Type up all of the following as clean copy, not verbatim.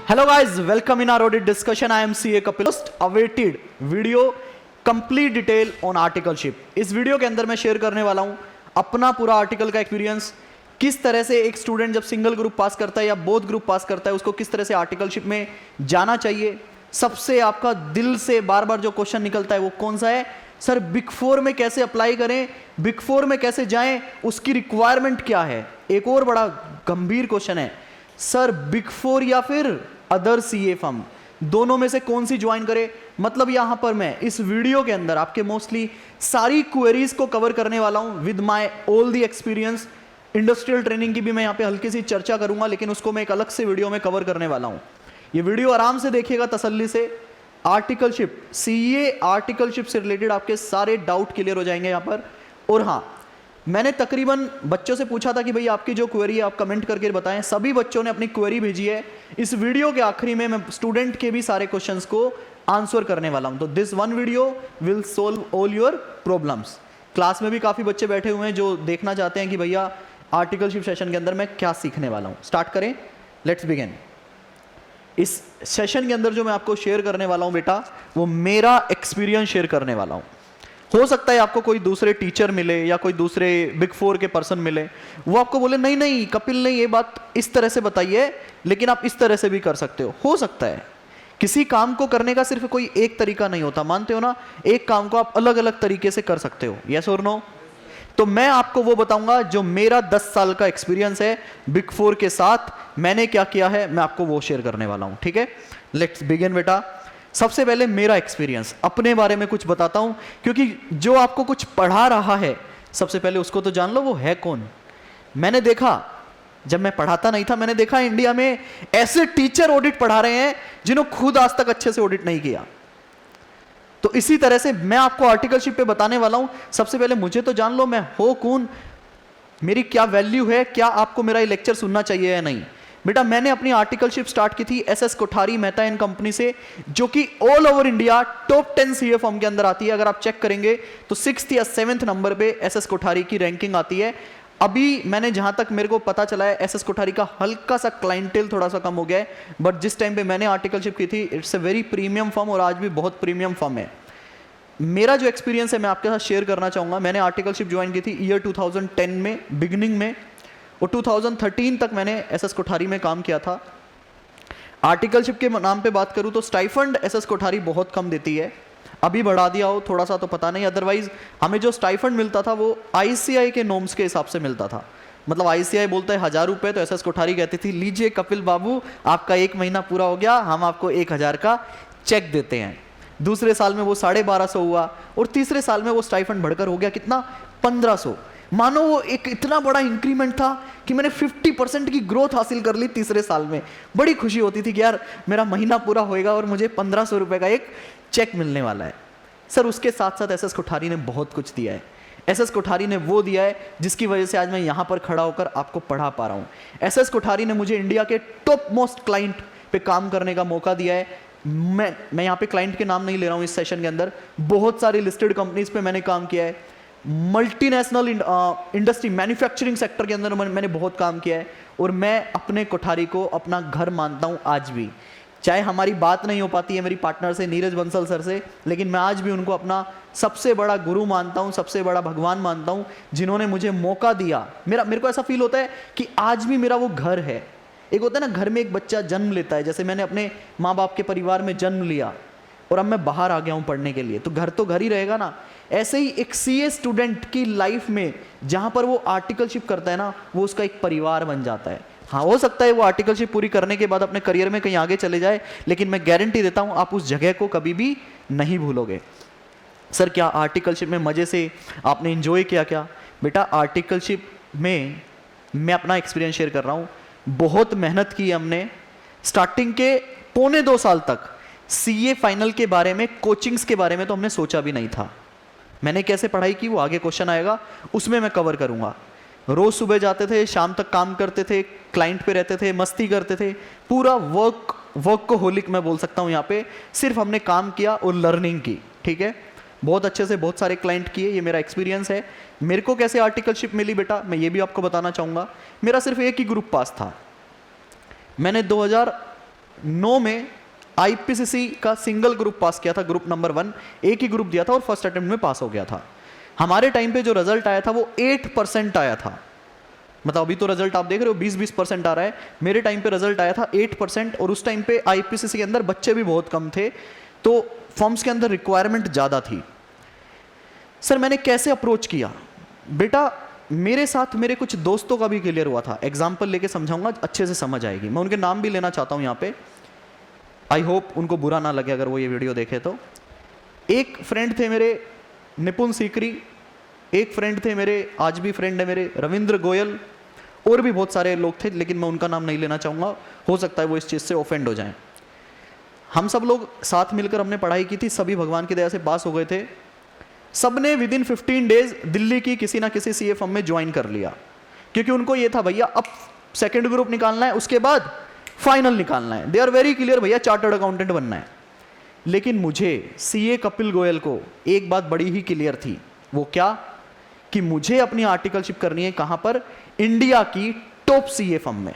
Hello guys, welcome in our audit discussion. I am CA Kapil. Most awaited video complete detail on articleship. इस video के अंदर मैं share करने वाला हूं अपना पूरा आर्टिकल का एक्सपीरियंस, किस तरह से एक स्टूडेंट जब सिंगल ग्रुप पास करता है या बोथ ग्रुप पास करता है उसको किस तरह से आर्टिकलशिप में जाना चाहिए। सबसे आपका दिल से बार बार जो क्वेश्चन निकलता है वो कौन सा है, सर बिग फोर में कैसे अप्लाई करें, बिग फोर में कैसे जाएं, उसकी रिक्वायरमेंट क्या है। एक और बड़ा गंभीर क्वेश्चन है, सर बिग फोर या फिर अदर सीए फर्म, दोनों में से कौन सी ज्वाइन करें। मतलब यहां पर मैं इस वीडियो के अंदर आपके मोस्टली सारी क्वेरीज को कवर करने वाला हूं with my all the experience. Industrial training की भी मैं यहां पे हल्की सी चर्चा करूंगा, लेकिन उसको मैं एक अलग से वीडियो में कवर करने वाला हूं। ये वीडियो आराम से देखिएगा तसल्ली से। आर्टिकलशिप, सीए आर्टिकलशिप से रिलेटेड आपके सारे डाउट क्लियर हो जाएंगे यहां पर। और हाँ, मैंने तकरीबन बच्चों से पूछा था कि भाई आपकी जो क्वेरी है आप कमेंट करके बताएं। सभी बच्चों ने अपनी क्वेरी भेजी है। इस वीडियो के आखिरी में मैं स्टूडेंट के भी सारे क्वेश्चंस को आंसर करने वाला हूं। तो this one video will solve all your problems. Class में भी काफी बच्चे बैठे हुए हैं जो देखना चाहते हैं कि भैया आर्टिकलशिप सेशन के अंदर मैं क्या सीखने वाला हूं। स्टार्ट करें, लेट्स बिगिन। इस सेशन के अंदर जो मैं आपको शेयर करने वाला हूं बेटा, वो मेरा एक्सपीरियंस शेयर करने वाला हूं। हो सकता है आपको कोई दूसरे टीचर मिले या कोई दूसरे बिग फोर के पर्सन मिले, वो आपको बोले नहीं नहीं कपिल ने ये बात इस तरह से बताई है, लेकिन आप इस तरह से भी कर सकते हो सकता है। किसी काम को करने का सिर्फ कोई एक तरीका नहीं होता, मानते हो ना। एक काम को आप अलग अलग तरीके से कर सकते हो, यस और नो। तो मैं आपको वो बताऊंगा जो मेरा 10 साल का एक्सपीरियंस है बिग फोर के साथ, मैंने क्या किया है मैं आपको वो शेयर करने वाला हूं। ठीक है, लेट्स बिगिन बेटा। सबसे पहले मेरा एक्सपीरियंस, अपने बारे में कुछ बताता हूं, क्योंकि जो आपको कुछ पढ़ा रहा है सबसे पहले उसको तो जान लो वो है कौन। मैंने देखा, जब मैं पढ़ाता नहीं था, मैंने देखा इंडिया में ऐसे टीचर ऑडिट पढ़ा रहे हैं जिन्होंने खुद आज तक अच्छे से ऑडिट नहीं किया। तो इसी तरह से मैं आपको आर्टिकलशिप पे बताने वाला हूं। सबसे पहले मुझे तो जान लो मैं हो कौन, मेरी क्या वैल्यू है, क्या आपको मेरा ये लेक्चर सुनना चाहिए या नहीं। बेटा मैंने अपनी आर्टिकलशिप स्टार्ट की थी SS Kothari Mehta and company से, जो कि all over India top 10 CA firm के अंदर आती है। अगर आप चेक करेंगे तो 6th या 7th नंबर पे एसएस कोठारी की रैंकिंग आती है। अभी मैंने जहां तक मेरे को पता चला है एसएस कोठारी का हल्का सा क्लाइंटेल थोड़ा सा कम हो गया है, बट जिस टाइम पे मैंने आर्टिकलशिप की थी it's a very premium firm और आज भी बहुत प्रीमियम फर्म है। मेरा जो एक्सपीरियंस है मैं आपके साथ शेयर करना चाहूंगा। मैंने आर्टिकलशिप ज्वाइन की थी ईयर 2010 में बिगिनिंग में, और 2013 तक मैंने एसएस कोठारी में काम किया था। आर्टिकलशिप के नाम पे बात करूं तो स्टाइफंड एसएस कोठारी बहुत कम देती है, अभी बढ़ा दिया हो थोड़ा सा तो पता नहीं। अदरवाइज हमें जो स्टाइफंड मिलता था वो आईसीआई के नॉर्म्स के हिसाब से मिलता था। मतलब आईसीआई बोलता है 1000 रुपये, तो एसएस कोठारी कहती थी लीजिए कपिल बाबू आपका 1 महीना पूरा हो गया, हम आपको 1000 का चेक देते हैं। दूसरे साल में वो 1250 हुआ और तीसरे साल में वो स्टाइफंड बढ़कर हो गया कितना, 1500। मानो वो एक इतना बड़ा इंक्रीमेंट था कि मैंने 50% की ग्रोथ हासिल कर ली तीसरे साल में। बड़ी खुशी होती थी कि यार मेरा महीना पूरा होएगा और मुझे 1500 रुपए का एक चेक मिलने वाला है। सर उसके साथ साथ एसएस कोठारी ने बहुत कुछ दिया है। एसएस कोठारी ने वो दिया है जिसकी वजह से आज मैं यहां पर खड़ा होकर आपको पढ़ा पा रहा हूं। एसएस कोठारी ने मुझे इंडिया के टॉप मोस्ट क्लाइंट पे काम करने का मौका दिया है। मैं यहाँ पे क्लाइंट के नाम नहीं ले रहा हूँ इस सेशन के अंदर, बहुत सारी लिस्टेड कंपनीज पे मैंने काम किया है। मल्टीनेशनल इंडस्ट्री मैन्युफैक्चरिंग सेक्टर के अंदर मैंने बहुत काम किया है, और मैं अपने कोठारी को अपना घर मानता हूँ आज भी। चाहे हमारी बात नहीं हो पाती है मेरी पार्टनर से, नीरज बंसल सर से, लेकिन मैं आज भी उनको अपना सबसे बड़ा गुरु मानता हूँ, सबसे बड़ा भगवान मानता हूँ, जिन्होंने मुझे मौका दिया। मेरे को ऐसा फील होता है कि आज भी मेरा वो घर है। एक होता है ना घर में एक बच्चा जन्म लेता है, जैसे मैंने अपने माँ बाप के परिवार में जन्म लिया और अब मैं बाहर आ गया हूँ पढ़ने के लिए, तो घर ही रहेगा ना। ऐसे ही एक सीए स्टूडेंट की लाइफ में जहाँ पर वो आर्टिकलशिप करता है ना, वो उसका एक परिवार बन जाता है। हाँ हो सकता है वो आर्टिकलशिप पूरी करने के बाद अपने करियर में कहीं आगे चले जाए, लेकिन मैं गारंटी देता हूँ आप उस जगह को कभी भी नहीं भूलोगे। सर क्या आर्टिकलशिप में मज़े से आपने इंजॉय किया क्या? बेटा आर्टिकलशिप में मैं अपना एक्सपीरियंस शेयर कर रहा हूँ। बहुत मेहनत की हमने। स्टार्टिंग के 1.25 साल तक सीए फाइनल के बारे में, कोचिंग्स के बारे में तो हमने सोचा भी नहीं था। मैंने कैसे पढ़ाई की वो आगे क्वेश्चन आएगा, उसमें मैं कवर करूंगा। रोज सुबह जाते थे, शाम तक काम करते थे, क्लाइंट पे रहते थे, मस्ती करते थे, पूरा वर्क को होलिक मैं बोल सकता हूँ। यहाँ पे सिर्फ हमने काम किया और लर्निंग की। ठीक है, बहुत अच्छे से बहुत सारे क्लाइंट किए, ये मेरा एक्सपीरियंस है। मेरे को कैसे आर्टिकलशिप मिली बेटा, मैं ये भी आपको बताना चाहूँगा। मेरा सिर्फ एक ही ग्रुप पास था। मैंने 2009 में आईपीसीसी का सिंगल ग्रुप पास किया था, ग्रुप नंबर 1 एक ही ग्रुप दिया था और फर्स्ट अटेम्प्ट में पास हो गया था। हमारे टाइम पे जो रिजल्ट आया था वो 8% आया था। मतलब अभी तो रिजल्ट आप देख रहे हो 20-20% आ रहा है, मेरे टाइम पे रिजल्ट आया था 8%। और उस टाइम पे आईपीसीसी के अंदर बच्चे भी बहुत कम थे, तो फॉर्म्स के अंदर रिक्वायरमेंट ज़्यादा थी। सर मैंने कैसे अप्रोच किया? बेटा मेरे साथ मेरे कुछ दोस्तों का भी क्लियर हुआ था, एग्जाम्पल लेके समझाऊंगा, अच्छे से समझ आएगी। मैं उनके नाम भी लेना चाहता हूँ यहाँ पे, आई होप उनको बुरा ना लगे अगर वो ये वीडियो देखे तो। एक फ्रेंड थे मेरे निपुण सीकरी, एक फ्रेंड थे मेरे, आज भी फ्रेंड है मेरे, रविंद्र गोयल, और भी बहुत सारे लोग थे लेकिन मैं उनका नाम नहीं लेना चाहूँगा, हो सकता है वो इस चीज़ से ऑफेंड हो जाएं। हम सब लोग साथ मिलकर हमने पढ़ाई की थी, सभी भगवान की दया से पास हो गए थे। सबने विदिन 15 डेज दिल्ली की किसी ना किसी सीए फर्म में ज्वाइन कर लिया, क्योंकि उनको ये था भैया अब सेकंड ग्रुप निकालना है, उसके बाद फाइनल निकालना है। दे आर वेरी क्लियर भैया, चार्टर्ड अकाउंटेंट बनना है। लेकिन मुझे सीए कपिल गोयल को एक बात बड़ी ही क्लियर थी, वो क्या कि मुझे अपनी आर्टिकलशिप करनी है कहां पर? इंडिया की टॉप सीए फर्म में।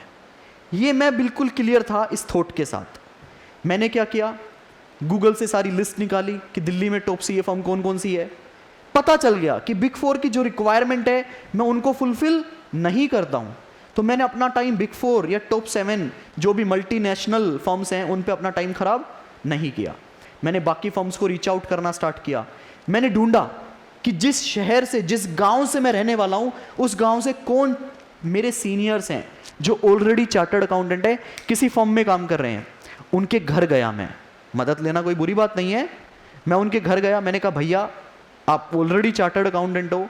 ये मैं बिल्कुल क्लियर था इस थॉट के साथ। मैंने क्या किया, गूगल से सारी लिस्ट निकाली कि दिल्ली में टॉप सीए फर्म कौन कौन सी है। पता चल गया कि बिग 4 की जो रिक्वायरमेंट है मैं उनको फुलफिल नहीं करता हूं, तो मैंने अपना टाइम बिग 4 या टॉप 7 जो भी मल्टीनेशनल फर्म्स हैं उन पे अपना टाइम खराब नहीं किया। मैंने बाकी फर्म्स को रीच आउट करना स्टार्ट किया। मैंने ढूंढा कि जिस शहर से, जिस गांव से मैं रहने वाला हूं, उस गांव से कौन मेरे सीनियर्स हैं जो ऑलरेडी चार्टर्ड अकाउंटेंट है, किसी फर्म में काम कर रहे हैं। उनके घर गया मैं, मदद लेना कोई बुरी बात नहीं है। मैं उनके घर गया, मैंने कहा भैया आप ऑलरेडी चार्टर्ड अकाउंटेंट हो,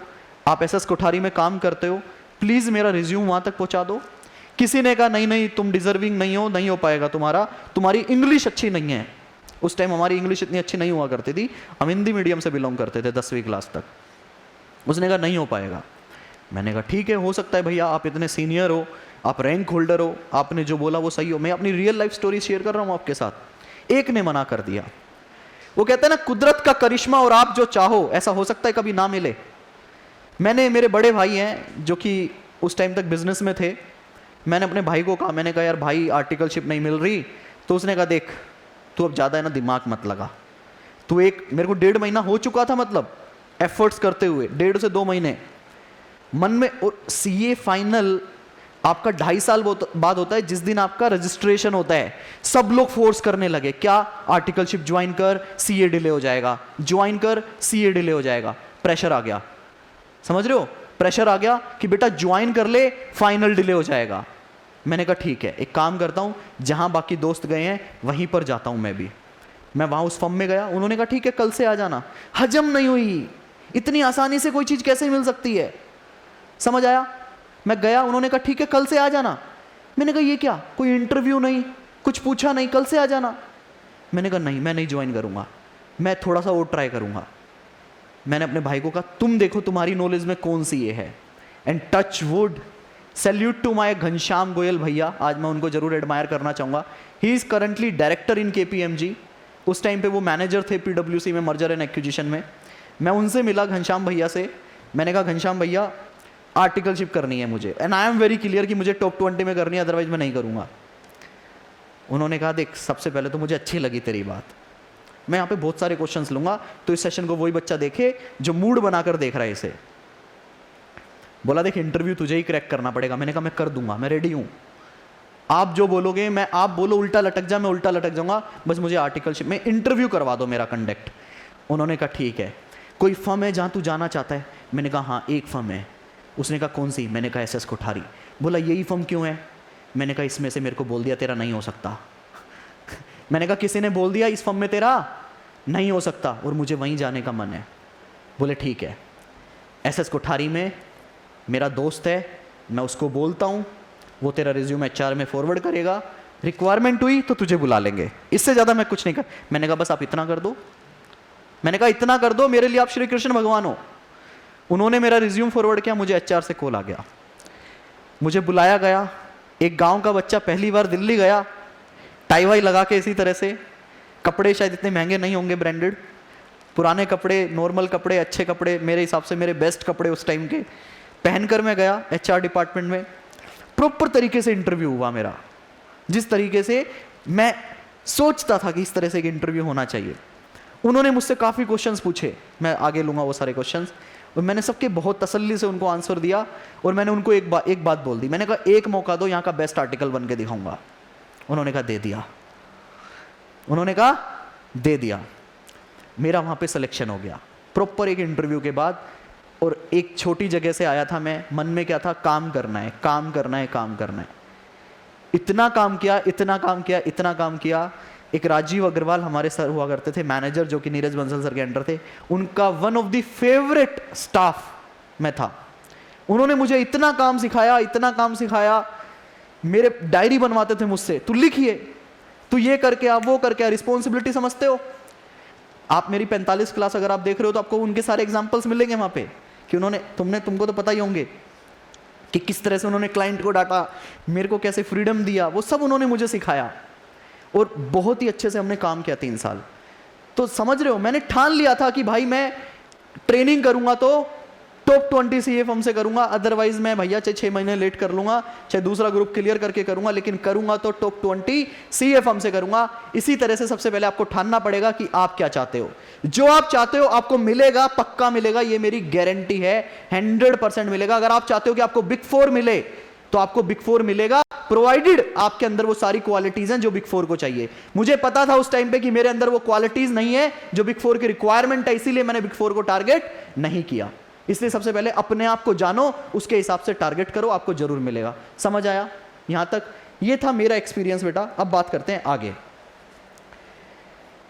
आप एसएस कोठारी में काम करते हो, प्लीज़ मेरा रिज्यूम वहाँ तक पहुँचा दो। किसी ने कहा नहीं नहीं तुम डिजर्विंग नहीं हो, नहीं हो पाएगा तुम्हारी इंग्लिश अच्छी नहीं है। उस टाइम हमारी इंग्लिश इतनी अच्छी नहीं हुआ करती थी, हम हिंदी मीडियम से बिलोंग करते थे 10वीं क्लास तक। उसने कहा नहीं हो पाएगा। मैंने कहा ठीक है, हो सकता है भैया, आप इतने सीनियर हो, आप रैंक होल्डर हो, आपने जो बोला वो सही हो। मैं अपनी रियल लाइफ स्टोरी शेयर कर रहा हूँ आपके साथ। एक ने मना कर दिया। वो कहते हैं ना कुदरत का करिश्मा और आप जो चाहो ऐसा हो सकता है कभी ना मिले। मैंने, मेरे बड़े भाई हैं जो कि उस टाइम तक बिजनेस में थे, मैंने अपने भाई को कहा, मैंने कहा यार भाई आर्टिकलशिप नहीं मिल रही। तो उसने कहा देख तू अब ज़्यादा है ना दिमाग मत लगा, तू एक, मेरे को 1.5 महीना हो चुका था मतलब एफर्ट्स करते हुए, 1.5 से 2 महीने मन में। और सीए फाइनल आपका 2.5 साल बाद होता है, जिस दिन आपका रजिस्ट्रेशन होता है। सब लोग फोर्स करने लगे, क्या आर्टिकलशिप ज्वाइन कर, सीए डिले हो जाएगा, ज्वाइन कर, सीए डिले हो जाएगा। प्रेशर आ गया, समझ रहे हो, प्रेशर आ गया कि बेटा ज्वाइन कर ले, फाइनल डिले हो जाएगा। मैंने कहा ठीक है, एक काम करता हूं, जहां बाकी दोस्त गए हैं वहीं पर जाता हूं मैं भी। मैं वहां उस फर्म में गया, उन्होंने कहा ठीक है कल से आ जाना। हजम नहीं हुई, इतनी आसानी से कोई चीज कैसे मिल सकती है, समझ आया? मैं गया, उन्होंने कहा ठीक है कल से आ जाना। मैंने कहा ये क्या, कोई इंटरव्यू नहीं, कुछ पूछा नहीं, कल से आ जाना। मैंने कहा नहीं, मैं नहीं ज्वाइन करूंगा, मैं थोड़ा सा और ट्राई करूंगा। मैंने अपने भाई को कहा तुम देखो तुम्हारी नॉलेज में कौन सी ये है। And touch wood, salute to my Ghanshyam Goyal भैया, आज मैं उनको जरूर एडमायर करना चाहूँगा। He is currently director in KPMG. उस टाइम पे वो मैनेजर थे पीडब्ल्यूसी में, मर्जर एंड एक्विजिशन में। मैं उनसे मिला घनश्याम भैया से, मैंने कहा घनश्याम भैया आर्टिकलशिप करनी है मुझे, and I am very clear कि मुझे टॉप 20 में करनी है, अदरवाइज मैं नहीं करूँगा। उन्होंने कहा देख सबसे पहले तो मुझे अच्छी लगी तेरी बात, मैं यहाँ पे बहुत सारे क्वेश्चंस लूँगा, तो इस सेशन को वही बच्चा देखे जो मूड बनाकर देख रहा है इसे। बोला देख इंटरव्यू तुझे ही क्रैक करना पड़ेगा। मैंने कहा मैं कर दूंगा, मैं रेडी हूँ, आप जो बोलोगे मैं, आप बोलो उल्टा लटक जा, मैं उल्टा लटक जाऊँगा, बस मुझे आर्टिकलशिप में इंटरव्यू करवा दो मेरा कंडक्ट। उन्होंने कहा ठीक है, कोई फर्म है जहाँ तू जाना चाहता है? मैंने कहा हाँ एक फर्म है। उसने कहा कौन सी? मैंने कहा एसएस कोठारी। बोला यही फर्म क्यों है? मैंने कहा इसमें से मेरे को बोल दिया तेरा नहीं हो सकता। मैंने कहा किसी ने बोल दिया इस फर्म में तेरा नहीं हो सकता और मुझे वहीं जाने का मन है। बोले ठीक है, एसएस कोठारी में मेरा दोस्त है, मैं उसको बोलता हूँ, वो तेरा रिज्यूम एचआर में फॉरवर्ड करेगा, रिक्वायरमेंट हुई तो तुझे बुला लेंगे, इससे ज़्यादा मैं कुछ नहीं कर। मैंने कहा बस आप इतना कर दो, मैंने कहा इतना कर दो, मेरे लिए आप श्री कृष्ण भगवान हो। उन्होंने मेरा रिज्यूम फॉरवर्ड किया, मुझे एचआर से कॉल आ गया, मुझे बुलाया गया। एक गांव का बच्चा पहली बार दिल्ली गया, टाई वाई लगा के, इसी तरह से, कपड़े शायद इतने महंगे नहीं होंगे, ब्रांडेड, पुराने कपड़े, नॉर्मल कपड़े, अच्छे कपड़े, मेरे हिसाब से मेरे बेस्ट कपड़े उस टाइम के पहनकर मैं गया एचआर डिपार्टमेंट में। प्रॉपर तरीके से इंटरव्यू हुआ मेरा, जिस तरीके से मैं सोचता था कि इस तरह से एक इंटरव्यू होना चाहिए। उन्होंने मुझसे काफ़ी क्वेश्चंस पूछे, मैं आगे लूँगा वो सारे क्वेश्चंस, और मैंने सबके बहुत तसल्ली से उनको आंसर दिया। और मैंने उनको एक बात बोल दी, मैंने कहा एक मौका दो, यहाँ का बेस्ट आर्टिकल बन के दिखाऊंगा। उन्होंने कहा दे दिया, उन्होंने कहा दे दिया। मेरा वहाँ पे सिलेक्शन हो गया प्रॉपर एक इंटरव्यू के बाद। और एक छोटी जगह से आया था मैं, मन में क्या था, काम करना है, काम करना है, काम करना है। इतना काम किया, इतना काम किया, इतना काम किया। एक राजीव अग्रवाल हमारे सर हुआ करते थे मैनेजर, जो कि नीरज बंसल सर के अंडर थे, उनका one of the favourite staff मैं था। उन्होंने मुझे इतना काम सिखाया, इतना काम सिखाया। मेरे डायरी बनवाते थे मुझसे, तू लिखिए, तू ये करके आ, वो करके आ, रिस्पॉन्सिबिलिटी समझते हो आप। मेरी 45 क्लास अगर आप देख रहे हो तो आपको उनके सारे एग्जांपल्स मिलेंगे वहां पे कि उन्होंने तुमको तो पता ही होंगे कि किस तरह से उन्होंने क्लाइंट को डांटा, मेरे को कैसे फ्रीडम दिया, वो सब उन्होंने मुझे सिखाया। और बहुत ही अच्छे से हमने काम किया 3 साल। तो समझ रहे हो, मैंने ठान लिया था कि भाई मैं ट्रेनिंग करूंगा तो टॉप 20 सीए फर्म से करूंगा, अदरवाइज मैं भैया चाहे 6 महीने लेट कर लूंगा, चाहे दूसरा ग्रुप क्लियर करके करूंगा, लेकिन करूंगा तो टॉप 20 सीए फर्म से करूंगा। इसी तरह से सबसे पहले आपको ठानना पड़ेगा कि आप क्या चाहते हो। जो आप चाहते हो आपको मिलेगा, पक्का मिलेगा, ये मेरी गारंटी है, 100% मिलेगा। अगर आप चाहते हो कि आपको बिग 4 मिले तो आपको बिग 4 मिलेगा, प्रोवाइडेड आपके अंदर वो सारी क्वालिटीज हैं जो बिग 4 को चाहिए। मुझे पता था उस टाइम पे कि मेरे अंदर वो क्वालिटीज नहीं है जो बिग 4 की रिक्वायरमेंट है, इसीलिए मैंने बिग 4 को टारगेट नहीं किया। इसलिए सबसे पहले अपने आप को जानो, उसके हिसाब से टारगेट करो, आपको जरूर मिलेगा। समझ आया यहां तक? ये था मेरा एक्सपीरियंस बेटा। अब बात करते हैं आगे।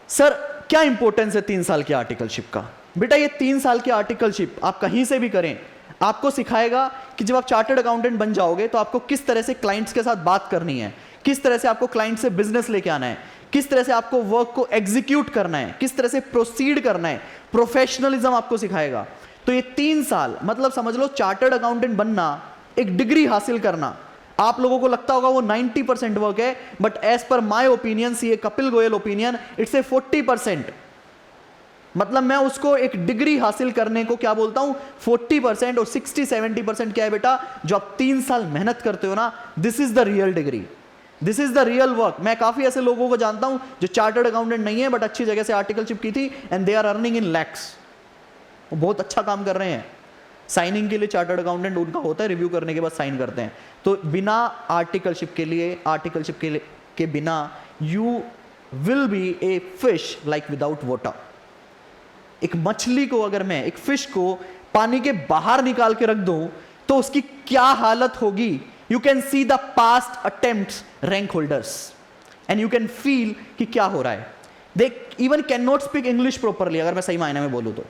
सर क्या इंपॉर्टेंस है 3 साल की आर्टिकलशिप का? बेटा ये 3 साल की आर्टिकलशिप आप कहीं से भी करें, आपको सिखाएगा कि जब आप चार्टर्ड अकाउंटेंट बन जाओगे तो आपको किस तरह से क्लाइंट्स के साथ बात करनी है, किस तरह से आपको क्लाइंट से बिजनेस लेके आना है, किस तरह से आपको वर्क को एग्जीक्यूट करना है, किस तरह से प्रोसीड करना है, प्रोफेशनलिज्म आपको सिखाएगा। तो ये 3 साल मतलब समझ लो चार्टर्ड अकाउंटेंट बनना, एक डिग्री हासिल करना। आप लोगों को लगता होगा वो 90% वर्क है, but as per my opinion, CA Kapil Goyal opinion, it's a 40%। मतलब मैं उसको एक डिग्री हासिल करने को क्या बोलता हूं, 40%। और 60-70% क्या है बेटा, जो आप 3 साल मेहनत करते हो ना, this is the real degree, this is the real work. मैं काफी ऐसे लोगों को जानता हूं जो चार्टर्ड अकाउंटेंट नहीं है बट अच्छी जगह से आर्टिकलशिप की थी and they are earning in lakhs, वो बहुत अच्छा काम कर रहे हैं। साइनिंग के लिए चार्टर्ड अकाउंटेंट उनका होता है, रिव्यू करने के बाद साइन करते हैं। तो बिना आर्टिकलशिप के बिना you will be a fish like without water. एक मछली को अगर मैं, एक फिश को पानी के बाहर निकाल के रख दूं तो उसकी क्या हालत होगी। You can see the past attempts rank holders and you can feel कि क्या हो रहा है। They even can not speak English properly, अगर मैं सही मायने में बोलूं तो।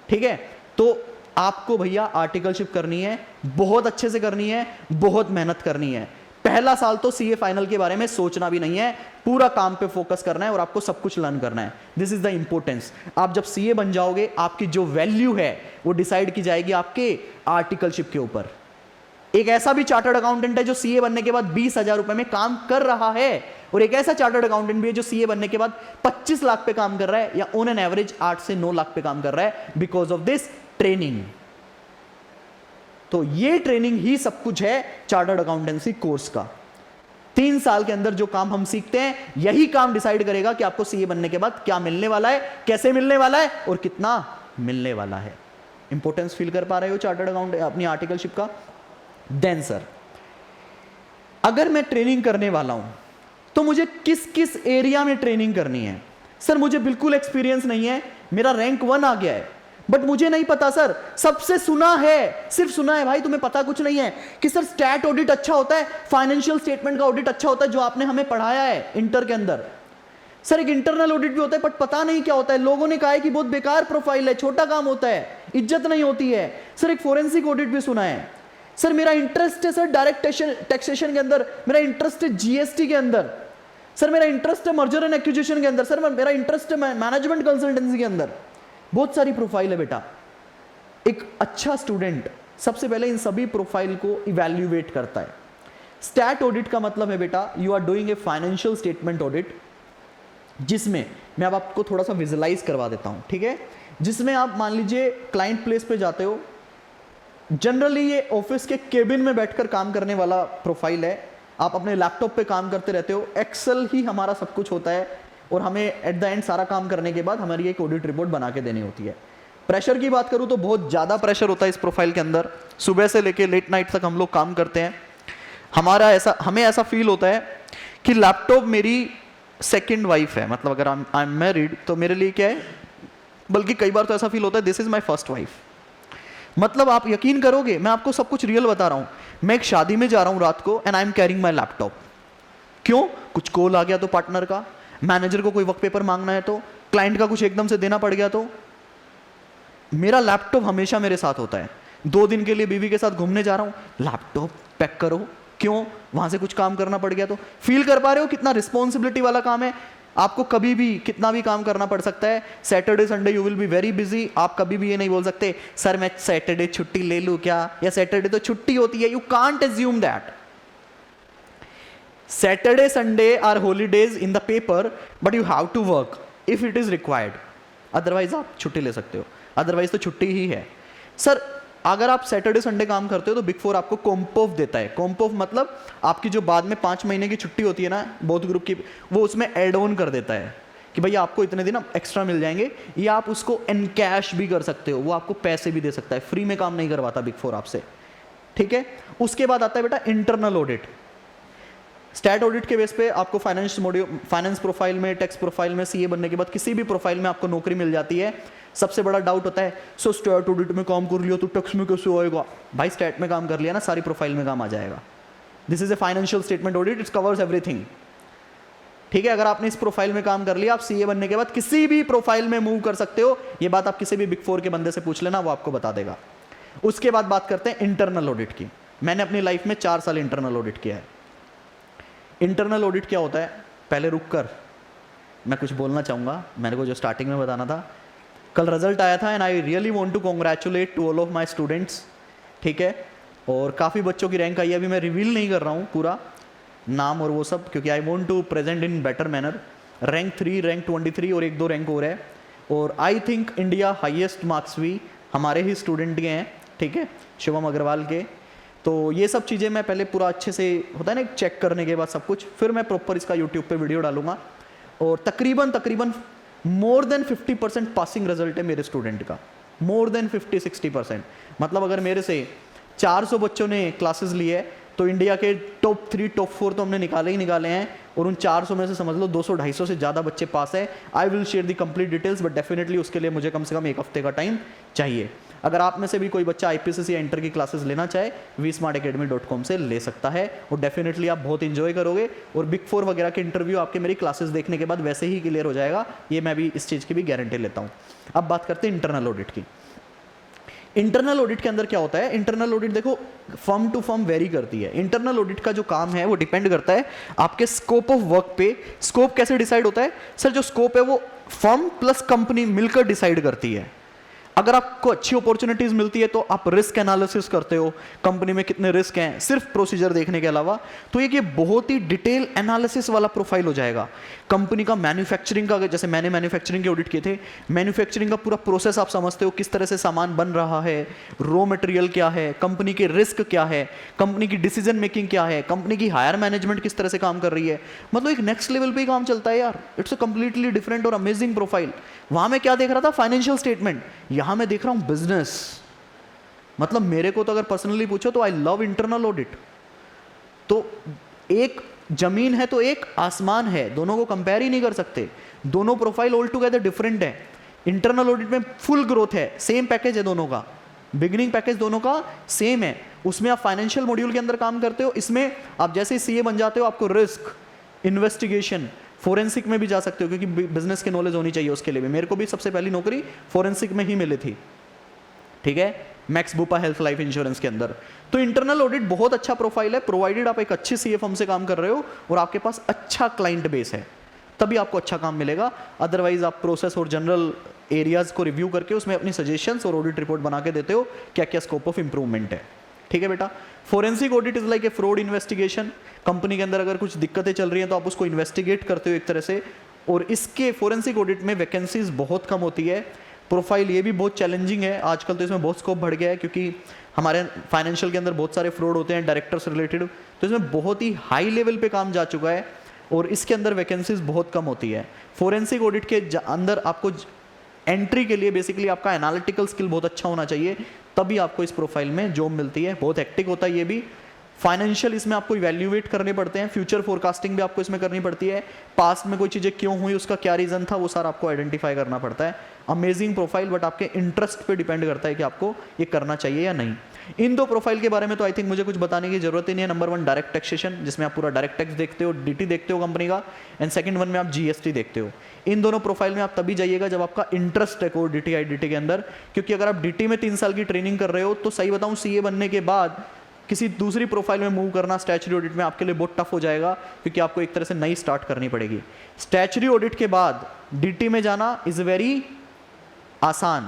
ठीक है, तो आपको भैया आर्टिकलशिप करनी है, बहुत अच्छे से करनी है, बहुत मेहनत करनी है। पहला साल तो सीए फाइनल के बारे में सोचना भी नहीं है, पूरा काम पे फोकस करना है और आपको सब कुछ लर्न करना है। This is the importance. आप जब सीए बन जाओगे आपकी जो वैल्यू है वो डिसाइड की जाएगी आपके आर्टिकलशिप के ऊपर। एक ऐसा भी चार्टर्ड अकाउंटेंट है जो सीए बनने के बाद 20,000 रुपए में काम कर रहा है, और एक ऐसा चार्टर्ड अकाउंटेंट भी है जो सीए बनने के बाद 25 लाख पे काम कर रहा है, या ऑन एन एवरेज 8 से 9 लाख पे काम कर रहा है, बिकॉज ऑफ दिस ट्रेनिंग। तो ये ट्रेनिंग ही सब कुछ है चार्टर्ड अकाउंटेंसी कोर्स का। 3 साल के अंदर जो काम हम सीखते हैं, यही काम डिसाइड करेगा कि आपको सीए बनने के बाद क्या मिलने वाला है, कैसे मिलने वाला है और कितना मिलने वाला है। इंपॉर्टेंस फील कर पा रहे हो चार्टर्ड अकाउंट अपनी आर्टिकलशिप का? देन सर, अगर मैं ट्रेनिंग करने वाला हूं तो मुझे किस किस एरिया में ट्रेनिंग करनी है? सर मुझे बिल्कुल एक्सपीरियंस नहीं है, मेरा रैंक 1 आ गया है, बट मुझे नहीं पता सर, सबसे सुना है, सिर्फ सुना है भाई, तुम्हें पता कुछ नहीं है कि सर स्टैट ऑडिट अच्छा होता है, फाइनेंशियल स्टेटमेंट का ऑडिट अच्छा होता है, जो आपने हमें पढ़ाया है इंटर के अंदर। सर एक इंटरनल ऑडिट भी होता है बट पता नहीं क्या होता है, लोगों ने कहा है कि बहुत बेकार प्रोफाइल है, छोटा काम होता है, इज्जत नहीं होती है। सर एक फोरेंसिक ऑडिट भी सुना है। सर मेरा इंटरेस्ट है सर डायरेक्ट टैक्सेशन के अंदर, मेरा इंटरेस्ट है जीएसटी के अंदर, सर मेरा इंटरेस्ट है मर्जर एंड एक्विजिशन के अंदर, सर मेरा इंटरेस्ट है मैनेजमेंट कंसल्टेंसी के अंदर। बहुत सारी प्रोफाइल है बेटा। एक अच्छा स्टूडेंट सबसे पहले इन सभी प्रोफाइल को इवैल्यूएट करता है। स्टैट ऑडिट का मतलब है बेटा, you are doing a financial statement audit, जिसमें मैं अब आपको थोड़ा सा विजुलाइज करवा देता हूं, ठीक है। जिसमें आप मान लीजिए क्लाइंट प्लेस पे जाते हो, जनरली ये ऑफिस के केबिन में बैठकर काम करने वाला प्रोफाइल है। आप अपने लैपटॉप पे काम करते रहते हो, एक्सेल ही हमारा सब कुछ होता है और हमें एट द एंड सारा काम करने के बाद हमारी एक ऑडिट रिपोर्ट बना के देनी होती है। प्रेशर की बात करूं तो बहुत ज़्यादा प्रेशर होता है इस प्रोफाइल के अंदर। सुबह से लेके लेट नाइट तक हम लोग काम करते हैं। हमें ऐसा फील होता है कि लैपटॉप मेरी सेकंड वाइफ है। मतलब अगर आई एम मैरिड तो मेरे लिए क्या है, बल्कि कई बार तो ऐसा फील होता है this is my first wife. मतलब आप यकीन करोगे, मैं आपको सब कुछ रियल बता रहा हूं। मैं एक शादी में जा रहा हूं रात को and I am carrying my laptop. क्यों? कुछ कॉल आ गया तो पार्टनर का, मैनेजर को कोई वर्क पेपर मांगना है तो, क्लाइंट का कुछ एकदम से देना पड़ गया तो, मेरा लैपटॉप हमेशा मेरे साथ होता है। 2 दिन के लिए बीवी के साथ घूमने जा रहा हूं, लैपटॉप पैक करो। क्यों? वहां से कुछ काम करना पड़ गया तो। फील कर पा रहे हो कितना रिस्पॉन्सिबिलिटी वाला काम है? आपको कभी भी कितना भी काम करना पड़ सकता है। Saturday Sunday you will be very busy. आप कभी भी ये नहीं बोल सकते सर मैं सैटरडे छुट्टी ले लूं क्या, या सैटरडे तो छुट्टी होती है। You can't assume that. Saturday Sunday are holidays in the paper, but you have to work if it is required. Otherwise आप छुट्टी ले सकते हो, अदरवाइज तो छुट्टी ही है। सर अगर आप सैटरडे संडे काम करते हो तो बिग फोर आपको कॉम्पोफ देता है। कॉम्पोफ मतलब आपकी जो बाद में 5 महीने की छुट्टी होती है ना बोथ ग्रुप की, वो उसमें एड ऑन कर देता है कि भैया आपको इतने दिन एक्स्ट्रा मिल जाएंगे, या आप उसको एनकैश भी कर सकते हो, वो आपको पैसे भी दे सकता है। फ्री में काम नहीं करवाता बिग फोर आपसे, ठीक है। उसके बाद आता है बेटा इंटरनल ऑडिट। स्टैट ऑडिट के बेस पे आपको फाइनेंस प्रोफाइल में, टैक्स प्रोफाइल में, सीए बनने के बाद किसी भी प्रोफाइल में आपको नौकरी मिल जाती है। सबसे बड़ा डाउट होता है सो स्टैट ऑडिट में काम कर लिया तो टैक्स में कैसे आएगा? भाई स्टैट में काम कर लिया ना, सारी प्रोफाइल में काम आ जाएगा। This is a financial statement audit, it's covers everything, ठीक है। अगर आपने इस प्रोफाइल में काम कर लिया, आप सीए बनने के बाद किसी भी प्रोफाइल में मूव कर सकते हो। ये बात आप किसी भी बिग फोर के बंदे से पूछ लेना, वो आपको बता देगा। उसके बाद बात करते हैं इंटरनल ऑडिट की। मैंने अपनी लाइफ में 4 साल इंटरनल ऑडिट किया है। इंटरनल ऑडिट क्या होता है? पहले रुक कर मैं कुछ बोलना चाहूँगा, मैंने को जो स्टार्टिंग में बताना था। कल रिजल्ट आया था and I really want to congratulate to all of my students, ठीक है। और काफ़ी बच्चों की रैंक आई है। अभी मैं रिवील नहीं कर रहा हूँ पूरा नाम और वो सब, क्योंकि I want to present in better manner. Rank 3, rank 23 और 1-2 रैंक और है। और I think India highest marks भी हमारे ही स्टूडेंट के हैं, ठीक है, शिवम अग्रवाल के। तो ये सब चीज़ें मैं पहले पूरा अच्छे से होता है ना चेक करने के बाद सब कुछ, फिर मैं प्रॉपर इसका यूट्यूब पे वीडियो डालूंगा। और तकरीबन मोर देन 50% पासिंग रिजल्ट है मेरे स्टूडेंट का, मोर देन 50-60%। मतलब अगर मेरे से 400 बच्चों ने क्लासेस लिए है तो इंडिया के टॉप 3 टॉप 4 तो हमने निकाले ही निकाले हैं। और उन 400 में से समझ लो 200-250 से ज़्यादा बच्चे पास है। I will share the complete details, but definitely उसके लिए मुझे कम से कम 1 हफ्ते का टाइम चाहिए। अगर आप में से भी कोई बच्चा आईपीसीसी इंटर की क्लासेस लेना चाहे vsmartacademy.com से ले सकता है, और डेफिनेटली आप बहुत इंजॉय करोगे। और बिग फोर वगैरह के इंटरव्यू आपके मेरी क्लासेस देखने के बाद वैसे ही क्लियर हो जाएगा, ये मैं भी इस चीज़ की भी गारंटी लेता हूँ। अब बात करते हैं इंटरनल ऑडिट की। इंटरनल ऑडिट के अंदर क्या होता है? इंटरनल ऑडिट देखो फर्म टू फर्म वेरी करती है। इंटरनल ऑडिट का जो काम है वो डिपेंड करता है आपके स्कोप ऑफ वर्क पे। स्कोप कैसे डिसाइड होता है? सर जो स्कोप है वो फर्म प्लस कंपनी मिलकर डिसाइड करती है। अगर आपको अच्छी अपॉर्चुनिटीज मिलती है तो आप रिस्क एनालिसिस करते हो, कंपनी में कितने रिस्क हैं, सिर्फ प्रोसीजर देखने के अलावा। तो ये बहुत ही डिटेल एनालिसिस वाला प्रोफाइल हो जाएगा। कंपनी का मैन्युफैक्चरिंग का, जैसे मैंने मैन्युफैक्चरिंग के ऑडिट किए थे, मैन्युफैक्चरिंग का पूरा प्रोसेस आप समझते हो, किस तरह से सामान बन रहा है, रॉ मटेरियल क्या है, कंपनी के रिस्क क्या है, कंपनी की डिसीजन मेकिंग क्या है, कंपनी की हायर मैनेजमेंट किस तरह से काम कर रही है। मतलब एक नेक्स्ट लेवल पे ही काम चलता है यार। इट्स अ कंप्लीटली डिफरेंट और अमेजिंग प्रोफाइल। वहां मैं क्या देख रहा था? Financial statement. यहां मैं देख रहा हूं बिजनेस। मतलब मेरे को तो अगर पर्सनली पूछो तो आई लव इंटरनल ऑडिट। तो एक जमीन है तो एक आसमान है, दोनों को कंपेयर ही नहीं कर सकते। दोनों प्रोफाइल ऑल टुगेदर डिफरेंट है। इंटरनल ऑडिट में फुल ग्रोथ है, सेम पैकेज है दोनों का, बिगिनिंग पैकेज दोनों का सेम है। उसमें आप फाइनेंशियल मॉड्यूल के अंदर काम करते हो, इसमें आप जैसे ही सीए बन जाते हो आपको रिस्क, इन्वेस्टिगेशन, फोरेंसिक में भी जा सकते हो, क्योंकि बिजनेस की नॉलेज होनी चाहिए उसके लिए भी। मेरे को भी सबसे पहली नौकरी फोरेंसिक में ही मिली थी, ठीक है, max Bupa health life insurance के अंदर। तो इंटरनल ऑडिट बहुत अच्छा प्रोफाइल है, प्रोवाइडेड आप एक अच्छी सीए फर्म से काम कर रहे हो और आपके पास अच्छा क्लाइंट बेस है, तभी आपको अच्छा काम मिलेगा। अदरवाइज आप प्रोसेस और जनरल एरियाज को रिव्यू करके उसमें अपनी सजेशंस और ऑडिट रिपोर्ट बना के देते हो क्या क्या स्कोप ऑफ इंप्रूवमेंट है, ठीक है बेटा। Forensic audit is like a fraud investigation. Company के अंदर अगर कुछ दिक्कतें चल रही हैं तो आप उसको इन्वेस्टिगेट करते हो एक तरह से। और इसके फोरेंसिक ऑडिट में वैकेंसीज बहुत कम होती है, प्रोफाइल ये भी बहुत चैलेंजिंग है आजकल, तो इसमें बहुत स्कोप बढ़ गया है क्योंकि हमारे फाइनेंशियल के अंदर बहुत सारे फ्रॉड होते हैं डायरेक्टर से रिलेटेड, तो इसमें बहुत ही हाई लेवल पे काम जा चुका है और इसके अंदर वैकेंसीज बहुत कम होती है। फोरेंसिक ऑडिट के अंदर आपको एंट्री के लिए बेसिकली आपका एनालिटिकल स्किल बहुत अच्छा होना चाहिए, तभी आपको इस प्रोफाइल में जॉब मिलती है। बहुत हेक्टिक होता है ये भी। फाइनेंशियल इसमें आपको इवैल्यूएट करने पड़ते हैं, फ्यूचर फोरकास्टिंग भी आपको इसमें करनी पड़ती है, पास्ट में कोई चीज़ें क्यों हुई, उसका क्या रीज़न था, वो सारा आपको आइडेंटिफाई करना पड़ता है। अमेजिंग प्रोफाइल, बट आपके इंटरेस्ट पे डिपेंड करता है कि आपको ये करना चाहिए या नहीं। इन दो प्रोफाइल के बारे में तो आई थिंक मुझे कुछ बताने की जरूरत ही नहीं है। नंबर 1 डायरेक्ट टैक्सेशन, जिसमें आप पूरा डायरेक्ट टैक्स देखते हो, डीटी देखते हो कंपनी का, एंड सेकंड वन में आप जीएसटी देखते हो। इन दोनों प्रोफाइल में आप तभी जाइएगा जब आपका इंटरेस्ट है कोर डीटी आईडीटी के अंदर, क्योंकि अगर आप डीटी में 3 साल की ट्रेनिंग कर रहे हो तो सही बताऊं सीए बनने के बाद किसी दूसरी प्रोफाइल में मूव करना स्टैच्यूटरी ऑडिट में आपके लिए बहुत टफ हो जाएगा, क्योंकि आपको एक तरह से नई स्टार्ट करनी पड़ेगी। स्टैच्यूटरी ऑडिट के बाद डीटी में जाना इज वेरी आसान,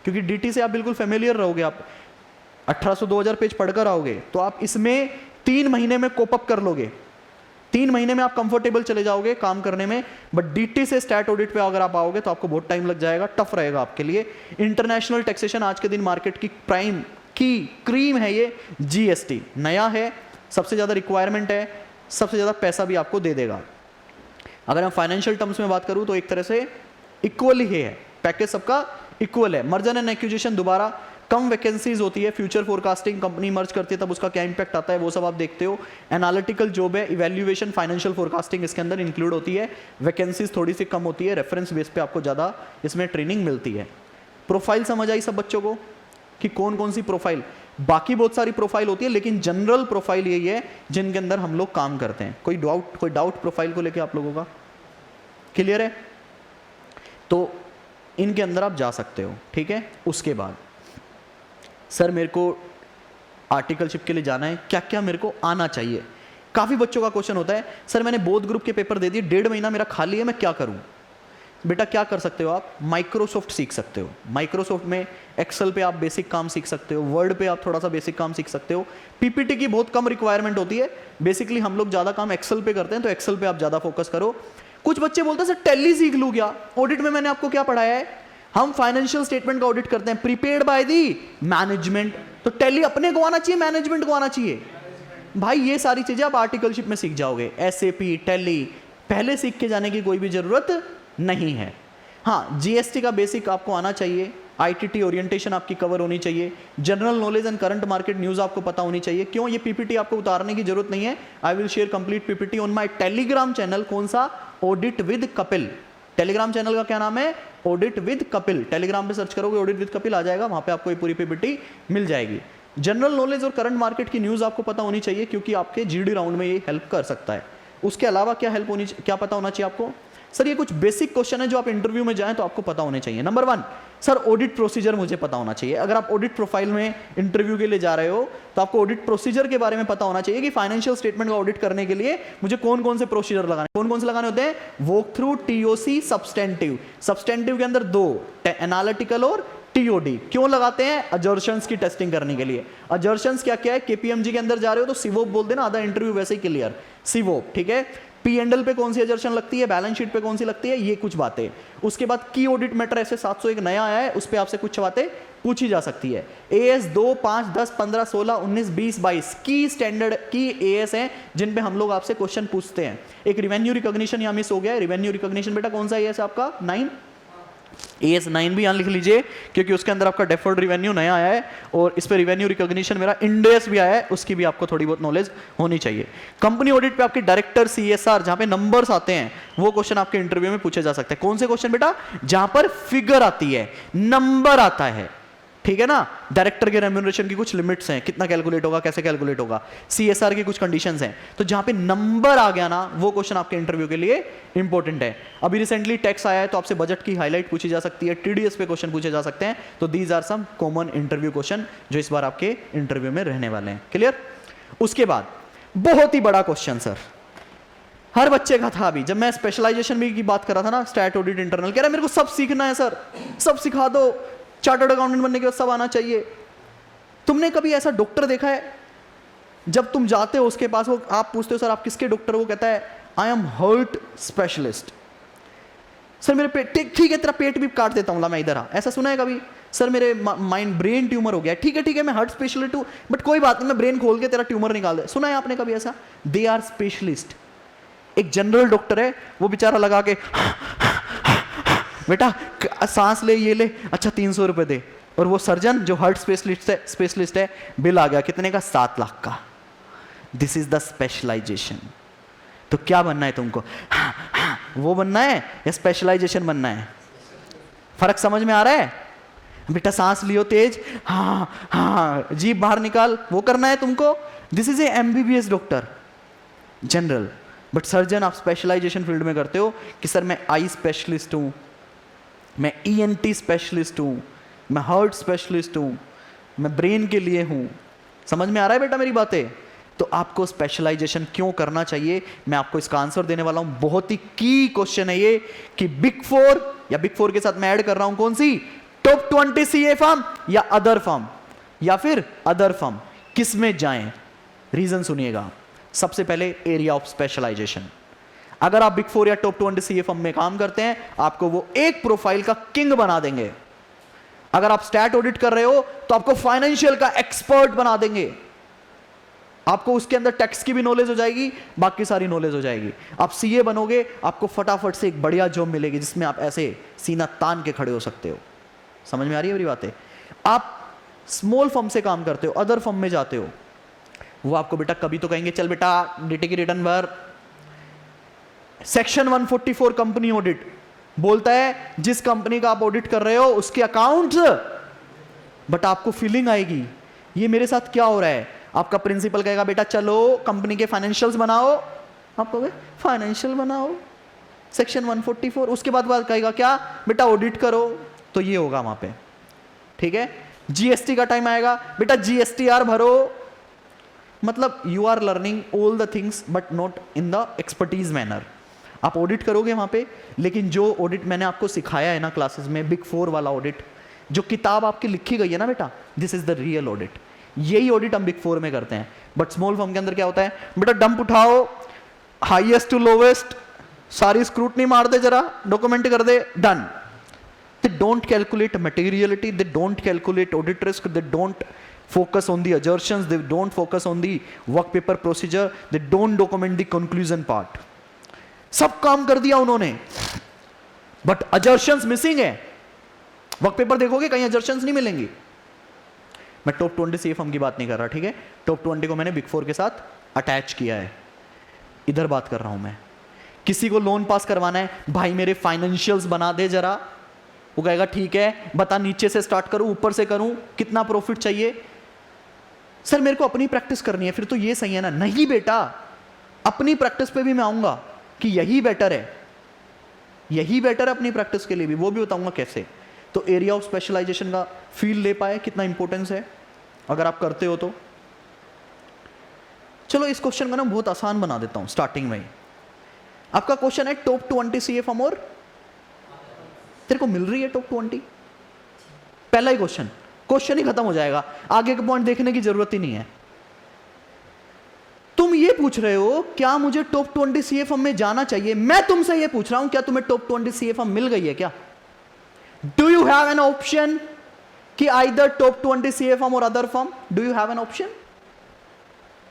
क्योंकि डीटी से आप बिल्कुल फेमिलियर रहोगे, आप 1800-2000 पेज पढ़कर आओगे, तो आप इसमें 3 महीने में कोप अप कर लोगे, 3 महीने में आप कंफर्टेबल चले जाओगे काम करने में। बट डीटी से स्टैट ऑडिट पे अगर आप आओगे तो आपको बहुत टाइम लग जाएगा, टफ रहेगा आपके लिए। इंटरनेशनल टैक्सेशन आज के दिन मार्केट की प्राइम की क्रीम है, ये जीएसटी नया है, सबसे ज्यादा रिक्वायरमेंट है, सबसे ज्यादा पैसा भी आपको दे देगा। अगर हम फाइनेंशियल टर्म्स में बात करूं तो एक तरह से इक्वल ही है, पैकेज सबका इक्वल है। मर्जर एंड एक्विजिशन दोबारा कम वैकेंसीज होती है, फ्यूचर फोरकास्टिंग कंपनी मर्ज करती है तब उसका क्या इंपैक्ट आता है वो सब आप देखते हो। एनालिटिकल जॉब है, इवैल्यूएशन, फाइनेंशियल फोरकास्टिंग इसके अंदर इंक्लूड होती है, वैकेंसीज थोड़ी सी कम होती है, रेफरेंस बेस पे आपको ज़्यादा इसमें ट्रेनिंग मिलती है। प्रोफाइल समझ आई सब बच्चों को कि कौन कौन सी प्रोफाइल, बाकी बहुत सारी प्रोफाइल होती है लेकिन जनरल प्रोफाइल यही है जिनके अंदर हम लोग काम करते हैं। कोई डाउट प्रोफाइल को लेकर आप लोगों का क्लियर है? तो इनके अंदर आप जा सकते हो, ठीक है। उसके बाद सर मेरे को आर्टिकलशिप के लिए जाना है, क्या क्या मेरे को आना चाहिए? काफ़ी बच्चों का क्वेश्चन होता है, सर मैंने बोथ ग्रुप के पेपर दे दिए, 1.5 महीना मेरा खाली है, मैं क्या करूं? बेटा क्या कर सकते हो आप, माइक्रोसॉफ्ट सीख सकते हो। माइक्रोसॉफ्ट में एक्सेल पे आप बेसिक काम सीख सकते हो, वर्ड पे आप थोड़ा सा बेसिक काम सीख सकते हो। पीपीटी की बहुत कम रिक्वायरमेंट होती है, बेसिकली हम लोग ज़्यादा काम एक्सेल पे करते हैं, तो एक्सेल पे आप ज़्यादा फोकस करो। कुछ बच्चे बोलते हैं सर टैली सीख लूँ क्या? ऑडिट में मैंने आपको क्या पढ़ाया है, हम फाइनेंशियल स्टेटमेंट का ऑडिट करते हैं, प्रीपेड बाय दी मैनेजमेंट, तो टैली अपने को आना चाहिए, मैनेजमेंट को आना चाहिए? भाई ये सारी चीजें आप आर्टिकलशिप में सीख जाओगे। एसएपी, टैली पहले सीख के जाने की कोई भी जरूरत नहीं है। हाँ, जीएसटी का बेसिक आपको आना चाहिए, आईटीटी ओरिएंटेशन आपकी कवर होनी चाहिए, general knowledge and current market news आपको पता होनी चाहिए। क्यों? ये पीपीटी आपको उतारने की जरूरत नहीं है, I will share complete PPT on my Telegram channel. कौन सा? Audit with Kapil. Telegram channel का क्या नाम है? Audit with Kapil. टेलीग्राम पे सर्च करोगे ऑडिट विद कपिल आ जाएगा, वहां पे आपको ये पूरी पीपीटी मिल जाएगी। जनरल नॉलेज और करंट मार्केट की न्यूज आपको पता होनी चाहिए, क्योंकि आपके जीडी राउंड में ये हेल्प कर सकता है। उसके अलावा क्या पता होना चाहिए आपको? सर ये कुछ बेसिक क्वेश्चन है जो आप इंटरव्यू में जाएं तो आपको पता होने चाहिए। नंबर 1, सर ऑडिट प्रोसीजर मुझे पता होना चाहिए। अगर आप ऑडिट प्रोफाइल में इंटरव्यू के लिए जा रहे हो तो आपको ऑडिट प्रोसीजर के बारे में पता होना चाहिए कि फाइनेंशियल स्टेटमेंट का ऑडिट करने के लिए मुझे कौन कौन से प्रोसीजर लगाने, कौन कौन से लगाने होते हैं? Walk through, TOC, substantive. Substantive के अंदर 2, एनालिटिकल और टीओडी। क्यों लगाते हैं? अजर्शंस की टेस्टिंग करने के लिए। अजर्शंस क्या क्या है? केपीएमजी के अंदर जा रहे हो तो सीवोप बोल देना, आधा इंटरव्यू वैसे ही क्लियर, सीवोप, ठीक है। पी एंडल पे कौन सी अजर्शन लगती है, बैलेंस शीट पे कौन सी लगती है, ये कुछ बातें। उसके बाद की ऑडिट मैटर ऐसे 701 नया आया है, उस पे आपसे कुछ बातें पूछी जा सकती है। एएस 2, 5, 10, 15, 16, 19, 20, 22 की स्टैंडर्ड की एएस हैं जिन पे हम लोग आपसे क्वेश्चन पूछते हैं। एक रिवेन्यू रिकॉग्निशन यहाँ मिस हो गया है। रिवेन्यू रिकॉग्निशन बेटा कौन सा एएस आपका? 9, एएस 9 भी यहां लिख लीजिए, क्योंकि उसके अंदर आपका डेफर्ड रिवेन्यू नया आया है और इस पे रिवेन्यू रिकॉग्निशन मेरा इंडेस भी आया है, उसकी भी आपको थोड़ी बहुत नॉलेज होनी चाहिए। कंपनी ऑडिट पे आपके डायरेक्टर, सीएसआर, जहां पे नंबर्स आते हैं वो क्वेश्चन आपके इंटरव्यू में पूछे जा सकते हैं। कौन से क्वेश्चन बेटा? जहां पर फिगर आती है, नंबर आता है, ठीक है ना। डायरेक्टर के रेम्यूनरेशन की कुछ लिमिट्स हैं, कितना कैलकुलेट होगा, कैसे कैलकुलेट होगा। सीएसआर की कुछ कंडीशंस हैं, तो जहां पे नंबर आ गया ना, वो क्वेश्चन आपके इंटरव्यू के लिए इंपॉर्टेंट है। अभी रिसेंटली टैक्स आया है तो आपसे बजट की हाईलाइट पूछी जा सकती है, टीडीएस पे क्वेश्चन पूछे जा सकते हैं। तो these are some common interview question जो इस बार आपके इंटरव्यू में रहने वाले हैं। क्लियर? उसके बाद बहुत ही बड़ा क्वेश्चन सर, हर बच्चे का था। अभी जब मैं स्पेशलाइजेशन भी की बात कर रहा था ना, स्टैट ऑडिट इंटरनल, कह रहा है मेरे को सब सीखना है सर, सब सिखा दो, चार्टर्ड अकाउंटेंट बनने के बाद सब आना चाहिए। तुमने कभी ऐसा डॉक्टर देखा है, जब तुम जाते हो उसके पास, वो आप पूछते हो सर आप किसके डॉक्टर, वो कहता है I am heart specialist. Sir मेरे पेट, ठीक है तेरा पेट भी काट देता हूँ, ला मैं इधर आ, ऐसा सुना है कभी? सर मेरे माइंड ब्रेन ट्यूमर हो गया, ठीक है मैं हार्ट स्पेशलिस्ट हूँ, बट कोई बात नहीं, मैं ब्रेन खोल के तेरा ट्यूमर निकाल दे, सुना है आपने कभी ऐसा? They are specialist. एक जनरल डॉक्टर है, वो बेचारा लगा के बेटा सांस ले, ये ले, अच्छा 300 रुपए दे। और वो सर्जन जो हार्ट स्पेशलिस्ट है, बिल आ गया कितने का? 7 लाख का। This is the specialization. तो क्या बनना है तुमको? वो बनना है या स्पेशलाइजेशन बनना है? फर्क समझ में आ रहा है? बेटा सांस लियो तेज, हाँ हाँ, जीभ बाहर निकाल, वो करना है तुमको। This is a MBBS doctor, general. But surgeon आप स्पेशलाइजेशन फील्ड में करते हो कि सर मैं आई स्पेशलिस्ट हूं, मैं ईएनटी स्पेशलिस्ट हूं, मैं हार्ट स्पेशलिस्ट हूं, मैं ब्रेन के लिए हूं। समझ में आ रहा है बेटा मेरी बातें? तो आपको स्पेशलाइजेशन क्यों करना चाहिए, मैं आपको इसका आंसर देने वाला हूं। बहुत ही की क्वेश्चन है ये कि बिग फोर, या बिग फोर के साथ मैं ऐड कर रहा हूं कौन सी? टॉप 20 सीए फर्म या अदर फर्म, या फिर अदर फर्म, किस में जाएं? रीजन सुनिएगा। सबसे पहले एरिया ऑफ स्पेशलाइजेशन। अगर आप बिग फोर या टॉप 20 सीए फर्म में काम करते हैं, आपको वो एक प्रोफाइल का किंग बना देंगे। अगर आप स्टैट ऑडिट कर रहे हो तो आपको फाइनेंशियल का एक्सपर्ट बना देंगे। आपको उसके अंदर टैक्स की भी नॉलेज हो जाएगी, बाकी सारी नॉलेज हो जाएगी। आप सीए बनोगे, आपको फटाफट से एक बढ़िया जॉब मिलेगी जिसमें आप ऐसे सीना तान के खड़े हो सकते हो। समझ में आ रही है मेरी बातें? आप स्मॉल फर्म से काम करते हो, अदर फर्म में जाते हो, वो आपको बेटा कभी तो कहेंगे चल बेटा डीटी की रिटर्न भर। सेक्शन 144 कंपनी ऑडिट बोलता है जिस कंपनी का आप ऑडिट कर रहे हो उसके अकाउंट्स, बट आपको फीलिंग आएगी ये मेरे साथ क्या हो रहा है। आपका प्रिंसिपल कहेगा बेटा चलो कंपनी के फाइनेंशियल्स बनाओ, आप कहोगे फाइनेंशियल बनाओ सेक्शन 144, उसके बाद कहेगा क्या बेटा ऑडिट करो, तो ये होगा वहां पे। ठीक है, जीएसटी का टाइम आएगा, बेटा जीएसटीआर भरो। मतलब you are learning all the things but not in the expertise manner. आप ऑडिट करोगे वहां पे, लेकिन जो ऑडिट मैंने आपको सिखाया है ना क्लासेस में, बिग फोर वाला ऑडिट, जो किताब आपकी लिखी गई है ना बेटा, this is the real audit. यही ऑडिट हम बिग फोर में करते हैं। बट स्मॉल फर्म के अंदर क्या होता है, बेटा डंप उठाओ, हाईएस्ट टू लोवेस्ट, सारी स्क्रूटनी मार दे, जरा डॉक्यूमेंट कर दे, done. They don't calculate materiality, they don't calculate audit risk, they don't focus on the assertions, they don't focus on the work paper procedure, they don't document the conclusion part. सब काम कर दिया उन्होंने, but assertions missing है। Work paper देखोगे कहीं assertions नहीं मिलेंगी। मैं टॉप 20 सीए फर्म की बात नहीं कर रहा, ठीक है? टॉप 20 को मैंने बिग फोर के साथ अटैच किया है, इधर बात कर रहा हूं मैं। किसी को लोन पास करवाना है, भाई मेरे फाइनेंशियल्स बना दे जरा, वो कहेगा ठीक है बता नीचे से स्टार्ट करूं ऊपर से करूं, कितना प्रॉफिट चाहिए? सर मेरे को अपनी प्रैक्टिस करनी है, फिर तो ये सही है ना? नहीं बेटा, अपनी प्रैक्टिस पे भी मैं आऊंगा कि यही बेटर है, यही बेटर है अपनी प्रैक्टिस के लिए भी, वो भी बताऊंगा कैसे। तो एरिया ऑफ स्पेशलाइजेशन का फील ले पाए कितना इंपॉर्टेंस है अगर आप करते हो तो। चलो इस क्वेश्चन को ना बहुत आसान बना देता हूं स्टार्टिंग में ही। आपका क्वेश्चन है टॉप 20 सीए फर्म और तेरे को मिल रही है टॉप 20, पहला ही क्वेश्चन, क्वेश्चन ही खत्म हो जाएगा, आगे के पॉइंट देखने की जरूरत ही नहीं है। तुम ये पूछ रहे हो क्या मुझे टॉप 20 सीए फर्म में जाना चाहिए, मैं तुमसे ये पूछ रहा हूं क्या तुम्हें टॉप 20 सीए फर्म मिल गई है क्या? Do you have an option कि आइदर टॉप 20 सीए फर्म और other firm? Do you have an option?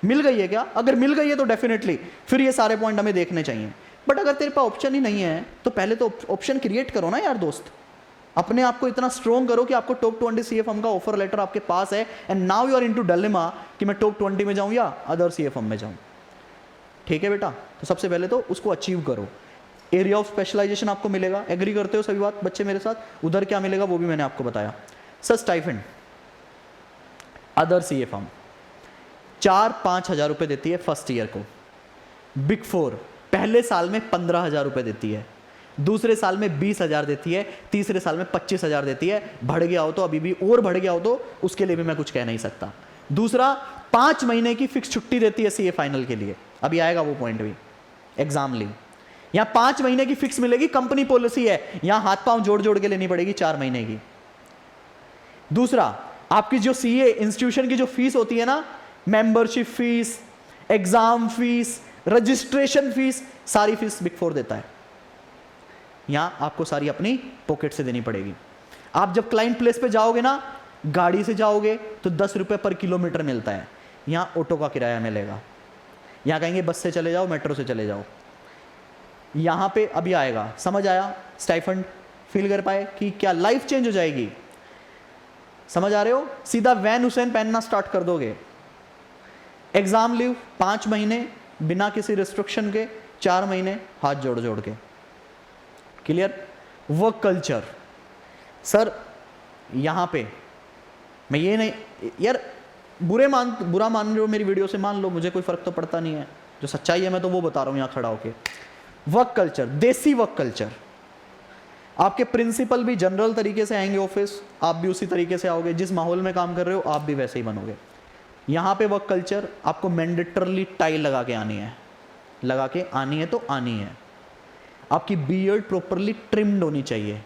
मिल गई है क्या? अगर मिल गई है तो डेफिनेटली फिर ये सारे पॉइंट हमें देखने चाहिए। बट अगर तेरे पास ऑप्शन ही नहीं है तो पहले तो ऑप्शन क्रिएट करो ना यार दोस्त, अपने आप को इतना स्ट्रॉन्ग करो कि आपको टॉप 20 सीए फर्म का ऑफर लेटर आपके पास है, and now you are into dilemma कि मैं टॉप 20 में जाऊं या अदर सीए फर्म में जाऊं। ठीक है बेटा, तो सबसे पहले तो उसको अचीव करो। एरिया ऑफ स्पेशलाइजेशन आपको मिलेगा, एग्री करते हो सभी बात बच्चे मेरे साथ? उधर क्या मिलेगा वो भी मैंने आपको बताया। Sir stipend, other CA firm 4-5 हजार रुपए देती है फर्स्ट ईयर को, बिग फोर पहले साल में 15,000 रुपए देती है, दूसरे साल में 20,000 देती है, तीसरे साल में 25,000 देती है। बढ़ गया हो तो अभी भी, और बढ़ गया हो तो उसके लिए भी मैं कुछ कह नहीं सकता। दूसरा 5 महीने की फिक्स छुट्टी देती है सीए फाइनल के लिए, अभी आएगा वो पॉइंट भी, एग्जाम लीव। यहां 5 महीने की फिक्स मिलेगी, कंपनी पॉलिसी है, यहां हाथ पांव जोड़ जोड़ के लेनी पड़ेगी 4 महीने की। दूसरा आपकी जो सीए इंस्टीट्यूशन की जो फीस होती है ना, membership fees, exam fees, registration fees, सारी फीस बिग फोर देता है। यहाँ आपको सारी अपनी पॉकेट से देनी पड़ेगी। आप जब क्लाइंट प्लेस पे जाओगे ना, गाड़ी से जाओगे तो 10 रुपये पर किलोमीटर मिलता है, यहाँ ऑटो का किराया मिलेगा। यहाँ कहेंगे बस से चले जाओ, मेट्रो से चले जाओ। यहाँ पे अभी आएगा, समझ आया? स्टाइफंड फील कर पाए कि क्या लाइफ चेंज हो जाएगी? समझ आ रहे हो? सीधा वैन हुसैन पहनना स्टार्ट कर दोगे। एग्जाम लीव 5 महीने बिना किसी रिस्ट्रिक्शन के, 4 महीने हाथ जोड़ जोड़ के। क्लियर? वर्क कल्चर सर, यहां पे मैं ये नहीं यार, बुरा मान रहे हो मेरी वीडियो से, मान लो, मुझे कोई फर्क तो पड़ता नहीं है, जो सच्चाई है मैं तो वो बता रहा हूं यहां खड़ा होके। वर्क कल्चर, देसी वर्क कल्चर। आपके प्रिंसिपल भी जनरल तरीके से आएंगे ऑफिस, आप भी उसी तरीके से आओगे। जिस माहौल में काम कर रहे हो आप भी वैसे ही बनोगे। यहां पे वर्क कल्चर, आपको मैंडेटरली टाई लगा के आनी है, लगा के आनी है तो आनी है। आपकी बियर्ड प्रॉपरली ट्रिम्ड होनी चाहिए।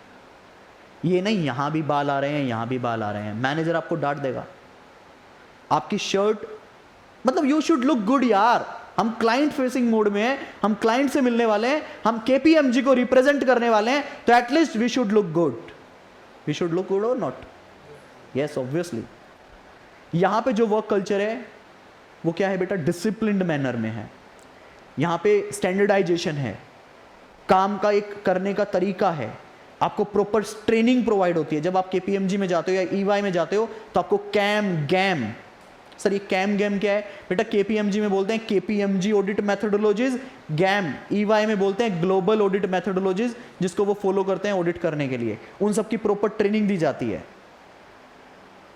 ये नहीं यहां भी बाल आ रहे हैं, यहां भी बाल आ रहे हैं, मैनेजर आपको डांट देगा। आपकी शर्ट, मतलब यू शुड लुक गुड यार। हम क्लाइंट फेसिंग मोड में हैं, हम क्लाइंट से मिलने वाले हैं, हम केपीएमजी को रिप्रेजेंट करने वाले हैं, तो at least we should look good. We should look good और नॉट? Yes, obviously. यहां पे जो वर्क कल्चर है वो क्या है बेटा? डिसिप्लिन्ड मैनर में है। यहां पे स्टैंडर्डाइजेशन है, काम का एक करने का तरीका है, आपको प्रॉपर ट्रेनिंग प्रोवाइड होती है। जब आप केपीएमजी में जाते हो या ईवाई में जाते हो तो आपको कैम गैम, सर ये कैम गैम क्या है बेटा? केपीएमजी में बोलते हैं KPMG audit methodologies, GAM EY में बोलते हैं ग्लोबल ऑडिट मेथोडोलॉजीज, जिसको वो फॉलो करते हैं ऑडिट करने के लिए। उन सब की प्रॉपर ट्रेनिंग दी जाती है,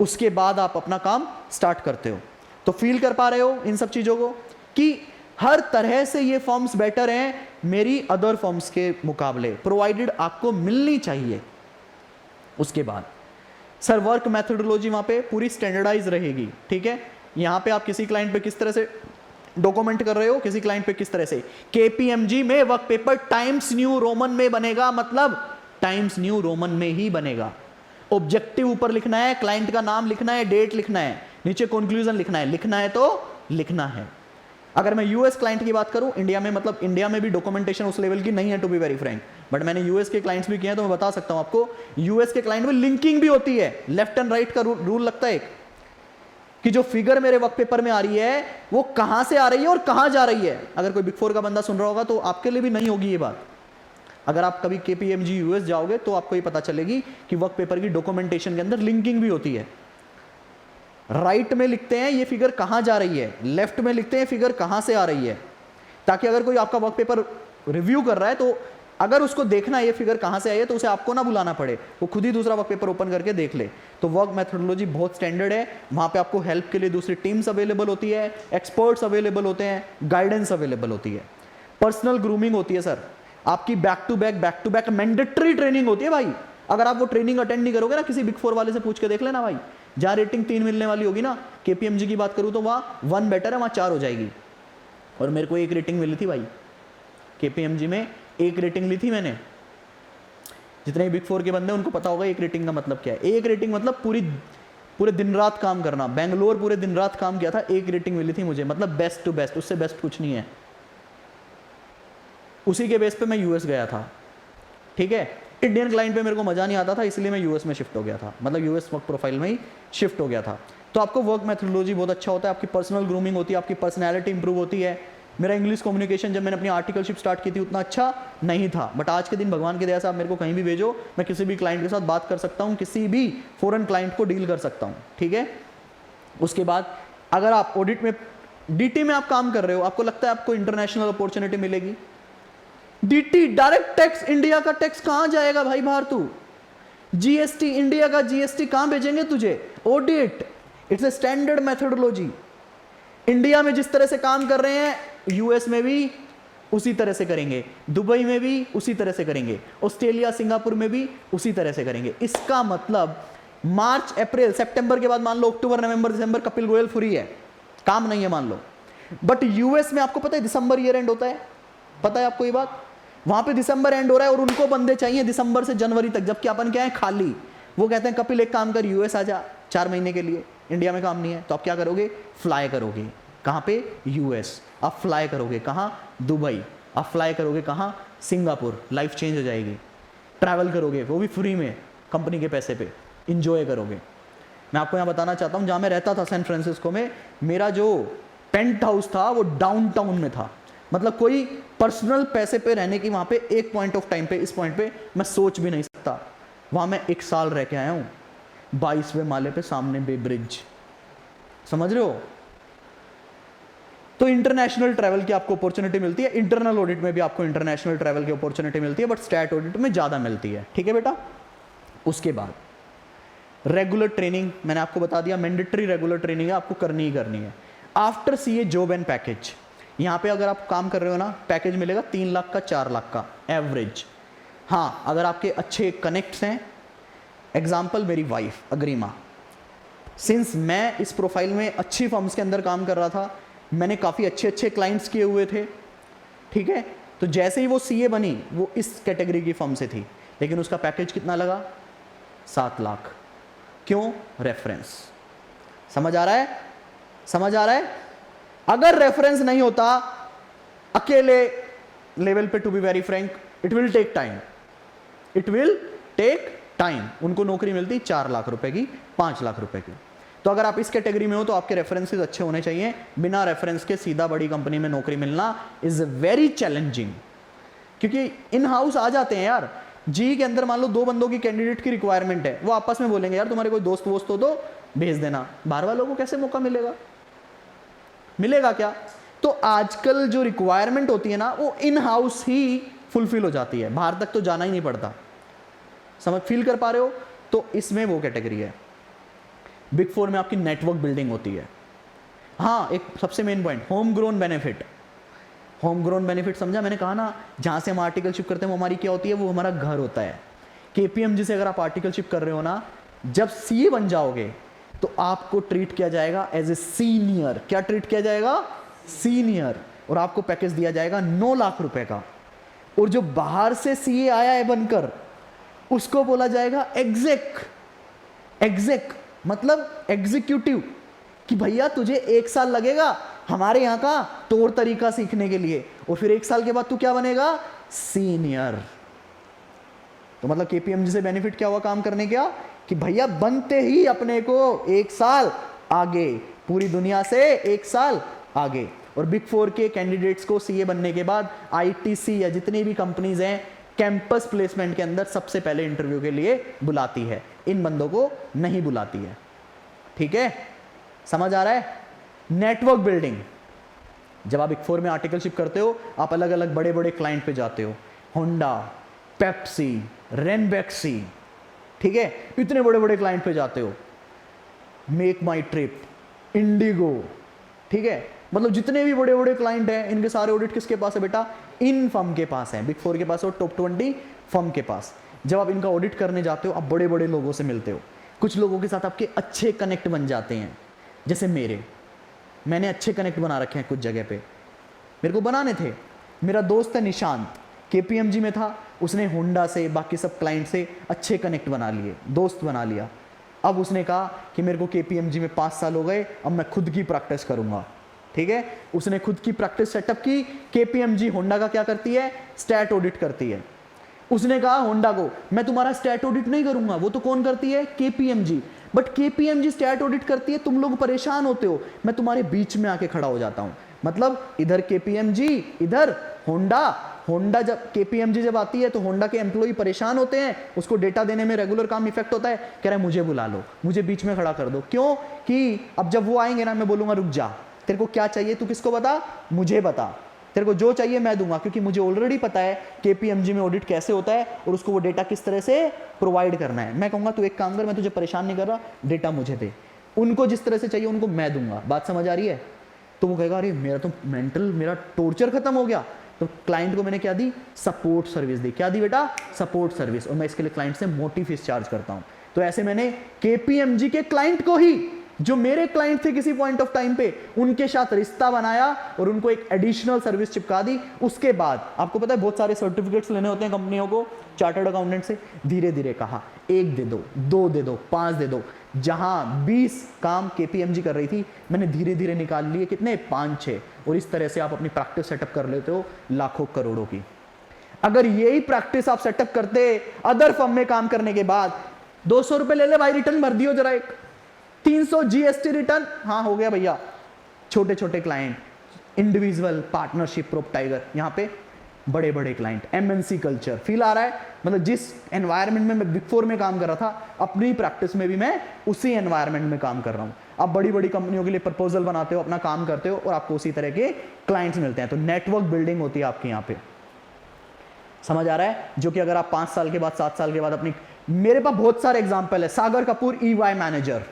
उसके बाद आप अपना काम स्टार्ट करते हो। तो फील कर पा रहे हो इन सब चीजों को कि हर तरह से ये फॉर्म्स बेटर हैं मेरी अदर फॉर्म्स के मुकाबले, प्रोवाइडेड आपको मिलनी चाहिए। उसके बाद सर वर्क मेथोडोलॉजी वहां पे पूरी स्टैंडर्डाइज रहेगी, ठीक है? यहां पे आप किसी क्लाइंट पे किस तरह से डॉक्यूमेंट कर रहे हो, किसी क्लाइंट पे किस तरह से। केपीएमजी में work paper times new Roman में बनेगा, मतलब टाइम्स न्यू रोमन में ही बनेगा। ऑब्जेक्टिव ऊपर लिखना है, क्लाइंट का नाम लिखना है, डेट लिखना है, नीचे कंक्लूजन लिखना है। लिखना है तो लिखना है। अगर मैं यूएस क्लाइंट की बात करूं, इंडिया में, मतलब इंडिया में भी डॉक्यूमेंटेशन उस लेवल की नहीं है to be very frank, but मैंने यूएस के क्लाइंट्स भी किए हैं तो मैं बता सकता हूं आपको, यूएस के क्लाइंट में लिंकिंग भी होती है। लेफ्ट एंड राइट का रूल लगता है कि जो फिगर मेरे वर्क पेपर में आ रही है वो कहां से आ रही है और कहां जा रही है। अगर कोई बिग फोर का बंदा सुन रहा होगा तो आपके लिए भी नहीं होगी ये बात। अगर आप कभी केपीएमजी यूएस जाओगे तो आपको ये पता चलेगी कि वर्क पेपर की डॉक्यूमेंटेशन के अंदर लिंकिंग भी होती है। राइट में लिखते हैं ये फिगर कहां जा रही है, लेफ्ट में लिखते हैं फिगर कहां से आ रही है, ताकि अगर कोई आपका वर्क पेपर रिव्यू कर रहा है तो अगर उसको देखना है ये फिगर कहां से आई है तो उसे आपको ना बुलाना पड़े, वो खुद ही दूसरा वर्क पेपर ओपन करके देख ले। तो वर्क मेथोडोलॉजी बहुत स्टैंडर्ड है। वहां पे आपको हेल्प के लिए दूसरी टीम्स अवेलेबल होती है, एक्सपर्ट्स अवेलेबल होते हैं, गाइडेंस अवेलेबल होती है, पर्सनल ग्रूमिंग होती है। सर आपकी back to back mandatory training होती है भाई। अगर आप वो ट्रेनिंग अटेंड नहीं करोगे ना, किसी बिग फोर वाले से पूछ के देख लेना भाई, जहां रेटिंग 3 मिलने वाली होगी ना, केपीएमजी की बात करूं तो वहां 1 बेटर है, वहां 4 हो जाएगी। और मेरे को 1 रेटिंग मिली थी भाई, केपीएमजी में 1 रेटिंग ली थी मैंने। जितने बिग फोर के बंदे उनको पता होगा 1 रेटिंग का मतलब क्या है। 1 रेटिंग मतलब पूरे दिन रात काम करना। बेंगलोर पूरे दिन रात काम किया था, 1 रेटिंग मिली थी मुझे, मतलब बेस्ट टू बेस्ट, उससे बेस्ट कुछ नहीं है। उसी के बेस पे मैं यूएस गया था, ठीक है? इंडियन क्लाइंट पे मेरे को मजा नहीं आता था, इसलिए मैं यूएस में शिफ्ट हो गया था, मतलब यूएस वर्क प्रोफाइल में ही शिफ्ट हो गया था। तो आपको वर्क मेथोडोलॉजी बहुत अच्छा होता है, आपकी पर्सनल ग्रूमिंग होती है, आपकी पर्सनैलिटी इंप्रूव होती है। मेरा इंग्लिश कम्युनिकेशन जब मैंने अपनी आर्टिकलशिप स्टार्ट की थी उतना अच्छा नहीं था, बट आज के दिन भगवान की दया से आप मेरे को कहीं भी भेजो, मैं किसी भी क्लाइंट के साथ बात कर सकता हूँ, किसी भी फॉरेन क्लाइंट को डील कर सकता हूँ, ठीक है? उसके बाद अगर आप ऑडिट में, डीटी में आप काम कर रहे हो, आपको लगता है आपको इंटरनेशनल अपॉर्चुनिटी मिलेगी? डीटी डायरेक्ट टैक्स, इंडिया का टैक्स कहां जाएगा भाई बाहर? तू जीएसटी, इंडिया का जीएसटी कहां भेजेंगे तुझे? Audit, it's a standard methodology. India में जिस तरह से काम कर रहे हैं यूएस में भी उसी तरह से करेंगे, दुबई में भी उसी तरह से करेंगे, ऑस्ट्रेलिया सिंगापुर में भी उसी तरह से करेंगे। इसका मतलब मार्च अप्रैल सितंबर के बाद मान लो अक्टूबर नवंबर दिसंबर कपिल गोयल फ्री है, काम नहीं है मान लो, बट यूएस में आपको पता है दिसंबर ईयर एंड होता है, पता है आपको ये बात? वहां पे दिसंबर एंड हो रहा है और उनको बंदे चाहिए दिसंबर से जनवरी तक, जबकि अपन क्या है खाली। वो कहते हैं कपिल एक काम कर, यूएस आ जा 4 महीने के लिए, इंडिया में काम नहीं है, तो आप क्या करोगे? फ्लाई करोगे। कहां पे? यूएस। आप फ्लाई करोगे कहां? दुबई। आप फ्लाई करोगे कहां? सिंगापुर। लाइफ चेंज हो जाएगी। ट्रैवल करोगे, वो भी फ्री में, कंपनी के पैसे पे, इंजॉय करोगे। मैं आपको यहाँ बताना चाहता हूँ, जहाँ मैं रहता था सैन फ्रांसिस्को में, मेरा जो पेंट हाउस था वो डाउनटाउन में था। मतलब कोई पर्सनल पैसे पे रहने की वहाँ पे एक पॉइंट ऑफ टाइम पे, इस पॉइंट पे मैं सोच भी नहीं सकता। वहाँ मैं 1 साल रह के आया हूँ, 22वें माले पे सामने बे ब्रिज, समझ रहे हो। तो इंटरनेशनल ट्रैवल की आपको अपॉर्चुनिटी मिलती है, इंटरनल ऑडिट में भी आपको इंटरनेशनल ट्रैवल की अपॉर्चुनिटी मिलती है, बट स्टैट ऑडिट में ज़्यादा मिलती है, ठीक है बेटा। उसके बाद रेगुलर ट्रेनिंग, मैंने आपको बता दिया, मैंडेटरी रेगुलर ट्रेनिंग है, आपको करनी ही करनी है। After CA job and package, यहाँ पे अगर आप काम कर रहे हो ना, पैकेज मिलेगा 3 लाख का, 4 लाख का एवरेज। हाँ, अगर आपके अच्छे कनेक्ट्स हैं, एग्जाम्पल मेरी वाइफ अग्रिमा, सिंस मैं इस प्रोफाइल में अच्छी फर्म्स के अंदर काम कर रहा था, मैंने काफ़ी अच्छे अच्छे क्लाइंट्स किए हुए थे, ठीक है। तो जैसे ही वो सीए बनी, वो इस कैटेगरी की फर्म से थी, लेकिन उसका पैकेज कितना लगा? 7 लाख। क्यों? रेफरेंस। समझ आ रहा है? समझ आ रहा है? अगर रेफरेंस नहीं होता अकेले लेवल पे, to be very frank, it will take time, it will take time. उनको नौकरी मिलती 4 लाख रुपए की, 5 लाख रुपए की। तो अगर आप इस कैटेगरी में हो तो आपके रेफरेंसेस अच्छे होने चाहिए। बिना रेफरेंस के सीधा बड़ी कंपनी में नौकरी मिलना इज वेरी चैलेंजिंग, क्योंकि इन हाउस आ जाते हैं यार। जी के अंदर मान लो 2 बंदों की कैंडिडेट की रिक्वायरमेंट है, वो आपस में बोलेंगे यार तुम्हारे कोई दोस्त वोस्त हो तो भेज देना। बाहर वालों को कैसे मौका मिलेगा? मिलेगा क्या? तो आजकल जो रिक्वायरमेंट होती है ना, वो इन हाउस ही फुलफिल हो जाती है, बाहर तक तो जाना ही नहीं पड़ता। समझ, फील कर पा रहे हो? तो इसमें वो कैटेगरी है। बिग 4 में आपकी नेटवर्क बिल्डिंग होती है। हाँ, एक सबसे main point, home grown benefit. Home grown benefit समझा? मैंने कहा ना, जहाँ से हम आर्टिकलशिप करते हैं वो हमारी क्या होती है? वो हमारा घर होता है। केपीएमजी से अगर आप आर्टिकलशिप कर रहे हो ना, जब सीए बन जाओगे तो आपको ट्रीट किया जाएगा एज ए सीनियर। क्या ट्रीट किया जाएगा? सीनियर। और आपको पैकेज दिया जाएगा 9 लाख रुपए का। और जो बाहर से सीए आया है बनकर, उसको बोला जाएगा एग्जेक। एग्जेक मतलब एग्जीक्यूटिव, कि भैया तुझे 1 साल लगेगा हमारे यहाँ का तौर तरीका सीखने के लिए, और फिर 1 साल के बाद तू क्या बनेगा? सीनियर। तो मतलब केपीएमजी से बेनिफिट क्या हुआ काम करने का? कि भैया बनते ही अपने को 1 साल आगे, पूरी दुनिया से 1 साल आगे। और बिग 4 के कैंडिडेट्स को सीए बनने के बाद आईटीसी या जितनी भी कंपनीज हैं, कैंपस प्लेसमेंट के अंदर सबसे पहले इंटरव्यू के लिए बुलाती है। इन बंदों को नहीं बुलाती है, ठीक है? समझ आ रहा है? नेटवर्क बिल्डिंग, जब आप बिग 4 में आर्टिकलशिप करते हो, आप अलग अलग बड़े बड़े क्लाइंट पे जाते हो, होंडा, पेप्सी, रेनबैक्सी, ठीक है, इतने बड़े बड़े क्लाइंट पे जाते हो, मेक माई ट्रिप, इंडिगो, ठीक है, मतलब जितने भी बड़े बड़े क्लाइंट हैं, इनके सारे ऑडिट किसके पास है बेटा? इन फर्म के पास है, बिग 4 के पास और टॉप 20 फर्म के पास। जब आप इनका ऑडिट करने जाते हो, आप बड़े बड़े लोगों से मिलते हो, कुछ लोगों के साथ आपके अच्छे कनेक्ट बन जाते हैं। जैसे मैंने अच्छे कनेक्ट बना रखे हैं कुछ जगह पे, मेरे को बनाने थे। मेरा दोस्त है निशांत, केपीएमजी में था, उसने होंडा से, बाकी सब क्लाइंट से अच्छे कनेक्ट बना लिए, दोस्त बना लिया। अब उसने कहा कि मेरे को केपीएमजी में 5 साल हो गए, अब मैं खुद की प्रैक्टिस करूंगा, ठीक है। उसने खुद की प्रैक्टिस सेटअप की। केपीएमजी होंडा का क्या करती है? स्टैट ऑडिट करती है। उसने कहा होंडा को, मैं तुम्हारा स्टैट ऑडिट नहीं करूंगा, वो तो कौन करती है? KPMG. But KPMG stat audit करती है, तुम लोग परेशान होते हो, मैं तुम्हारे बीच में आके खड़ा हो जाता हूं। मतलब इधर केपीएमजी, इधर होंडा। होंडा जब केपीएमजी जब आती है तो होंडा के एम्प्लॉय परेशान होते हैं, उसको डेटा देने में रेगुलर काम इफेक्ट होता है, कह रहा है मुझे बुला लो, मुझे बीच में खड़ा कर दो। क्यों? कि अब जब वो आएंगे ना, मैं बोलूंगा रुक जा, तेरे को क्या चाहिए तू किसको बता? मुझे बता, तेरे को जो चाहिए मैं दूंगा, क्योंकि मुझे ऑलरेडी पता है केपीएमजी में ऑडिट कैसे होता है और उसको वो डेटा किस तरह से प्रोवाइड करना है। मैं कहूंगा तू एक काम कर, मैं तुझे परेशान नहीं कर रहा, डेटा मुझे दे, उनको जिस तरह से चाहिए उनको मैं दूंगा। बात समझ आ रही है? तो वो कहेगा अरे मेरा तो मेंटल, मेरा टॉर्चर खत्म हो गया। तो क्लाइंट को मैंने क्या दी? सपोर्ट सर्विस दी। क्या दी बेटा? Support service. और मैं इसके लिए क्लाइंट से मोटी फीस चार्ज करता हूं। तो ऐसे मैंने केपीएमजी के क्लाइंट को ही, जो मेरे क्लाइंट थे किसी पॉइंट ऑफ टाइम पे, उनके साथ रिश्ता बनाया और उनको एक एडिशनल सर्विस चिपका दी। उसके बाद आपको पता है बहुत सारे सर्टिफिकेट्स लेने होते हैं कंपनियों को, चार्टर्ड अकाउंटेंट से। धीरे धीरे कहा 1 दे दो, 2 दे दो, 5 दे दो। जहां 20 काम केपीएमजी कर रही थी, मैंने धीरे धीरे निकाल लिए कितने? 5-6। और इस तरह से आप अपनी प्रैक्टिस सेटअप कर लेते हो लाखों करोड़ों की। अगर यही प्रैक्टिस आप सेटअप करते अदर फर्म में काम करने के बाद, 200 रुपए ले ले भाई, रिटर्न भर दियो जरा एक, 300 जीएसटी रिटर्न, हाँ हो गया भैया। छोटे छोटे client, individual partnership, prop tiger, यहां पे बड़े बड़े क्लाइंट, एमएनसी कल्चर फील आ रहा है। मतलब जिस एनवायरनमेंट में मैं बिग फोर में काम कर रहा था, अपनी प्रैक्टिस में भी मैं उसी एनवायरनमेंट में काम कर रहा हूं। आप बड़ी बड़ी कंपनियों के लिए प्रपोजल बनाते हो, अपना काम करते हो और आपको उसी तरह के क्लाइंट्स मिलते हैं। तो नेटवर्क बिल्डिंग होती है आपके यहाँ पे, समझ आ रहा है? जो कि अगर आप 5 साल के बाद, 7 साल के बाद अपनी, मेरे पास बहुत सारे एग्जाम्पल है। सागर कपूर ईवाई मैनेजर,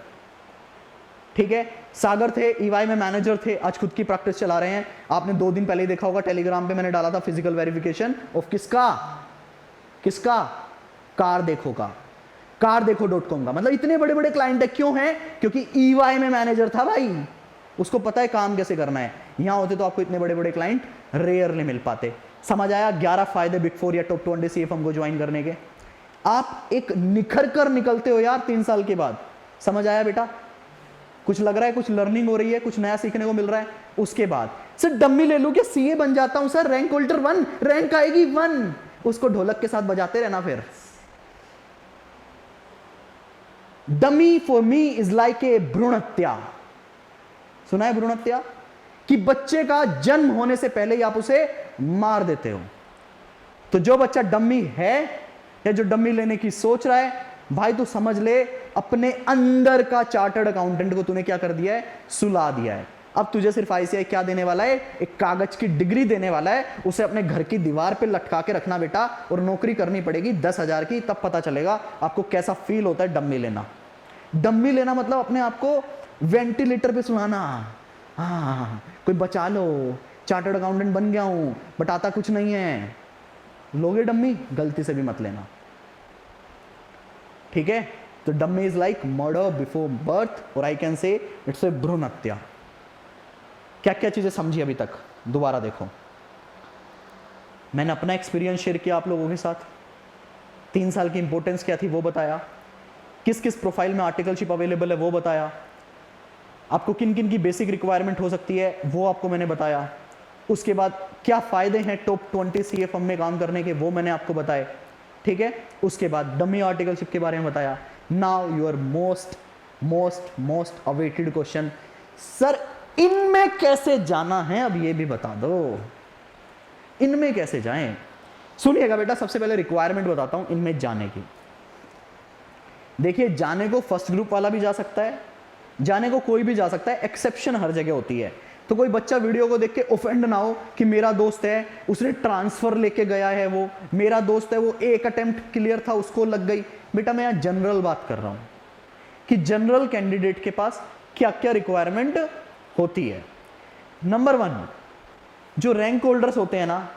ठीक है, सागर थे ईवाई में मैनेजर थे, आज खुद की प्रैक्टिस चला रहे हैं। आपने 2 दिन पहले ही देखा होगा, टेलीग्राम पे मैंने डाला था फिजिकल वेरिफिकेशन ऑफ किसका कार देखो का, car-देखो.com का। मतलब इतने बड़े बड़े क्लाइंट है, क्यों है? क्योंकि ईवाई में मैनेजर था भाई, उसको पता है काम कैसे करना है। यहां होते तो आपको इतने बड़े बड़े क्लाइंट रेयरली मिल पाते। समझ आया? 11 फायदे बिग फोर या टॉप 20 सीए फर्म को ज्वाइन करने के। आप एक निखर कर निकलते हो यार 3 साल के बाद। समझ आया बेटा? कुछ लग रहा है, कुछ लर्निंग हो रही है, कुछ नया सीखने को मिल रहा है। उसके बाद सर डम्मी ले लूं क्या, सीए बन जाता हूं सर, रैंक होल्डर 1, रैंक आएगी 1, उसको ढोलक के साथ बजाते रहना। फिर dummy for me is like a भ्रूण हत्या। सुना है भ्रूण हत्या? कि बच्चे का जन्म होने से पहले ही आप उसे मार देते हो। तो जो बच्चा डम्मी है या जो डम्मी लेने की सोच रहा है, भाई तू समझ ले, अपने अंदर का चार्टर्ड अकाउंटेंट को तूने क्या कर दिया है, सुला दिया है। अब तुझे सिर्फ आईसीआई क्या देने वाला है, एक कागज की डिग्री देने वाला है, उसे अपने घर की दीवार पे लटका के रखना बेटा, और नौकरी करनी पड़ेगी 10,000 की, तब पता चलेगा आपको कैसा फील होता है डम्मी लेना। डम्मी लेना मतलब अपने आप को वेंटिलेटर पे सुलाना, हाँ कोई बचा लो, चार्टर्ड अकाउंटेंट बन गया हूं बट आता कुछ नहीं है। लोगे डम्मी, गलती से भी मत लेना, ठीक है? तो dummy is like murder before birth, और I can say it's a भ्रूण हत्या। क्या क्या चीजें समझी अभी तक, दोबारा देखो। मैंने अपना एक्सपीरियंस शेयर किया आप लोगों के साथ, 3 साल की इंपॉर्टेंस क्या थी वो बताया, किस किस प्रोफाइल में आर्टिकलशिप अवेलेबल है वो बताया, आपको किन किन की बेसिक रिक्वायरमेंट हो सकती है वो आपको मैंने बताया। उसके बाद क्या फायदे हैं टॉप 20 सीए फर्म में काम करने के वो मैंने आपको बताए, ठीक है? उसके बाद डमी आर्टिकलशिप के बारे में बताया। Now your most most most awaited question, sir इनमें कैसे जाना है, अब ये भी बता दो, इनमें कैसे जाएं? सुनिएगा बेटा, सबसे पहले रिक्वायरमेंट बताता हूं इनमें जाने की। देखिए, जाने को फर्स्ट ग्रुप वाला भी जा सकता है, जाने को कोई भी जा सकता है, एक्सेप्शन हर जगह होती है। तो कोई बच्चा वीडियो को देख के ऑफेंड ना हो कि मेरा दोस्त है उसने ट्रांसफर लेके गया है, वो मेरा दोस्त है वो एक अटेम्प्ट क्लियर था उसको लग गई। बेटा मैं यहां जनरल बात कर रहा हूं कि जनरल कैंडिडेट के पास क्या क्या रिक्वायरमेंट होती है। नंबर 1, जो रैंक होल्डर्स होते हैं ना,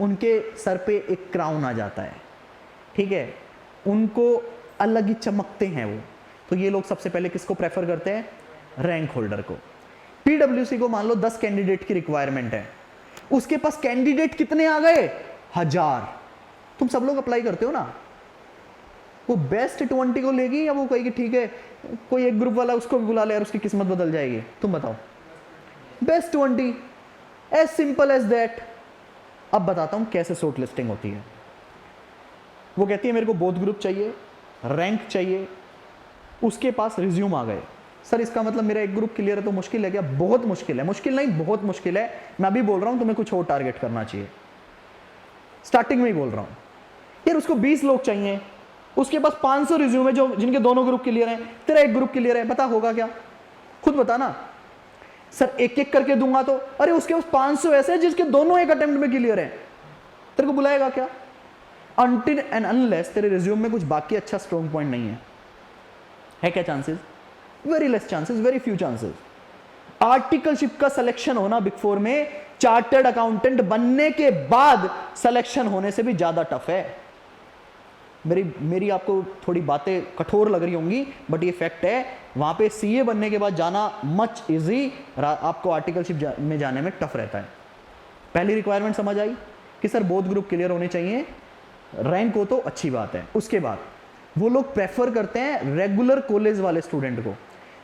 उनके सर पे एक क्राउन आ जाता है, ठीक है? उनको अलग ही चमकते हैं वो। तो ये लोग सबसे पहले किसको प्रेफर करते हैं? रैंक होल्डर को। पीडब्ल्यूसी को मान लो 10 कैंडिडेट की रिक्वायरमेंट है, उसके पास कैंडिडेट कितने आ गए? 1000। तुम सब लोग अप्लाई करते हो ना, वो बेस्ट 20 को लेगी या वो कहेगी ठीक है कोई एक ग्रुप वाला उसको भी बुला ले और उसकी किस्मत बदल जाएगी? तुम बताओ। Best 20, as simple as that. अब बताता हूं कैसे शॉर्ट लिस्टिंग होती है। वो कहती है मेरे को बोथ ग्रुप चाहिए, रैंक चाहिए, उसके पास रिज्यूम आ गए। सर इसका मतलब मेरा एक ग्रुप क्लियर है तो मुश्किल है क्या? बहुत मुश्किल है। मुश्किल नहीं, बहुत मुश्किल है। मैं अभी बोल रहा हूं तुम्हें कुछ और टारगेट करना चाहिए, स्टार्टिंग में ही बोल रहा हूं। यार उसको 20 लोग चाहिए, उसके पास 500 रिज्यूम है जो जिनके दोनों ग्रुप क्लियर हैं, तेरा एक ग्रुप क्लियर है, बता होगा क्या? खुद बता ना। सर एक एक करके दूंगा तो, अरे उसके पास 500 ऐसे हैं जिसके दोनों एक अटेम्प्ट में क्लियर है, तेरे को बुलाएगा क्या? अनटिल एंड अनलेस तेरे रिज्यूम में कुछ बाकी अच्छा स्ट्रॉन्ग पॉइंट नहीं है क्या chances? Very less chances, very few chances. Articleship का सिलेक्शन होना बिग फोर में चार्टर्ड अकाउंटेंट बनने के बाद सिलेक्शन होने से भी ज्यादा टफ है। मेरी आपको थोड़ी बातें कठोर लग रही होंगी बट ये फैक्ट है। वहां पे सीए बनने के बाद जाना मच इजी, आपको आर्टिकलशिप में जाने में टफ रहता है। पहली रिक्वायरमेंट समझ आई कि सर बोथ ग्रुप क्लियर होने चाहिए, रैंक हो तो अच्छी बात है। उसके बाद वो लोग प्रेफर करते हैं रेगुलर कॉलेज वाले स्टूडेंट को,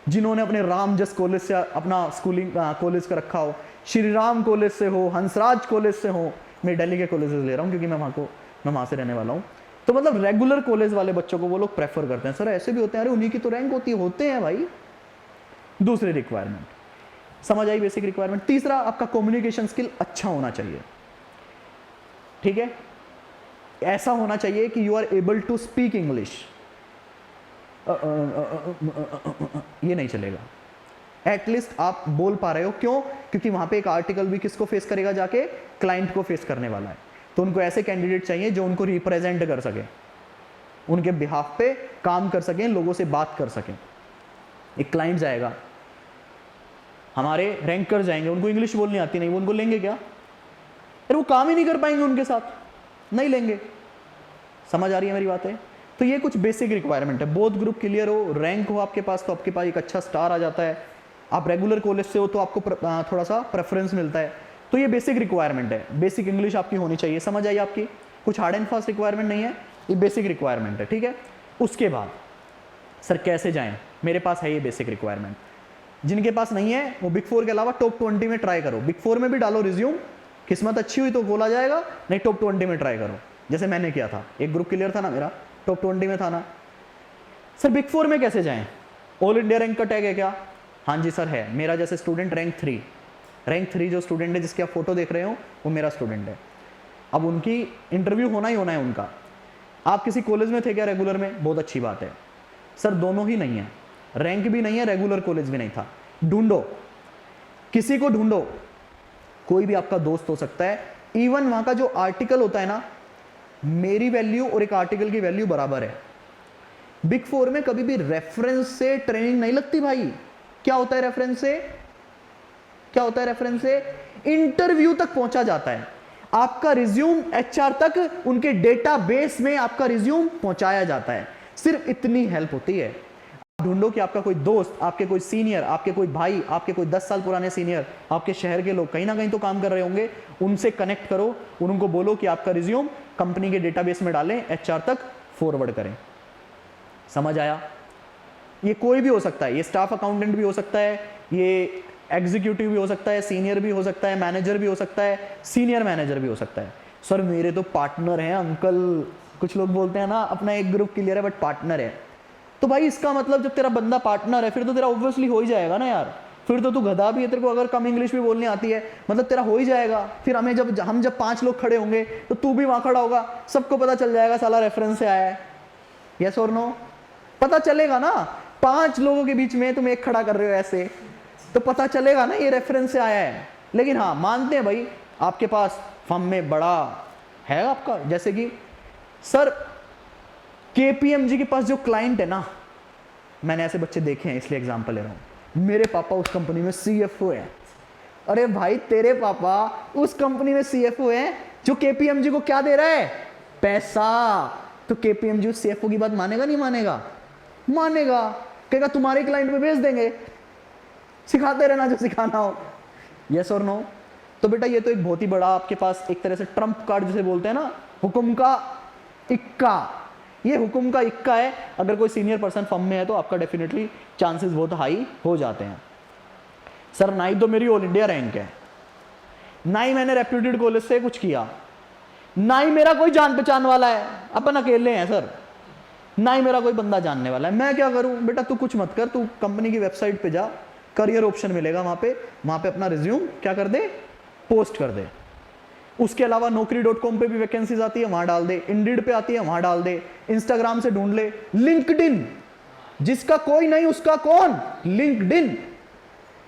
जिन्होंने अपने राम जस कॉलेज से अपना स्कूलिंग कॉलेज का रखा हो, श्री राम कॉलेज से हो, हंसराज कॉलेज से हो, मैं दिल्ली के कॉलेजेस ले रहा हूँ क्योंकि मैं वहाँ से रहने वाला हूँ। तो मतलब रेगुलर कॉलेज वाले बच्चों को वो लोग प्रेफर करते हैं। सर ऐसे भी होते हैं, अरे उन्हीं की तो रैंक होते हैं भाई। दूसरी रिक्वायरमेंट, समझ आई बेसिक रिक्वायरमेंट। तीसरा, आपका कम्युनिकेशन स्किल अच्छा होना चाहिए, ठीक है। ऐसा होना चाहिए कि you are able to speak English. ये नहीं चलेगा, एटलीस्ट आप बोल पा रहे हो। क्यों? क्योंकि वहां पे एक आर्टिकल भी किसको फेस करेगा, जाके क्लाइंट को फेस करने वाला है। तो उनको ऐसे कैंडिडेट चाहिए जो उनको रिप्रेजेंट कर सके, उनके बिहाफ पे काम कर सकें, लोगों से बात कर सकें। एक क्लाइंट जाएगा, हमारे रैंकर जाएंगे, उनको इंग्लिश बोलनी आती नहीं, वो उनको लेंगे क्या? अरे वो काम ही नहीं कर पाएंगे, उनके साथ नहीं लेंगे। समझ आ रही है मेरी बातें? तो ये कुछ बेसिक रिक्वायरमेंट है। बोथ ग्रुप क्लियर हो, रैंक हो आपके पास, तो आपके पास एक अच्छा स्टार आ जाता है। आप रेगुलर कॉलेज से हो तो आपको थोड़ा सा प्रेफरेंस मिलता है। तो ये बेसिक रिक्वायरमेंट है। बेसिक इंग्लिश आपकी होनी चाहिए। समझ आई आपकी? कुछ हार्ड एंड फास्ट रिक्वायरमेंट नहीं है, ये बेसिक रिक्वायरमेंट है, ठीक है। उसके बाद सर कैसे जाएं? मेरे पास है ये बेसिक रिक्वायरमेंट। जिनके पास नहीं है वो बिग 4 के अलावा टॉप 20 में ट्राई करो। बिग 4 में भी डालो रिज्यूम, किस्मत अच्छी हुई तो बोला जाएगा, नहीं टॉप 20 में ट्राई करो, जैसे मैंने किया था। एक ग्रुप क्लियर था ना मेरा, टॉप 20 में था ना। सर बिग 4 में कैसे जाएं? ऑल इंडिया रैंक का टैग है क्या? हाँ जी सर है। मेरा जैसे स्टूडेंट रैंक 3 जो स्टूडेंट है जिसकी आप फोटो देख रहे हो वो मेरा स्टूडेंट है। अब उनकी इंटरव्यू होना ही होना है उनका। आप किसी कॉलेज में थे क्या रेगुलर में? बहुत अच्छी बात है। सर दोनों ही नहीं है, रैंक भी नहीं है, रेगुलर कॉलेज भी नहीं था। ढूंढो, किसी को ढूंढो, कोई भी आपका दोस्त हो सकता है। इवन वहां का जो आर्टिकल होता है ना, मेरी वैल्यू और एक आर्टिकल की वैल्यू बराबर है। बिग 4 में कभी भी रेफरेंस से ट्रेनिंग नहीं लगती भाई। क्या होता है रेफरेंस से? क्या होता है रेफरेंस से? इंटरव्यू तक पहुंचा जाता है। आपका रिज्यूम एचआर तक, उनके डेटाबेस में आपका रिज्यूम पहुंचाया जाता है। सिर्फ इतनी हेल्प होती है। ढूंढो कि आपका कोई दोस्त, आपके कोई सीनियर, आपके कोई भाई, आपके कोई 10 साल पुराने सीनियर, आपके शहर के लोग कहीं ना कहीं तो काम कर रहे होंगे, उनसे कनेक्ट करो, उनको बोलो कि आपका रिज्यूम कंपनी के डेटाबेस में डालें, एचआर तक फॉरवर्ड करें। समझ आया? ये कोई भी हो सकता है, ये स्टाफ अकाउंटेंट भी हो सकता है, ये एग्जीक्यूटिव भी हो सकता है, सीनियर भी हो सकता है, मैनेजर भी हो सकता है, सीनियर मैनेजर भी हो सकता है। सर मेरे तो पार्टनर हैं अंकल, कुछ लोग बोलते हैं ना अपना एक ग्रुप क्लियर है बट पार्टनर है। तो भाई इसका मतलब जब तेरा बंदा पार्टनर है फिर तो तेरा ऑब्वियसली हो ही जाएगा ना यार। फिर तो तू गधा भी है, तेरे को अगर कम इंग्लिश भी बोलनी आती है, मतलब तेरा हो ही जाएगा। फिर हम जब 5 लोग खड़े होंगे तो तू भी वहां खड़ा होगा, सबको पता चल जाएगा साला रेफरेंस से आया है। यस और नो? पता चलेगा ना। 5 लोगों के बीच में तुम एक खड़ा कर रहे हो ऐसे, तो पता चलेगा ना ये रेफरेंस से आया है। लेकिन हाँ मानते हैं भाई आपके पास फर्म में बड़ा है आपका, जैसे कि सर केपीएमजी के पास जो क्लाइंट है ना, मैंने ऐसे बच्चे देखे हैं इसलिए एग्जांपल ले रहा हूं। मेरे पापा उस कंपनी में सीएफओ है। अरे भाई तेरे पापा उस कंपनी में सीएफओ है जो केपीएमजी को क्या दे रहा है? पैसा। तो केपीएमजी उस सीएफओ की बात मानेगा नहीं मानेगा? मानेगा। कहेगा तुम्हारे क्लाइंट में भेज देंगे, सिखाते रहना जो सिखाना हो। यस और नो? तो बेटा ये तो एक बहुत ही बड़ा आपके पास एक तरह से ट्रम्प कार्ड जिसे बोलते हैं ना, हुक्म का इक्का। ये हुक्म का इक्का है। अगर कोई सीनियर पर्सन फर्म में है तो आपका डेफिनेटली चांसेस बहुत हाई हो जाते हैं। सर ना ही तो मेरी ऑल इंडिया रैंक है, ना ही मैंने रेप्यूटेड कॉलेज से कुछ किया, ना ही मेरा कोई जान पहचान वाला है, अपन अकेले हैं सर, ना ही मेरा कोई बंदा जानने वाला है। मैं क्या करूं? बेटा तू कुछ मत कर, तू कंपनी की वेबसाइट पे जा, करियर ऑप्शन मिलेगा वहां पे अपना रिज्यूम क्या कर दे? पोस्ट कर दे। उसके अलावा naukri.com पे भी वैकेंसीज आती है, वहां डाल दे। इंडीड पे आती है, वहां डाल दे। इंस्टाग्राम से ढूंढ ले। लिंक्डइन, जिसका कोई नहीं उसका कौन? लिंक्डइन।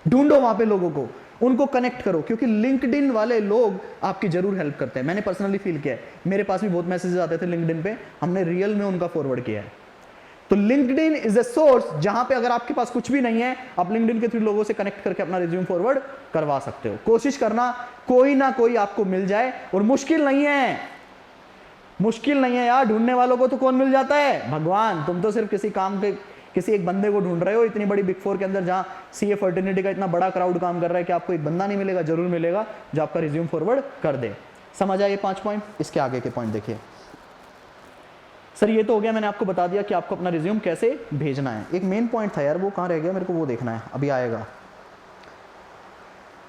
ढूंढो वहां पे लोगों को, उनको कनेक्ट करो, क्योंकि लिंक्डइन वाले लोग आपकी जरूर हेल्प करते हैं। मैंने पर्सनली फील किया है, मेरे पास भी बहुत मैसेजेस आते थे लिंक्डइन पे, हमने रियल में उनका फॉरवर्ड किया है। तो लिंक्डइन इज अ सोर्स जहां पे अगर आपके पास कुछ भी नहीं है, आप लिंक्डइन के थ्रू लोगों से कनेक्ट करके अपना रिज्यूम फॉरवर्ड करवा सकते हो। कोशिश करना कोई ना कोई आपको मिल जाए, और मुश्किल नहीं है, मुश्किल नहीं है यार। ढूंढने वालों को तो कौन मिल जाता है? भगवान। तुम तो सिर्फ किसी काम के किसी एक बंदे को ढूंढ रहे हो। इतनी बड़ी बिग 4 के अंदर जहां सीए फर्टिनिटी का इतना बड़ा क्राउड काम कर रहा है कि आपको एक बंदा नहीं मिलेगा, जरूर मिलेगा जो आपका रिज्यूम फॉरवर्ड कर दे। समझ आए ये 5 पॉइंट? इसके आगे के पॉइंट देखिए। सर ये तो हो गया, मैंने आपको बता दिया कि आपको अपना रिज्यूम कैसे भेजना है। एक मेन पॉइंट था यार, वो कहाँ रह गया? मेरे को वो देखना है, अभी आएगा।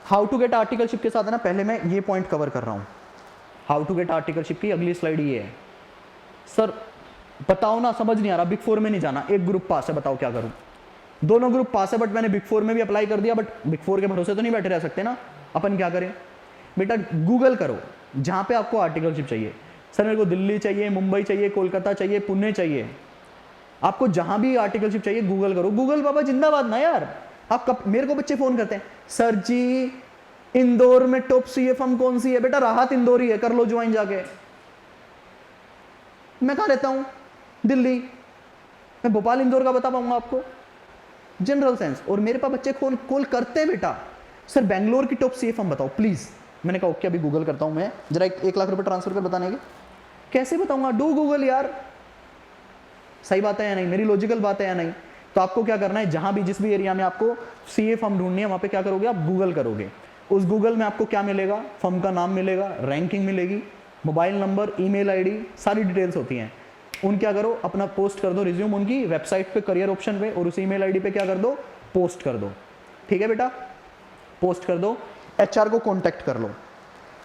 हाउ टू गेट आर्टिकलशिप के साथ है ना, पहले मैं ये पॉइंट कवर कर रहा हूँ। हाउ टू गेट आर्टिकलशिप की अगली स्लाइड ये है। सर बताओ ना, समझ नहीं आ रहा, बिग फोर में नहीं जाना, एक ग्रुप पास है, बताओ क्या करूं। दोनों ग्रुप पास है बट मैंने बिग फोर में भी अप्लाई कर दिया, बट बिग फोर के भरोसे तो नहीं बैठे रह सकते ना, अपन क्या करें बेटा, गूगल करो जहां पे आपको आर्टिकलशिप चाहिए। सर मेरे को दिल्ली चाहिए, मुंबई चाहिए, कोलकाता चाहिए, पुणे चाहिए, आपको जहां भी आर्टिकलशिप चाहिए गूगल करो। गूगल बाबा जिंदाबाद ना यार। आप कब मेरे को बच्चे फोन करते हैं, सर जी इंदौर में टॉप सीए फर्म कौन सी है? बेटा राहत इंदौर ही है, कर लो ज्वाइन जाके। मैं कहां रहता हूं? दिल्ली। मैं भोपाल इंदौर का बता पाऊंगा आपको? General sense. और मेरे पास बच्चे कॉल करते हैं, बेटा सर बैंगलोर की टॉप सीए फर्म बताओ प्लीज। मैंने कहा ओके अभी गूगल करता हूं मैं, जरा 1 लाख रुपए ट्रांसफर कर बताने के। कैसे बताऊंगा? डू गूगल यार। सही बात है या नहीं? मेरी लॉजिकल बात है या नहीं? तो आपको क्या करना है, जहां भी जिस भी एरिया में आपको सीए फर्म ढूंढनी है वहां पे क्या करोगे आप? गूगल करोगे। उस गूगल में आपको क्या मिलेगा? फर्म का नाम मिलेगा, रैंकिंग मिलेगी, मोबाइल नंबर, ईमेल आईडी, सारी डिटेल्स होती हैं। उन क्या करो, अपना पोस्ट कर दो रिज्यूम उनकी वेबसाइट पे, करियर ऑप्शन पे, और उस ईमेल आईडी पे क्या कर दो? पोस्ट कर दो। ठीक है बेटा, पोस्ट कर दो। एचआर को कांटेक्ट कर लो।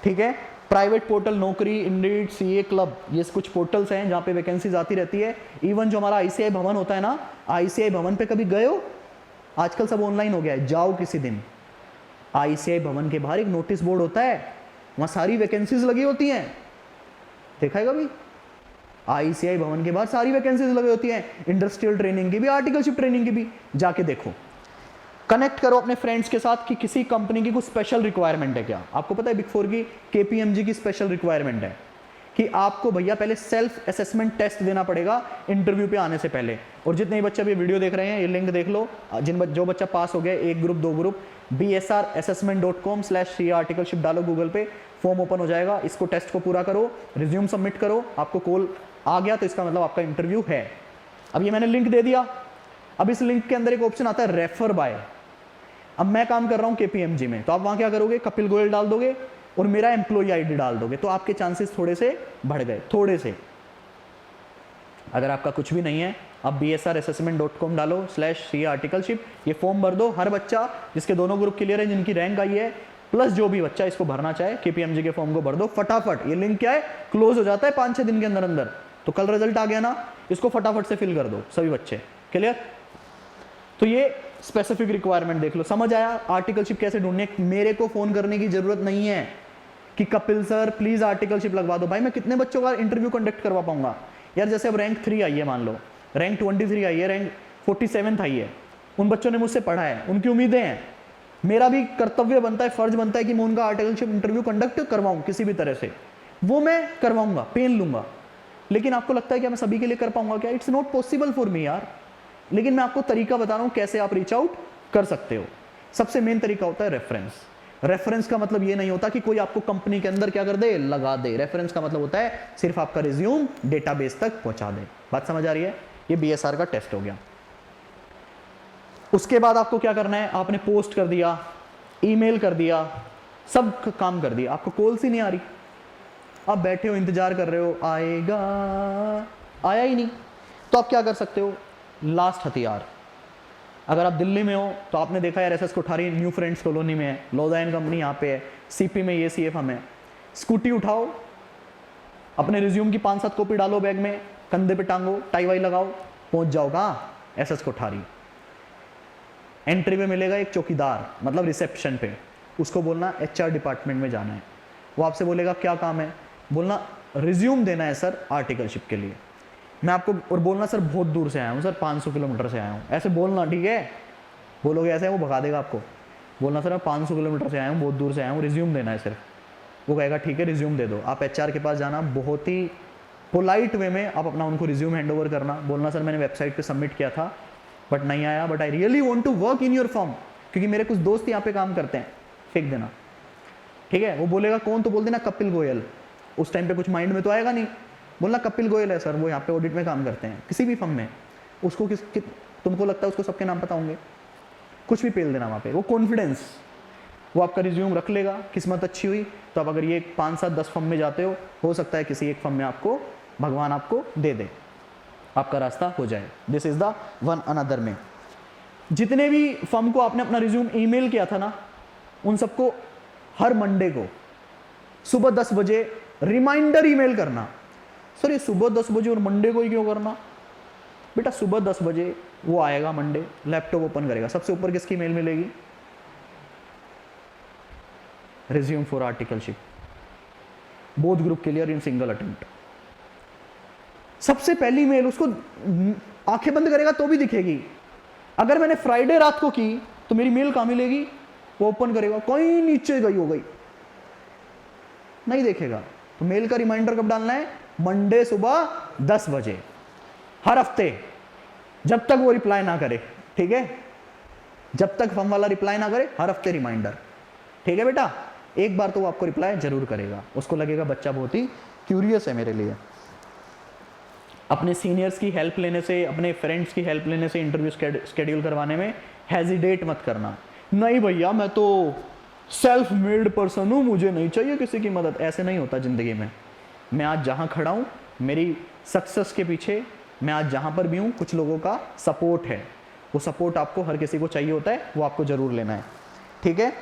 ठीक है, प्राइवेट पोर्टल, नौकरी, इंडीड, सीए क्लब, ये कुछ पोर्टल्स हैं जहां पे वैकेंसीज आती रहती है। इवन जो हमारा आईसीआई भवन होता है ना, आईसीआई भवन पे कभी गए हो? आजकल सब ऑनलाइन हो गया है, जाओ किसी दिन। आईसीआई भवन के बाहर एक नोटिस बोर्ड होता है, वहां सारी वैकेंसीज लगी होती हैं, देखा है कभी? आईसीआई भवन के बाहर सारी वैकेंसीज लगी होती हैं, इंडस्ट्रियल ट्रेनिंग की भी, आर्टिकलशिप ट्रेनिंग की भी, जाके देखो। कनेक्ट करो अपने फ्रेंड्स के साथ कि किसी कंपनी की कुछ स्पेशल रिक्वायरमेंट है क्या। आपको पता है बिग फोर की केपीएमजी की स्पेशल रिक्वायरमेंट है कि आपको भैया पहले सेल्फ असेसमेंट टेस्ट देना पड़ेगा इंटरव्यू पे आने से पहले। और जितने बच्चे अभी वीडियो देख रहे हैं ये लिंक देख लो, जो बच्चा पास हो गया, 1 ग्रुप 2 ग्रुप, bsrassessment.com/CA आर्टिकलशिप डालो गूगल पे, फॉर्म ओपन हो जाएगा, इसको टेस्ट को पूरा करो, रिज्यूम सबमिट करो, आपको कॉल आ गया तो इसका मतलब आपका इंटरव्यू है। अब ये मैंने लिंक दे दिया। अब इस लिंक के अंदर एक ऑप्शन आता है रेफर बाय। अब मैं काम कर रहा हूं केपीएमजी में, तो आप वहां क्या करोगे? कपिल गोयल डाल दोगे और मेरा एम्प्लॉय आईडी डाल दोगे, तो आपके चांसेस थोड़े से बढ़ गए, थोड़े से। अगर आपका कुछ भी नहीं है, आप bsrassessment.com डालो/CA आर्टिकलशिप, ये फॉर्म भर दो। हर बच्चा जिसके दोनों ग्रुप क्लियर है, जिनकी रैंक आई है, प्लस जो भी बच्चा इसको भरना चाहे, केपीएमजी के फॉर्म को भर दो फटाफट। ये लिंक क्या है, क्लोज हो जाता है 5-6 दिन के अंदर अंदर। तो कल रिजल्ट आ गया ना, इसको फटाफट से फिल कर दो सभी बच्चे। क्लियर? तो ये स्पेसिफिक रिक्वायरमेंट देख लो। समझ आया आर्टिकलशिप कैसे ढूंढनी है? मेरे को फोन करने की जरूरत नहीं है कि कपिल सर प्लीज आर्टिकलशिप लगवा दो। भाई मैं कितने बच्चों का इंटरव्यू कंडक्ट करवा पाऊंगा यार? जैसे अब रैंक 3 आई है, मान लो रैंक 23 आई है, रैंक 47 आई है, उन बच्चों ने मुझसे पढ़ा है, उनकी उम्मीदें हैं, मेरा भी कर्तव्य बनता है, फर्ज बनता है कि मैं उनका आर्टिकलशिप इंटरव्यू कंडक्ट करवाऊं किसी भी तरह से। वो मैं करवाऊंगा, पेन लूंगा। लेकिन आपको लगता है कि मैं सभी के लिए कर पाऊंगा क्या? It's not possible for me यार। लेकिन मैं आपको तरीका बता रहा हूं कैसे आप रीच आउट कर सकते हो। सबसे मेन तरीका होता है रेफरेंस। रेफरेंस का मतलब ये नहीं होता कि कोई आपको कंपनी के अंदर क्या कर दे, लगा दे। रेफरेंस का मतलब होता है सिर्फ आपका रिज्यूम डेटाबेस तक पहुंचा दे। बात समझ आ रही है? ये बीएसआर का टेस्ट हो गया। उसके बाद आपको क्या करना है? आपने पोस्ट कर दिया, ईमेल कर दिया, सब काम कर दिया, आपको कॉल सी नहीं आ रही, आप बैठे हो इंतजार कर रहे हो, आएगा, आया ही नहीं। तो आप क्या कर सकते हो? लास्ट हथियार, अगर आप दिल्ली में हो तो आपने देखा यार SS Kothari new friends colony में है, लोदायन कंपनी यहाँ पे है, सीपी में ये सीएफ हम है। स्कूटी उठाओ, अपने रिज्यूम की 5-7 कॉपी डालो बैग में, कंधे पे टांगो, टाई वाई लगाओ, पहुंच जाओ कहाँ? एसएस कोठारी। एंट्री पे मिलेगा एक चौकीदार, मतलब रिसेप्शन पे, उसको बोलना एचआर डिपार्टमेंट में जाना है। वो आपसे बोलेगा क्या काम है? बोलना रिज्यूम देना है सर आर्टिकलशिप के लिए। मैं आपको, और बोलना सर बहुत दूर से आया हूँ सर, 500 किलोमीटर से आया हूँ, ऐसे बोलना, ठीक है? बोलोगे ऐसे, वो भगा देगा आपको। बोलना सर मैं 500 किलोमीटर से आया हूँ, बहुत दूर से आया हूँ, रिज्यूम देना है सिर्फ। वो कहेगा ठीक है रिज्यूम दे दो। आप एचआर के पास जाना, बहुत ही पोलाइट वे में आप अपना उनको रिज्यूम हैंड ओवर करना, बोलना सर मैंने वेबसाइट पे सबमिट किया था बट नहीं आया, but I really want to work in your firm, क्योंकि मेरे कुछ दोस्त यहाँ पे काम करते हैं, फेंक देना, ठीक है? वो बोलेगा कौन? तो बोल देना कपिल गोयल। उस टाइम पे कुछ माइंड में तो आएगा नहीं, बोलना कपिल गोयल है सर, वो यहाँ पे ऑडिट में काम करते हैं किसी भी फर्म में। उसको तुमको लगता है उसको सबके नाम पता होंगे? कुछ भी पेल देना वहाँ पे, वो कॉन्फिडेंस, वो आपका रिज्यूम रख लेगा। किस्मत अच्छी हुई तो आप अगर ये 5-7-10 फर्म में जाते हो सकता है किसी एक फर्म में आपको भगवान आपको दे दे, आपका रास्ता हो जाए। This is the one another में। जितने भी फर्म को आपने अपना रिज्यूम ईमेल किया था ना, उन सबको हर मंडे को सुबह 10 बजे रिमाइंडर ईमेल करना। सर ये सुबह 10 बजे और मंडे को ही क्यों करना? बेटा सुबह 10 बजे वो आएगा, मंडे लैपटॉप ओपन करेगा, सबसे ऊपर किसकी मेल मिलेगी? Resume for articleship, both group clear in single attempt. सबसे पहली मेल उसको आंखें बंद करेगा तो भी दिखेगी। अगर मैंने फ्राइडे रात को की तो मेरी मेल कहां मिलेगी? वो ओपन करेगा, कहीं नीचे गई हो गई, नहीं देखेगा। तो मेल का रिमाइंडर कब डालना है? मंडे सुबह 10 बजे हर हफ्ते, जब तक वो रिप्लाई ना करे, ठीक है? जब तक फर्म वाला रिप्लाई ना करे, हर हफ्ते रिमाइंडर, ठीक है बेटा? एक बार तो वो आपको रिप्लाई जरूर करेगा, उसको लगेगा बच्चा बहुत ही क्यूरियस है मेरे लिए। अपने सीनियर्स की हेल्प लेने से, अपने फ्रेंड्स की हेल्प लेने से इंटरव्यू स्केड्यूल करवाने में हेजिटेट मत करना। नहीं भैया मैं तो सेल्फ मेड पर्सन हूँ, मुझे नहीं चाहिए किसी की मदद। ऐसे नहीं होता ज़िंदगी में। मैं आज जहाँ खड़ा हूँ, मेरी सक्सेस के पीछे, मैं आज जहाँ पर भी हूँ, कुछ लोगों का सपोर्ट है। वो सपोर्ट आपको हर किसी को चाहिए होता है, वो आपको ज़रूर लेना है, ठीक है?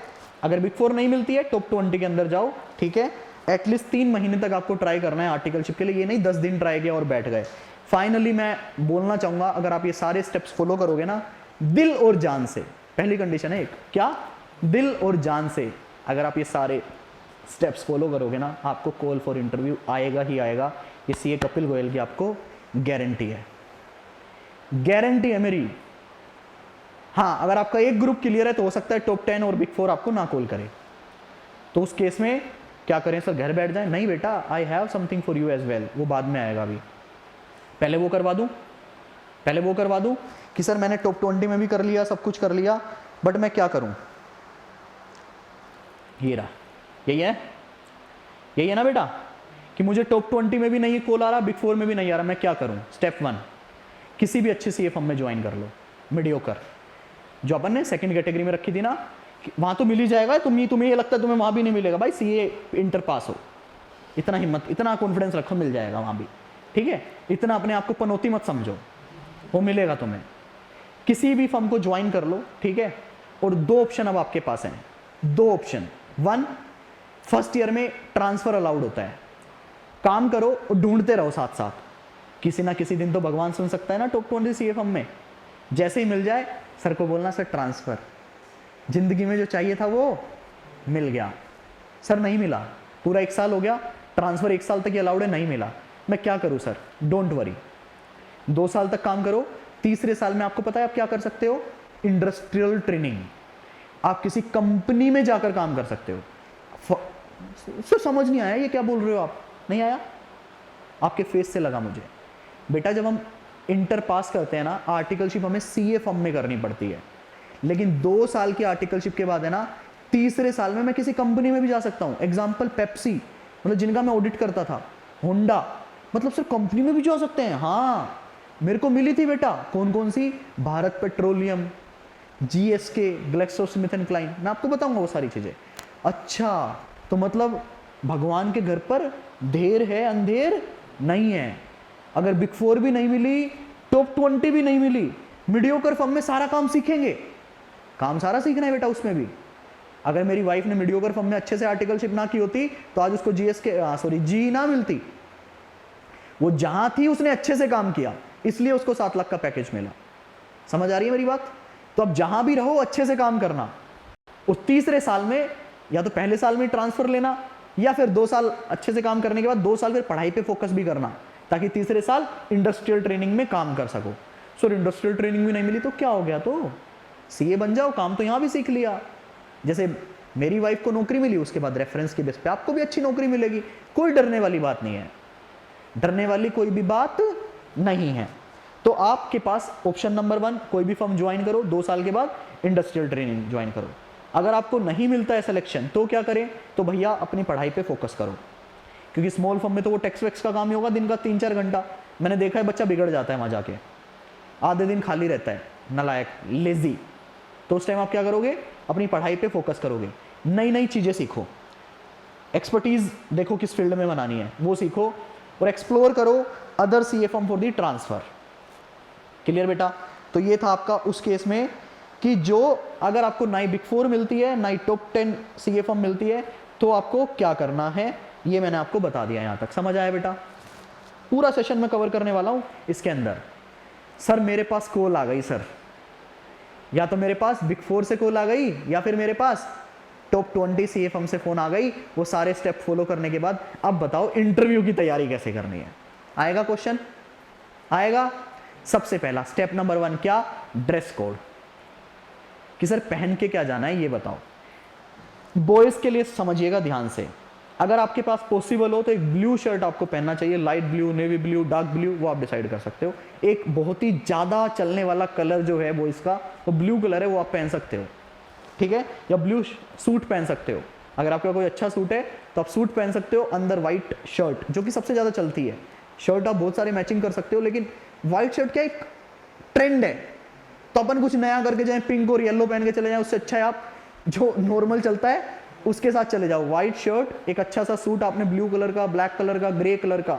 अगर बिग 4 नहीं मिलती है, टॉप 20 के अंदर जाओ, ठीक है? एटलीस्ट 3 महीने तक आपको ट्राई करना है आर्टिकलशिप के लिए। ये नहीं 10 दिन ट्राई किया और बैठ गए। फाइनली मैं बोलना चाहूँगा, अगर आप ये सारे स्टेप्स फॉलो करोगे ना, दिल और जान से, पहली कंडीशन है एक, क्या? दिल और जान से अगर आप ये सारे स्टेप्स फॉलो करोगे ना, आपको कॉल फॉर इंटरव्यू आएगा ही आएगा। ये सीए कपिल गोयल की आपको गारंटी है, गारंटी है मेरी। हाँ, अगर आपका एक ग्रुप क्लियर है तो हो सकता है टॉप 10 और बिग 4 आपको ना कॉल करे, तो उस केस में क्या करें सर, घर बैठ जाएं? नहीं बेटा, I have something for you as well, वो बाद में आएगा। अभी पहले वो करवा दूं, पहले वो करवा दूं कि सर मैंने टॉप 20 में भी कर लिया, सब कुछ कर लिया, बट मैं क्या करूं? ये रहा, यही है ना बेटा, कि मुझे टॉप 20 में भी नहीं कॉल आ रहा, बिग 4 में भी नहीं आ रहा, मैं क्या करूं? स्टेप 1, किसी भी अच्छी सी फर्म में ज्वाइन कर लो, मीडियोकर, जो अपन ने सेकंड कैटेगरी में रखी थी ना, वहां तो मिल ही जाएगा। तुम्हें ये लगता है तुम्हें वहां भी नहीं मिलेगा? भाई सीए इंटर पास हो, इतना हिम्मत, इतना कॉन्फिडेंस रखो, मिल जाएगा वहां भी, ठीक है? इतना अपने आप को पनौती मत समझो, वो मिलेगा तुम्हें। किसी भी फर्म को ज्वाइन कर लो, ठीक है? और 2 ऑप्शन अब आपके पास हैं, 2 ऑप्शन। 1, फर्स्ट ईयर में ट्रांसफर अलाउड होता है, काम करो और ढूंढते रहो साथ साथ, किसी ना किसी दिन तो भगवान सुन सकता है ना टॉप 20 सीए फर्म में। जैसे ही मिल जाए सर को बोलना, सर ट्रांसफर, जिंदगी में जो चाहिए था वो मिल गया। सर नहीं मिला, पूरा 1 साल हो गया, ट्रांसफर 1 साल तक ही अलाउड है, नहीं मिला, मैं क्या करूं सर? डोंट वरी, 2 साल तक काम करो, तीसरे साल में आपको पता है आप क्या कर सकते हो? इंडस्ट्रियल ट्रेनिंग, आप किसी कंपनी में जाकर काम कर सकते हो। सर समझ नहीं आया ये क्या बोल रहे हो आप? नहीं आया? आपके फेस से लगा मुझे। बेटा जब हम इंटर पास करते हैं ना, आर्टिकलशिप हमें सीए फर्म में करनी पड़ती है, लेकिन 2 साल की आर्टिकलशिप के बाद है ना, तीसरे साल में मैं किसी कंपनी में भी जा सकता हूं। एग्जाम्पल पेप्सी, मतलब जिनका मैं ऑडिट करता था, होंडा, मतलब सर कंपनी में भी जा सकते हैं। हाँ, मेरे को मिली थी बेटा, कौन कौन सी? भारत पेट्रोलियम, जीएसके, ग्लेक्सोस्मिथक्लाइन, मैं आपको बताऊंगा वो सारी चीजें। अच्छा, तो मतलब भगवान के घर पर देर है अंधेर नहीं है। अगर बिग 4 भी नहीं मिली, टॉप 20 भी नहीं मिली, मीडियोकर फर्म में सारा काम सीखेंगे, काम सारा सीखना है बेटा उसमें भी। अगर मेरी वाइफ ने मीडियोकर फर्म में अच्छे से आर्टिकलशिप ना की होती तो आज उसको जी ना मिलती। वो जहां थी उसने अच्छे से काम किया, इसलिए उसको 7 लाख का पैकेज मिला। समझ आ रही है मेरी बात? तो अब जहां भी रहो अच्छे से काम करना। उस तीसरे साल में या तो पहले साल में ट्रांसफर लेना, या फिर 2 साल अच्छे से काम करने के बाद 2 साल फिर पढ़ाई पे फोकस भी करना, ताकि तीसरे साल इंडस्ट्रियल ट्रेनिंग में काम कर सको। सर इंडस्ट्रियल ट्रेनिंग भी नहीं मिली तो क्या हो गया? तो सीए बन जाओ, काम तो यहां भी सीख लिया। जैसे मेरी वाइफ को नौकरी मिली, उसके बाद रेफरेंस के बेस पे आपको भी अच्छी नौकरी मिलेगी। कोई डरने वाली बात नहीं है, डरने वाली कोई भी बात नहीं है। तो आपके पास ऑप्शन नंबर 1, कोई भी फर्म ज्वाइन करो, 2 साल के बाद इंडस्ट्रियल ट्रेनिंग ज्वाइन करो। अगर आपको नहीं मिलता है सिलेक्शन तो क्या करें? तो भैया अपनी पढ़ाई पे फोकस करो, क्योंकि स्मॉल फर्म में तो वो टैक्स वैक्स का काम ही होगा दिन का 3-4 घंटा। मैंने देखा है बच्चा बिगड़ जाता है वहां जाके, आधे दिन खाली रहता है, नालायक, लेजी। तो उस टाइम आप क्या करोगे? अपनी पढ़ाई पे फोकस करोगे, नई नई चीजें सीखो, एक्सपर्टीज देखो किस फील्ड में बनानी है वो सीखो, और एक्सप्लोर करो other CA firm for the transfer. Clear बेटा? तो ये था आपका उस केस में कि जो अगर आपको ना बिग 4 मिलती है ना टॉप 10 सीए फर्म मिलती है, तो आपको क्या करना है? ये मैंने आपको बता दिया, यहां तक समझ आया बेटा? पूरा सेशन में कवर करने वाला हूं इसके अंदर। सर मेरे पास कॉल आ गई सर, या तो मेरे पास बिग 4 से कॉल आ गई या फिर मेरे पास टॉप 20 सीए फर्म से फोन आ गई, वो सारे स्टेप फॉलो करने के बाद अब बताओ इंटरव्यू की तैयारी कैसे करनी है। आएगा क्वेश्चन? आएगा। सबसे पहला स्टेप नंबर 1 क्या? Dress code. कि सर पहन के क्या जाना है ये बताओ। बॉयज के लिए समझिएगा ध्यान से, अगर आपके पास पॉसिबल हो तो एक ब्लू शर्ट आपको पहनना चाहिए, light blue, navy blue, dark blue, वो आप डिसाइड कर सकते हो। एक बहुत ही ज्यादा चलने वाला कलर जो है बॉयज का तो ब्लू कलर है, वो आप पहन सकते हो, ठीक है। या ब्लू सूट पहन सकते हो, अगर आपका कोई अच्छा सूट है तो आप सूट पहन सकते हो, अंदर व्हाइट शर्ट जो कि सबसे ज्यादा चलती है। शर्ट आप बहुत सारे मैचिंग कर सकते हो, लेकिन व्हाइट शर्ट क्या एक ट्रेंड है, तो अपन कुछ नया करके जाए, पिंक और येलो पहन के चले जाए, उससे अच्छा है आप जो नॉर्मल चलता है उसके साथ चले जाओ। व्हाइट शर्ट, एक अच्छा सा सूट आपने ब्लू कलर का, ब्लैक कलर का, ग्रे कलर का,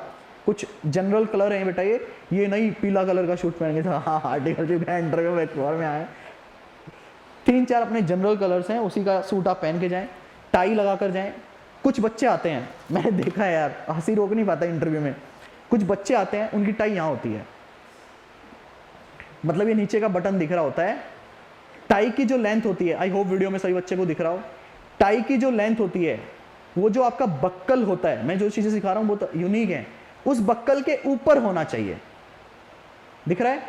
कुछ जनरल कलर है बेटा, ये नहीं पीला कलर का सूट पहन के था। हाँ आर्टिकल इंटरव्यू में आए 3-4 अपने जनरल कलर्स हैं, उसी का सूट आप पहन के जाएं, टाई लगा कर जाएं। कुछ बच्चे आते हैं, मैंने देखा है यार, हंसी रोक नहीं पाता इंटरव्यू में, कुछ बच्चे आते हैं उनकी टाई यहाँ होती है, मतलब ये नीचे का बटन दिख रहा होता है। टाई की जो लेंथ होती है, आई होप वीडियो में सभी बच्चे को दिख रहा हो, टाई की जो लेंथ होती है, वो जो आपका बक्कल होता है, मैं जो चीजें सिखा रहा हूं वो तो यूनिक है, उस बक्कल के ऊपर होना चाहिए। दिख रहा है?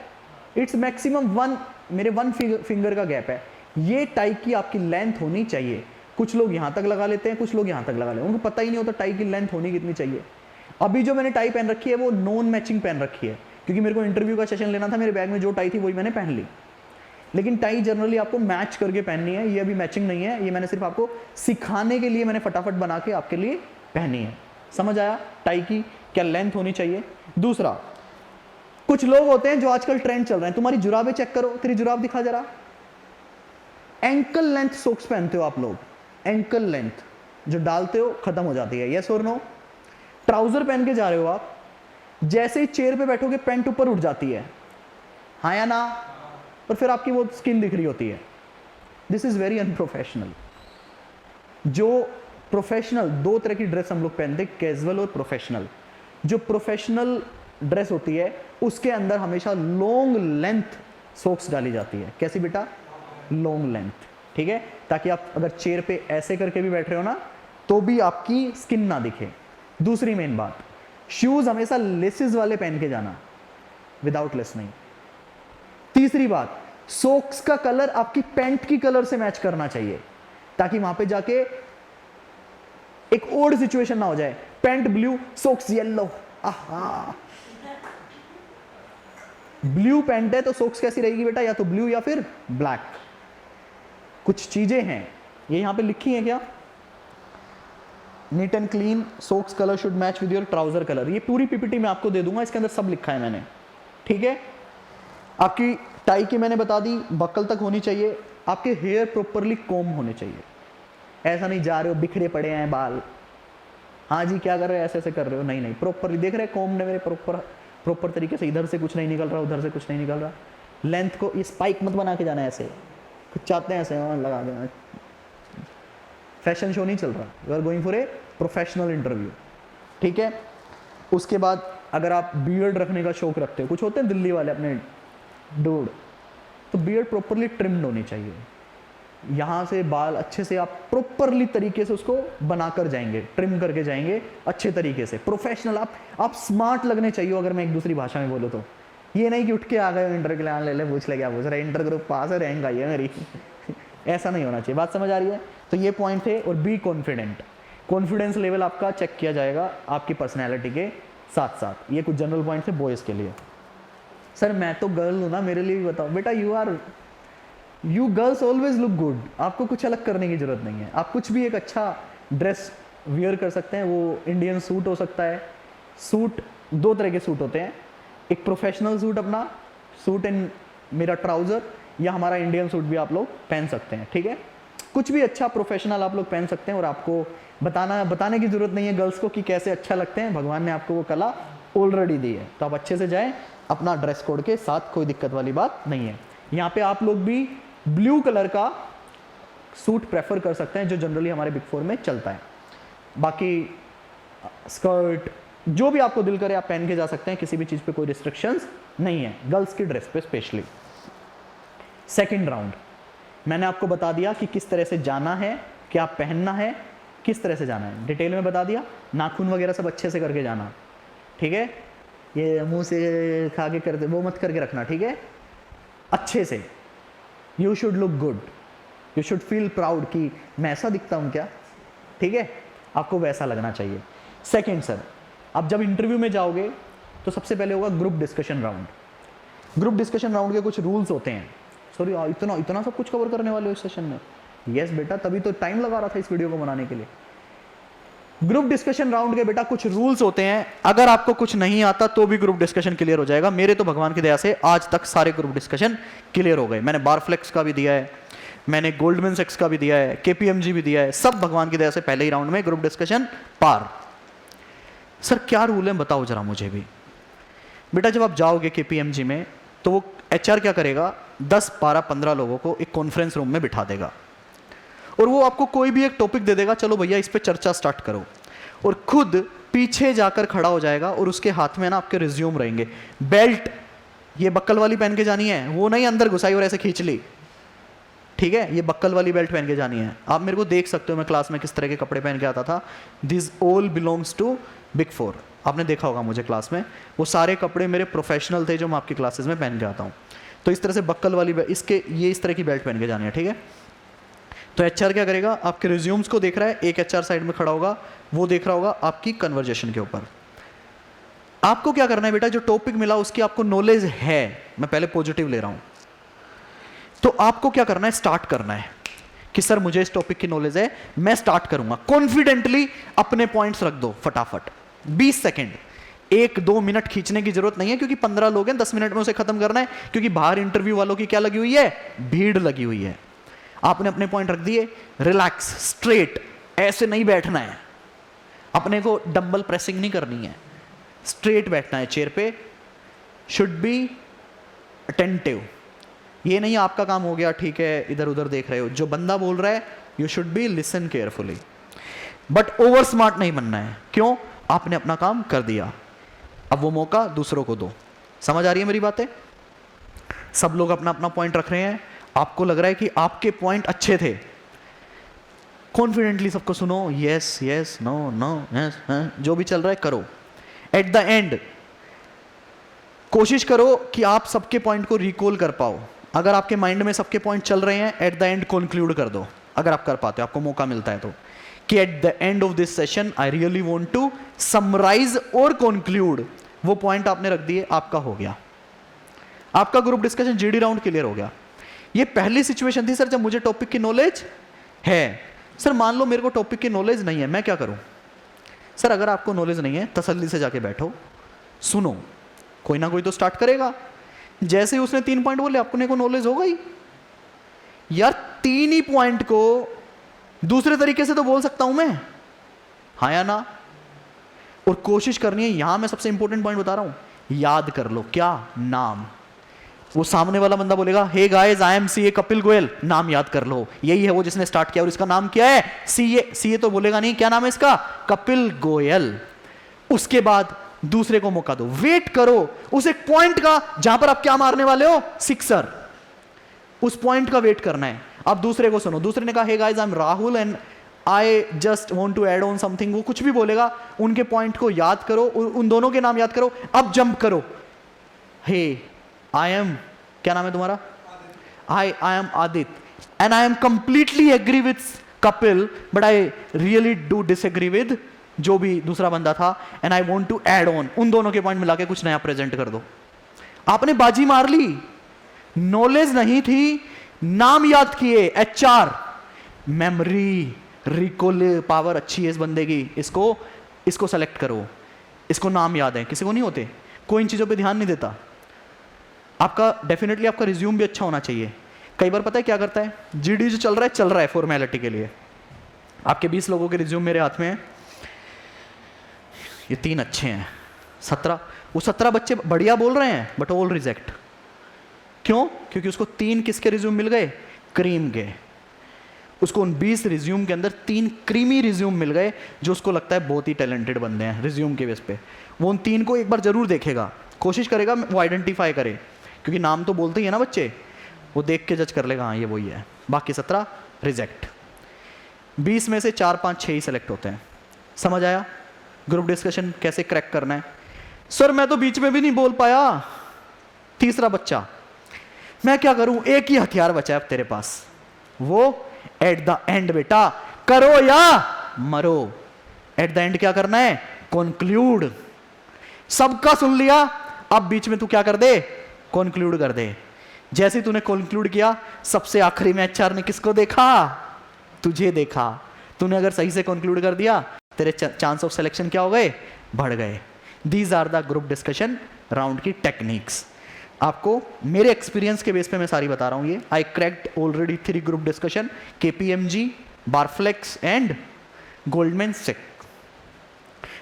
इट्स मैक्सिमम 1, मेरे 1 फिंगर का गैप है, ये टाई की आपकी लेंथ होनी चाहिए। कुछ लोग यहां तक लगा लेते हैं, कुछ लोग यहां तक लगा लेते हैं, उनको पता ही नहीं होता टाई की लेंथ होनी कितनी चाहिए। अभी जो मैंने टाई पहन रखी है वो नॉन मैचिंग पहन रखी है, क्योंकि मेरे को इंटरव्यू का सेशन लेना था, मेरे बैग में जो टाई थी वही मैंने पहन ली। लेकिन टाई जनरली आपको मैच करके पहननी है, ये अभी मैचिंग नहीं है, ये मैंने सिर्फ आपको सिखाने के लिए मैंने फटाफट बना के आपके लिए पहनी है। समझ आया टाई की क्या लेंथ होनी चाहिए? दूसरा, कुछ लोग होते हैं जो आजकल ट्रेंड चल रहे हैं, तुम्हारी जुराबें चेक करो, तेरी जुराब दिखा जरा, एंकल लेंथ सॉक्स पहनते हो आप लोग, एंकल लेंथ जो डालते हो खत्म हो जाती है, यस और नो? ट्राउजर पहन के जा रहे हो आप, जैसे ही चेयर पे बैठोगे पैंट ऊपर उठ जाती है, हाँ या ना? और फिर आपकी वो स्किन दिख रही होती है। This is very unprofessional. जो प्रोफेशनल, 2 तरह की ड्रेस हम लोग पहनते हैं, कैजुअल और प्रोफेशनल। जो प्रोफेशनल ड्रेस होती है उसके अंदर हमेशा लॉन्ग लेंथ सॉक्स डाली जाती है। कैसी बेटा? लॉन्ग लेंथ, ठीक है, ताकि आप अगर चेयर पे ऐसे करके भी बैठ रहे हो ना तो भी आपकी स्किन ना दिखे। दूसरी मेन बात, शूज हमेशा लेसेस वाले पहन के जाना, विदाउट लेस नहीं। तीसरी बात, सॉक्स का कलर आपकी पैंट की कलर से मैच करना चाहिए, ताकि वहां पे जाके एक ओड सिचुएशन ना हो जाए, पैंट ब्लू सॉक्स येलो, आहा, ब्लू पैंट है तो सॉक्स कैसी रहेगी बेटा? या तो ब्लू या फिर ब्लैक। कुछ चीजें हैं ये यहां पे लिखी हैं क्या? Neat and clean socks colour should match with your trouser colour, ये पूरी पीपीटी में आपको दे दूंगा, इसके अंदर सब लिखा है मैंने, ठीक है। आपकी टाई की मैंने बता दी, बक्कल तक होनी चाहिए, आपके हेयर प्रॉपरली कॉम्ब होने चाहिए, ऐसा नहीं जा रहे हो बिखरे पड़े हैं बाल, हाँ जी क्या कर रहे हो, ऐसे ऐसे कर रहे हो, नहीं नहीं, प्रॉपरली देख रहे हैं कॉम्ब ने मेरे प्रॉपर तरीके से, इधर से कुछ नहीं निकल रहा, उधर से कुछ नहीं निकल रहा, लेंथ को ये स्पाइक मत बना के जाना है, ऐसे कुछ चाहते हैं ऐसे लगा देना, फैशन शो नहीं चल रहा, you are going for a professional interview, ठीक है। उसके बाद अगर आप बियर्ड रखने का शौक रखते हो, कुछ होते हैं दिल्ली वाले अपने डूड, तो बियर्ड प्रॉपरली ट्रिम्ड होनी चाहिए, यहाँ से बाल अच्छे से आप प्रॉपरली तरीके से उसको बनाकर जाएंगे, ट्रिम करके जाएंगे अच्छे तरीके से, प्रोफेशनल, आप स्मार्ट लगने चाहिए। अगर मैं एक दूसरी भाषा में बोलूँ तो ये नहीं कि उठ के आ गए इंटर के लिए, ले ले पूछ ले क्या पूछ रहे, इंटर ग्रुप पास है, रैंक आई है मेरी ऐसा नहीं होना चाहिए, बात समझ आ रही है? तो ये पॉइंट है। और बी कॉन्फिडेंट, कॉन्फिडेंस लेवल आपका चेक किया जाएगा आपकी पर्सनैलिटी के साथ साथ। ये कुछ जनरल पॉइंट है बॉयज़ के लिए। सर मैं तो गर्ल हूँ ना, मेरे लिए भी बताओ। बेटा you girls always look good, आपको कुछ अलग करने की जरूरत नहीं है, आप कुछ भी एक अच्छा ड्रेस वियर कर सकते हैं। वो इंडियन सूट हो सकता है, सूट 2 तरह के सूट होते हैं, एक प्रोफेशनल सूट अपना सूट एंड मेरा ट्राउज़र, या हमारा इंडियन सूट भी आप लोग पहन सकते हैं, ठीक है। कुछ भी अच्छा प्रोफेशनल आप लोग पहन सकते हैं, और आपको बताने की जरूरत नहीं है गर्ल्स को कि कैसे अच्छा लगते हैं, भगवान ने आपको वो कला ऑलरेडी दी है, तो आप अच्छे से जाएं अपना ड्रेस कोड के साथ, कोई दिक्कत वाली बात नहीं है। यहाँ पे आप लोग भी ब्लू कलर का सूट प्रेफर कर सकते हैं, जो जनरली हमारे बिग 4 में चलता है। बाकी स्कर्ट, जो भी आपको दिल करे आप पहन के जा सकते हैं, किसी भी चीज़ पे कोई रिस्ट्रिक्शंस नहीं है, गर्ल्स की ड्रेस पे स्पेशली। सेकंड राउंड मैंने आपको बता दिया कि किस तरह से जाना है, क्या पहनना है, किस तरह से जाना है, डिटेल में बता दिया। नाखून वगैरह सब अच्छे से करके जाना, ठीक है। ये मुंह से खा के करते वो मत करके रखना, ठीक है। अच्छे से, you should look good, you should feel proud कि मैं ऐसा दिखता हूँ क्या, ठीक है, आपको वैसा लगना चाहिए। सेकेंड सर, अब जब इंटरव्यू में जाओगे तो सबसे पहले होगा group discussion round. Group discussion round के कुछ रूल्स होते हैं। सॉरी इतना इतना सब कुछ कवर करने वाले हो इस सेशन में? यस बेटा, तभी तो टाइम लगा रहा था इस वीडियो को बनाने के लिए। ग्रुप डिस्कशन राउंड के बेटा कुछ रूल्स होते हैं, अगर आपको कुछ नहीं आता तो भी ग्रुप डिस्कशन क्लियर हो जाएगा। मेरे तो भगवान की दया से आज तक सारे ग्रुप डिस्कशन क्लियर हो गए। मैंने बारफ्लेक्स का भी दिया है, मैंने गोल्डमैन सैक्स का भी दिया है, केपीएमजी भी दिया है, सब भगवान की दया से पहले ही राउंड में ग्रुप डिस्कशन पार। सर क्या रूल है बताओ जरा मुझे भी। बेटा जब आप जाओगे केपीएमजी में तो वो एचआर क्या करेगा, 10, 12, 15 लोगों को एक कॉन्फ्रेंस रूम में बिठा देगा और वो आपको कोई भी एक टॉपिक दे देगा, चलो भैया इस पे चर्चा स्टार्ट करो, और खुद पीछे जाकर खड़ा हो जाएगा और उसके हाथ में ना आपके रिज्यूम रहेंगे। बेल्ट ये बक्कल वाली पहन के जानी है, वो नहीं अंदर घुसाई और ऐसे खींच ली, ठीक है, ये बक्कल वाली बेल्ट पहन के जानी है। आप मेरे को देख सकते हो मैं क्लास में किस तरह के कपड़े पहन के आता था। This all belongs to big 4, आपने देखा होगा मुझे क्लास में, वो सारे कपड़े मेरे प्रोफेशनल थे जो मैं आपकी क्लासेस में पहन के आता हूँ। तो इस तरह से बक्कल वाली इसके ये इस तरह की बेल्ट पहन के जानी है, ठीक है। तो एचआर क्या करेगा, आपके रिज्यूम्स को देख रहा है, एक एचआर साइड में खड़ा होगा, वो देख रहा होगा आपकी कन्वर्जेशन के ऊपर। आपको क्या करना है बेटा, जो टॉपिक मिला उसकी आपको नॉलेज है, मैं पहले पॉजिटिव ले रहा हूं, तो आपको क्या करना है, स्टार्ट करना है कि सर मुझे इस टॉपिक की नॉलेज है, मैं स्टार्ट करूंगा। कॉन्फिडेंटली अपने पॉइंट्स रख दो फटाफट, 20 सेकेंड, 1-2 मिनट खींचने की जरूरत नहीं है, क्योंकि 15 लोग हैं, 10 मिनट में उसे खत्म करना है, क्योंकि बाहर इंटरव्यू वालों की क्या लगी हुई है, भीड़ लगी हुई है। आपने अपने पॉइंट रख दिए, रिलैक्स, स्ट्रेट, ऐसे नहीं बैठना है, अपने को डंबल प्रेसिंग नहीं करनी है, स्ट्रेट बैठना है चेयर पे, शुड बी अटेंटिव। ये नहीं आपका काम हो गया ठीक है इधर उधर देख रहे हो, जो बंदा बोल रहा है you should be listen carefully, but over smart नहीं बनना है। क्यों, आपने अपना काम कर दिया, अब वो मौका दूसरों को दो। समझ आ रही है मेरी बातें? सब लोग अपना अपना पॉइंट रख रहे हैं, आपको लग रहा है कि आपके पॉइंट अच्छे थे, कॉन्फिडेंटली सबको सुनो, yes yes, no no, yes, जो भी चल रहा है करो। एट द एंड कोशिश करो कि आप सबके पॉइंट को रिकॉल कर पाओ। अगर आपके माइंड में सबके पॉइंट चल रहे हैं, एट द एंड कंक्लूड कर दो, अगर आप कर पाते हो, आपको मौका मिलता है तो, कि at the end of this session I really want to summarise और कंक्लूड। वो पॉइंट आपने रख दिए, आपका हो गया, आपका group discussion GD round clear हो गया। ये पहली सिचुएशन थी सर जब मुझे टॉपिक की नॉलेज है। सर मान लो मेरे को टॉपिक की नॉलेज नहीं है, मैं क्या करूं? सर अगर आपको नॉलेज नहीं है, तसल्ली से जाके बैठो, सुनो, कोई ना कोई तो स्टार्ट करेगा। जैसे ही उसने 3 पॉइंट बोले, आपको को नॉलेज हो गई यार, 3 ही पॉइंट को दूसरे तरीके से तो बोल सकता हूं मैं, हाँ या ना? और कोशिश करनी है, यहां मैं सबसे इंपॉर्टेंट पॉइंट बता रहा हूं, याद कर लो, क्या नाम। वो सामने वाला बंदा बोलेगा hey guys I am CA Kapil Goyal, नाम याद कर लो, यही है वो जिसने स्टार्ट किया, और इसका नाम क्या है, सीए। सीए तो बोलेगा नहीं, क्या नाम है इसका, कपिल गोयल। उसके बाद दूसरे को मौका दो, वेट करो उस एक पॉइंट का जहां पर आप क्या मारने वाले हो, सिक्सर, उस पॉइंट का वेट करना है। अब दूसरे को सुनो, दूसरे ने कहा hey guys I am Rahul and I just want to add on something, वो कुछ भी बोलेगा, उनके पॉइंट को याद करो, उन दोनों के नाम याद करो। अब जंप करो, हे आई एम, क्या नाम है तुम्हारा, I am Aditya and I am completely agree with Kapil but I really do disagree with जो भी दूसरा बंदा था, and I want to add on. उन दोनों के पॉइंट मिला के कुछ नया प्रेजेंट कर दो। आपने बाजी मार ली, नॉलेज नहीं थी, नाम याद किए, एचआर, मेमोरी, रिकॉल पावर अच्छी है इस बंदे की, इसको सेलेक्ट करो, इसको नाम याद है। किसी को नहीं होते, कोई इन चीजों पे ध्यान नहीं देता। आपका डेफिनेटली आपका रिज्यूम भी अच्छा होना चाहिए। कई बार पता है क्या करता है, जीडी जो चल रहा है फॉर्मेलिटी के लिए, आपके 20 लोगों के रिज्यूम मेरे हाथ में है, ये 3 अच्छे हैं, 17, वो 17 बच्चे बढ़िया बोल रहे हैं बट ऑल रिजेक्ट। क्यों? क्योंकि उसको 3 किसके रिज्यूम मिल गए, क्रीम के। उसको उन 20 रिज्यूम के अंदर 3 क्रीमी रिज्यूम मिल गए जो उसको लगता है बहुत ही टैलेंटेड बंदे हैं रिज्यूम के बेस पे। वो उन 3 को एक बार जरूर देखेगा, कोशिश करेगा वो आइडेंटिफाई करे, क्योंकि नाम तो बोलते ही है ना बच्चे, वो देख के जज कर लेगा हाँ ये वही है। बाकी 17 रिजेक्ट। 20 में से 4 5 6 ही सेलेक्ट होते हैं। समझ आया ग्रुप डिस्कशन कैसे क्रैक करना है? सर मैं तो बीच में भी नहीं बोल पाया, तीसरा बच्चा, मैं क्या करूं? एक ही हथियार बचा है अब तेरे पास, वो एट द एंड बेटा, करो या मरो। एट द एंड क्या करना है? कंक्लूड। सबका सुन लिया, अब बीच में तू क्या कर दे? कंक्लूड कर दे। जैसे तूने कंक्लूड किया, सबसे आखिरी में एचआर ने किसको देखा? तुझे देखा। तूने अगर सही से कंक्लूड कर दिया, तेरे चांस ऑफ सिलेक्शन क्या हो गए? बढ़ गए। These are the group discussion round की टेक्निक्स। आपको मेरे एक्सपीरियंस के बेस पे मैं सारी बता रहा हूं ये। I cracked already 3 group discussion, KPMG, Barclays and Goldman Sachs.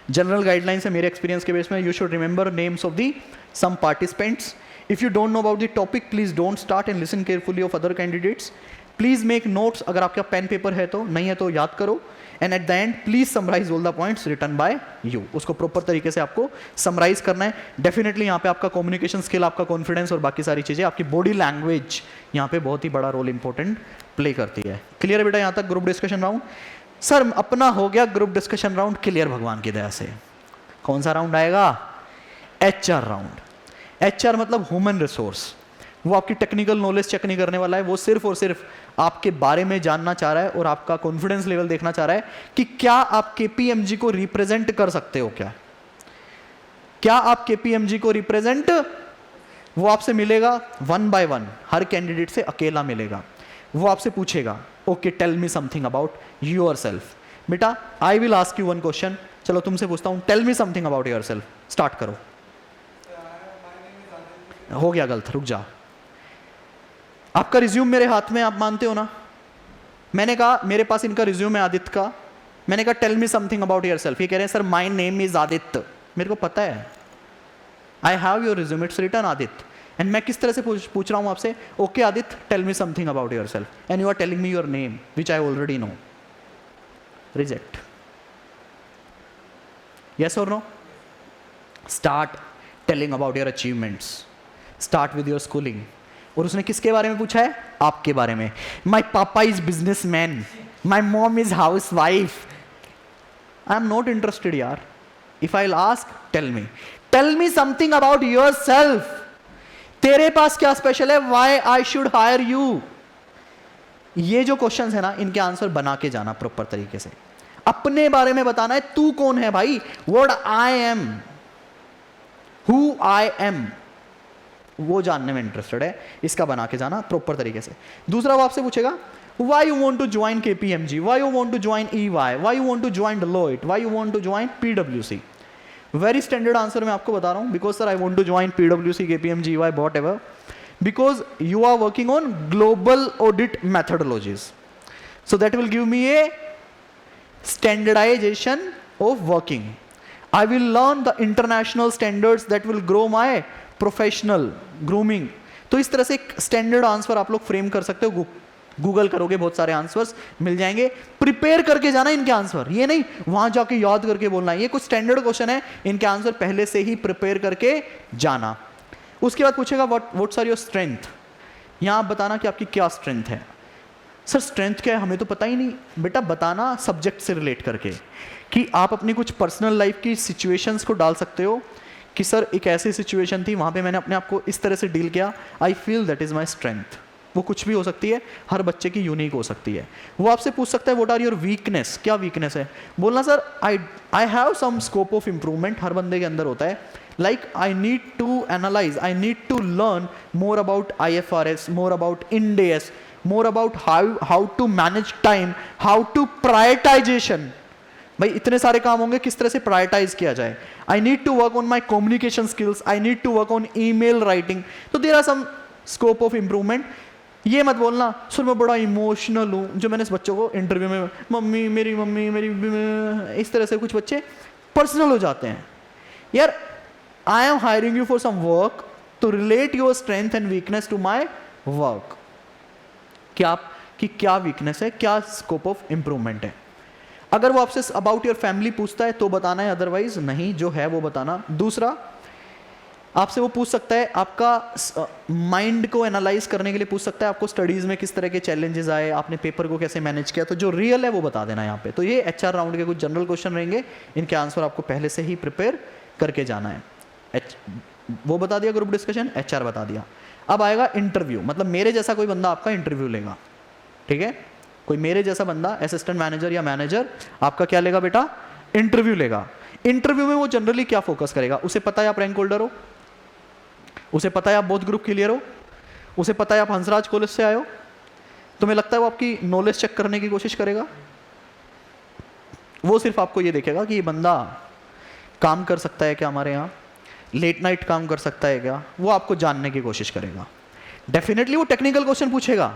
General guidelines है मेरे एक्सपीरियंस के बेस में। You should remember names of the some participants. If you don't know about the topic, please don't start and listen carefully of other candidates. Please make notes, अगर आपका pen paper है तो, नहीं है तो याद करो। And at the end please summarise all the points written by you. उसको प्रॉपर तरीके से आपको समराइज करना है। डेफिनेटली यहाँ पे आपका कम्युनिकेशन स्किल, आपका कॉन्फिडेंस और बाकी सारी चीजें, आपकी बॉडी लैंग्वेज यहाँ पे बहुत ही बड़ा रोल इंपॉर्टेंट प्ले करती है। क्लियर है बेटा यहाँ तक ग्रुप डिस्कशन राउंड? सर अपना हो गया ग्रुप डिस्कशन राउंड क्लियर भगवान की दया से। कौन सा राउंड आएगा? HR round. एचआर मतलब ह्यूमन रिसोर्स। वो आपकी टेक्निकल नॉलेज चेक नहीं करने वाला है, वो सिर्फ और सिर्फ आपके बारे में जानना चाह रहा है और आपका कॉन्फिडेंस लेवल देखना चाह रहा है कि क्या आप केपीएमजी को रिप्रेजेंट कर सकते हो। क्या आप केपीएमजी को रिप्रेजेंट? वो आपसे मिलेगा 1 by 1, हर कैंडिडेट से अकेला मिलेगा। वो आपसे पूछेगा okay tell me something about yourself. बेटा I will ask you 1 question. चलो तुमसे पूछता हूं, tell me something about yourself. Start करो। हो गया गलत, रुक जा। आपका रिज्यूम मेरे हाथ में, आप मानते हो ना? मैंने कहा मेरे पास इनका रिज्यूम है आदित्य का। मैंने कहा tell me something about yourself. ये कह रहे हैं sir my name is Aditya. मेरे को पता है, I have your resume, it's written Aditya. And मैं किस तरह से पूछ रहा हूं आपसे, okay Aditya tell me something about yourself, and you are telling me your name which I already know. Reject. Yes और नो? Start telling about your achievements, start with your schooling. और उसने किसके बारे में पूछा है? आपके बारे में। My papa is businessman, my mom is housewife. I am not interested यार। If I ask tell me something about yourself. तेरे पास क्या स्पेशल है? Why I should hire you. ये जो क्वेश्चन है ना, इनके आंसर बना के जाना प्रॉपर तरीके से। अपने बारे में बताना है, तू कौन है भाई। What I am, who I am, वो जानने में इंटरेस्टेड है, इसका बना के जाना प्रॉपर तरीके से। दूसरा वो आपसे पूछेगा why you want to join KPMG, why you want to join EY, why you want to join Deloitte, why you want to join पीडब्ल्यूसी। वेरी स्टैंडर्ड आंसर मैं आपको बता रहा हूं, because sir I want to join पीडब्ल्यूसी, KPMG, EY, whatever, because you are working on global audit methodologies, so that will give me a standardization of working. I will learn the international standards that will grow my professional grooming. तो इस तरह से एक standard answer आप लोग frame कर सकते हो। गूगल करोगे बहुत सारे आंसर्स मिल जाएंगे। प्रिपेयर करके जाना इनके आंसर, ये नहीं वहां जाके याद करके बोलना। ये कुछ स्टैंडर्ड क्वेश्चन है, इनके आंसर पहले से ही प्रिपेयर करके जाना। उसके बाद पूछेगा व्हाट्स आर योर स्ट्रेंथ। यहां आप बताना कि आपकी क्या स्ट्रेंथ है। सर स्ट्रेंथ क्या है हमें तो पता ही नहीं। बेटा बताना सब्जेक्ट से रिलेट करके, कि आप अपनी कुछ पर्सनल लाइफ की सिचुएशंस को डाल सकते हो कि सर एक ऐसी सिचुएशन थी, वहाँ पे मैंने अपने आप को इस तरह से डील किया, I feel that is my strength. वो कुछ भी हो सकती है, हर बच्चे की यूनिक हो सकती है। वो आपसे पूछ सकता है व्हाट आर योर वीकनेस, क्या वीकनेस है। बोलना sir I have some scope of improvement, हर बंदे के अंदर होता है। Like I need to analyse, I need to learn more about IFRS, more about Ind AS, more about how to manage time, how to prioritization. भाई इतने सारे काम होंगे, किस तरह से प्रायोरिटाइज किया जाए। I need to work on my communication skills, I need to work on email writing. तो there are some scope of improvement. ये मत बोलना सर मैं बड़ा इमोशनल हूँ, जो मैंने इस बच्चों को इंटरव्यू में मम्मी मेरी इस तरह से कुछ बच्चे पर्सनल हो जाते हैं। यार I am hiring you for some work, to relate your strength and weakness to my work. क्या आप कि क्या वीकनेस है, क्या स्कोप ऑफ इंप्रूवमेंट है। अगर वो आपसे अबाउट योर फैमिली पूछता है तो बताना है, अदरवाइज नहीं, जो है वो बताना। दूसरा, आपसे वो पूछ सकता है, आपका माइंड को एनालाइज करने के लिए पूछ सकता है, आपको स्टडीज़ में किस तरह के चैलेंजेस आए, आपने पेपर को कैसे मैनेज किया, तो जो रियल है वो बता देना यहाँ पे। तो ये HR राउंड के कुछ जनरल क्वेश्चन रहेंगे, इनके आंसर आपको पहले से ही प्रिपेयर करके जाना है। वो बता दिया ग्रुप डिस्कशन, HR बता दिया। अब आएगा इंटरव्यू, मतलब मेरे जैसा कोई बंदा आपका इंटरव्यू लेगा, ठीक है, कोई मेरे जैसा बंदा असिस्टेंट मैनेजर या मैनेजर आपका क्या लेगा बेटा, इंटरव्यू लेगा। इंटरव्यू में वो जनरली क्या फोकस करेगा, उसे पता है आप रैंक होल्डर हो, उसे पता है आप बोथ ग्रुप क्लियर हो, उसे पता है आप हंसराज कॉलेज से आए हो, तुम्हें लगता है वो आपकी नॉलेज चेक करने की कोशिश करेगा? वो सिर्फ आपको ये देखेगा कि ये बंदा काम कर सकता है क्या हमारे यहाँ, लेट नाइट काम कर सकता है क्या, वो आपको जानने की कोशिश करेगा। डेफिनेटली वो टेक्निकल क्वेश्चन पूछेगा,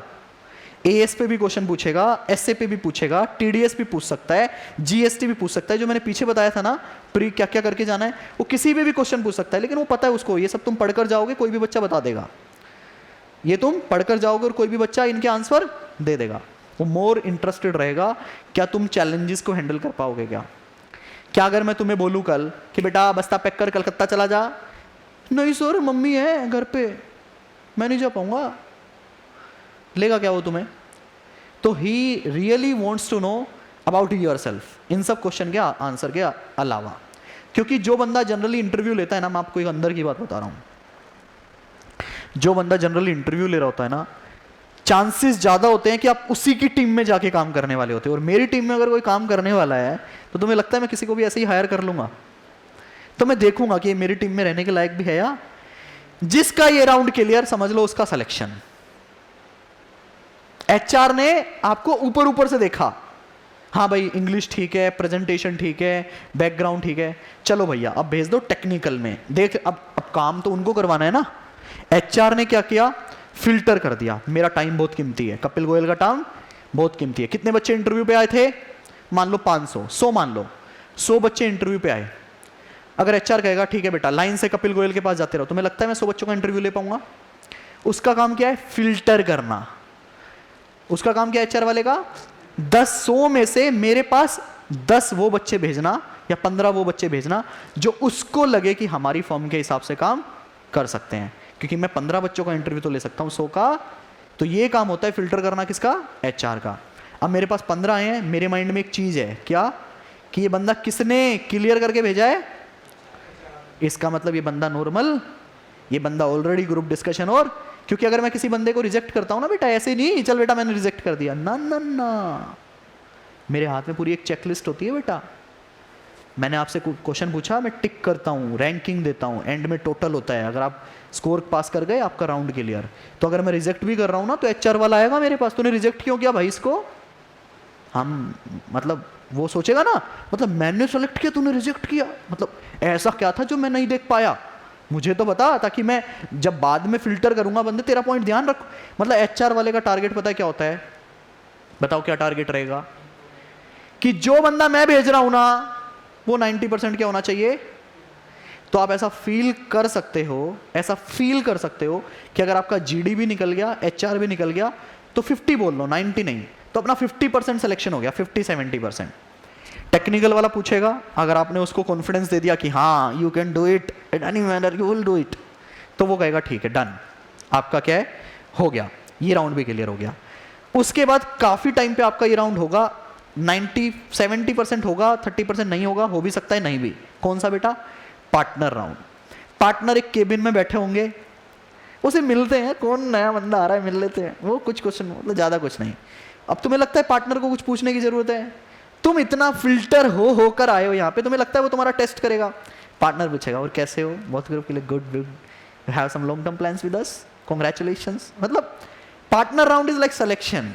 AS पे भी क्वेश्चन पूछेगा, SA पे भी पूछेगा, TDS भी पूछ सकता है, GST भी पूछ सकता है, जो मैंने पीछे बताया था ना प्री क्या क्या करके जाना है, वो किसी पे भी क्वेश्चन पूछ सकता है। लेकिन वो पता है उसको, ये सब तुम पढ़कर जाओगे, कोई भी बच्चा बता देगा, ये तुम पढ़कर जाओगे और कोई भी बच्चा इनके आंसर दे देगा। वो मोर इंटरेस्टेड रहेगा, क्या तुम चैलेंजेस को हैंडल कर पाओगे क्या अगर मैं तुम्हें बोलूँ कल कि बेटा बस्ता पैक कर कलकत्ता चला जा, नहीं सर मम्मी है घर पे, मैं नहीं जा पाऊंगा, लेगा क्या वो तुम्हें? तो he really wants to know about yourself, इन सब क्वेश्चन के आंसर के अलावा। क्योंकि जो बंदा जनरली इंटरव्यू लेता है ना, मैं आपको एक अंदर की बात बता रहा हूँ, जो बंदा जनरली इंटरव्यू ले रहा होता है ना, चांसेस ज़्यादा होते हैं कि आप उसी की टीम में जाके काम करने वाले होते हो। और मेरी टीम में अगर कोई काम करने वाला है तो तुम्हें लगता है मैं किसी को भी ऐसे ही हायर कर लूँगा? तो मैं देखूंगा कि ये मेरी टीम में रहने के लायक भी है या? जिसका ये राउंड क्लियर, समझ लो उसका सिलेक्शन। HR ने आपको ऊपर ऊपर से देखा, हाँ भाई इंग्लिश ठीक है, प्रेजेंटेशन ठीक है, बैकग्राउंड ठीक है, चलो भैया अब भेज दो टेक्निकल में। देख अब काम तो उनको करवाना है ना। HR ने क्या किया, फिल्टर कर दिया, मेरा टाइम बहुत कीमती है, कपिल गोयल का टाइम बहुत कीमती है। कितने बच्चे इंटरव्यू पे आए थे, मान लो 500, 100 मान लो, 100 बच्चे इंटरव्यू पे आए। अगर HR कहेगा ठीक है बेटा लाइन से कपिल गोयल के पास जाते रहो, तुम्हें लगता है मैं 100 बच्चों का इंटरव्यू ले पाऊंगा? उसका काम क्या है, फिल्टर करना। उसका काम क्या है HR वाले का, 100 में से मेरे पास 10 वो बच्चे भेजना या 15 वो बच्चे भेजना जो उसको लगे कि हमारी फॉर्म के हिसाब से काम कर सकते हैं। क्योंकि मैं 15 बच्चों का इंटरव्यू तो ले सकता हूं 100 का, तो ये काम होता है फिल्टर करना किसका, HR का। अब मेरे पास 15 आए हैं, मेरे माइंड में एक चीज है क्या, कि ये बंदा किसने क्लियर करके भेजा है, इसका मतलब ये बंदा नॉर्मल, ये बंदा ऑलरेडी ग्रुप डिस्कशन। और क्योंकि अगर मैं किसी बंदे को रिजेक्ट करता हूं ना बेटा, ऐसे नहीं चल बेटा मैंने रिजेक्ट कर दिया, ना ना ना, मेरे हाथ में पूरी एक चेकलिस्ट होती है बेटा। मैंने आपसे क्वेश्चन पूछा, मैं टिक करता हूँ, रैंकिंग देता हूँ, एंड में टोटल होता है। अगर आप स्कोर पास कर गए आपका राउंड क्लियर। तो अगर मैं रिजेक्ट भी कर रहा हूँ ना तो HR वाला आएगा मेरे पास, तूने रिजेक्ट क्यों किया भाई इसको, हम मतलब वो सोचेगा ना, मतलब मैंने सेलेक्ट किया तूने रिजेक्ट किया, मतलब ऐसा क्या था जो मैं नहीं देख पाया, मुझे तो बता, ताकि मैं जब बाद में फिल्टर करूंगा बंदे तेरा पॉइंट ध्यान रख। मतलब HR वाले का टारगेट पता है क्या होता है, बताओ क्या टारगेट रहेगा, कि जो बंदा मैं भेज रहा हूं ना वो 90% क्या होना चाहिए। तो आप ऐसा फील कर सकते हो, ऐसा फील कर सकते हो कि अगर आपका GD भी निकल गया, HR भी निकल गया, तो 50 बोल लो, 90 नहीं, तो अपना 50% सिलेक्शन हो गया, 50-70%। टेक्निकल वाला पूछेगा, अगर आपने उसको कॉन्फिडेंस दे दिया कि हाँ you can do it in any manner, you will do it, तो वो कहेगा ठीक है डन, आपका क्या है हो गया, ये राउंड भी क्लियर हो गया। उसके बाद काफी टाइम पे आपका ये राउंड होगा 70% होगा, 30% नहीं होगा, हो भी सकता है नहीं भी। कौन सा बेटा, पार्टनर राउंड। पार्टनर एक केबिन में बैठे होंगे, उसे मिलते हैं, कौन नया बंदा आ रहा है मिल लेते हैं, वो कुछ क्वेश्चन मतलब ज़्यादा कुछ नहीं। अब तुम्हें लगता है पार्टनर को कुछ पूछने की जरूरत है, तुम इतना फिल्टर होकर आए हो यहाँ पे, तुम्हें लगता है वो तुम्हारा टेस्ट करेगा। पार्टनर पूछेगा और कैसे हो, बहुत ग्रुप के लिए good, you have some long term plans with us, congratulations. मतलब partner round is like selection,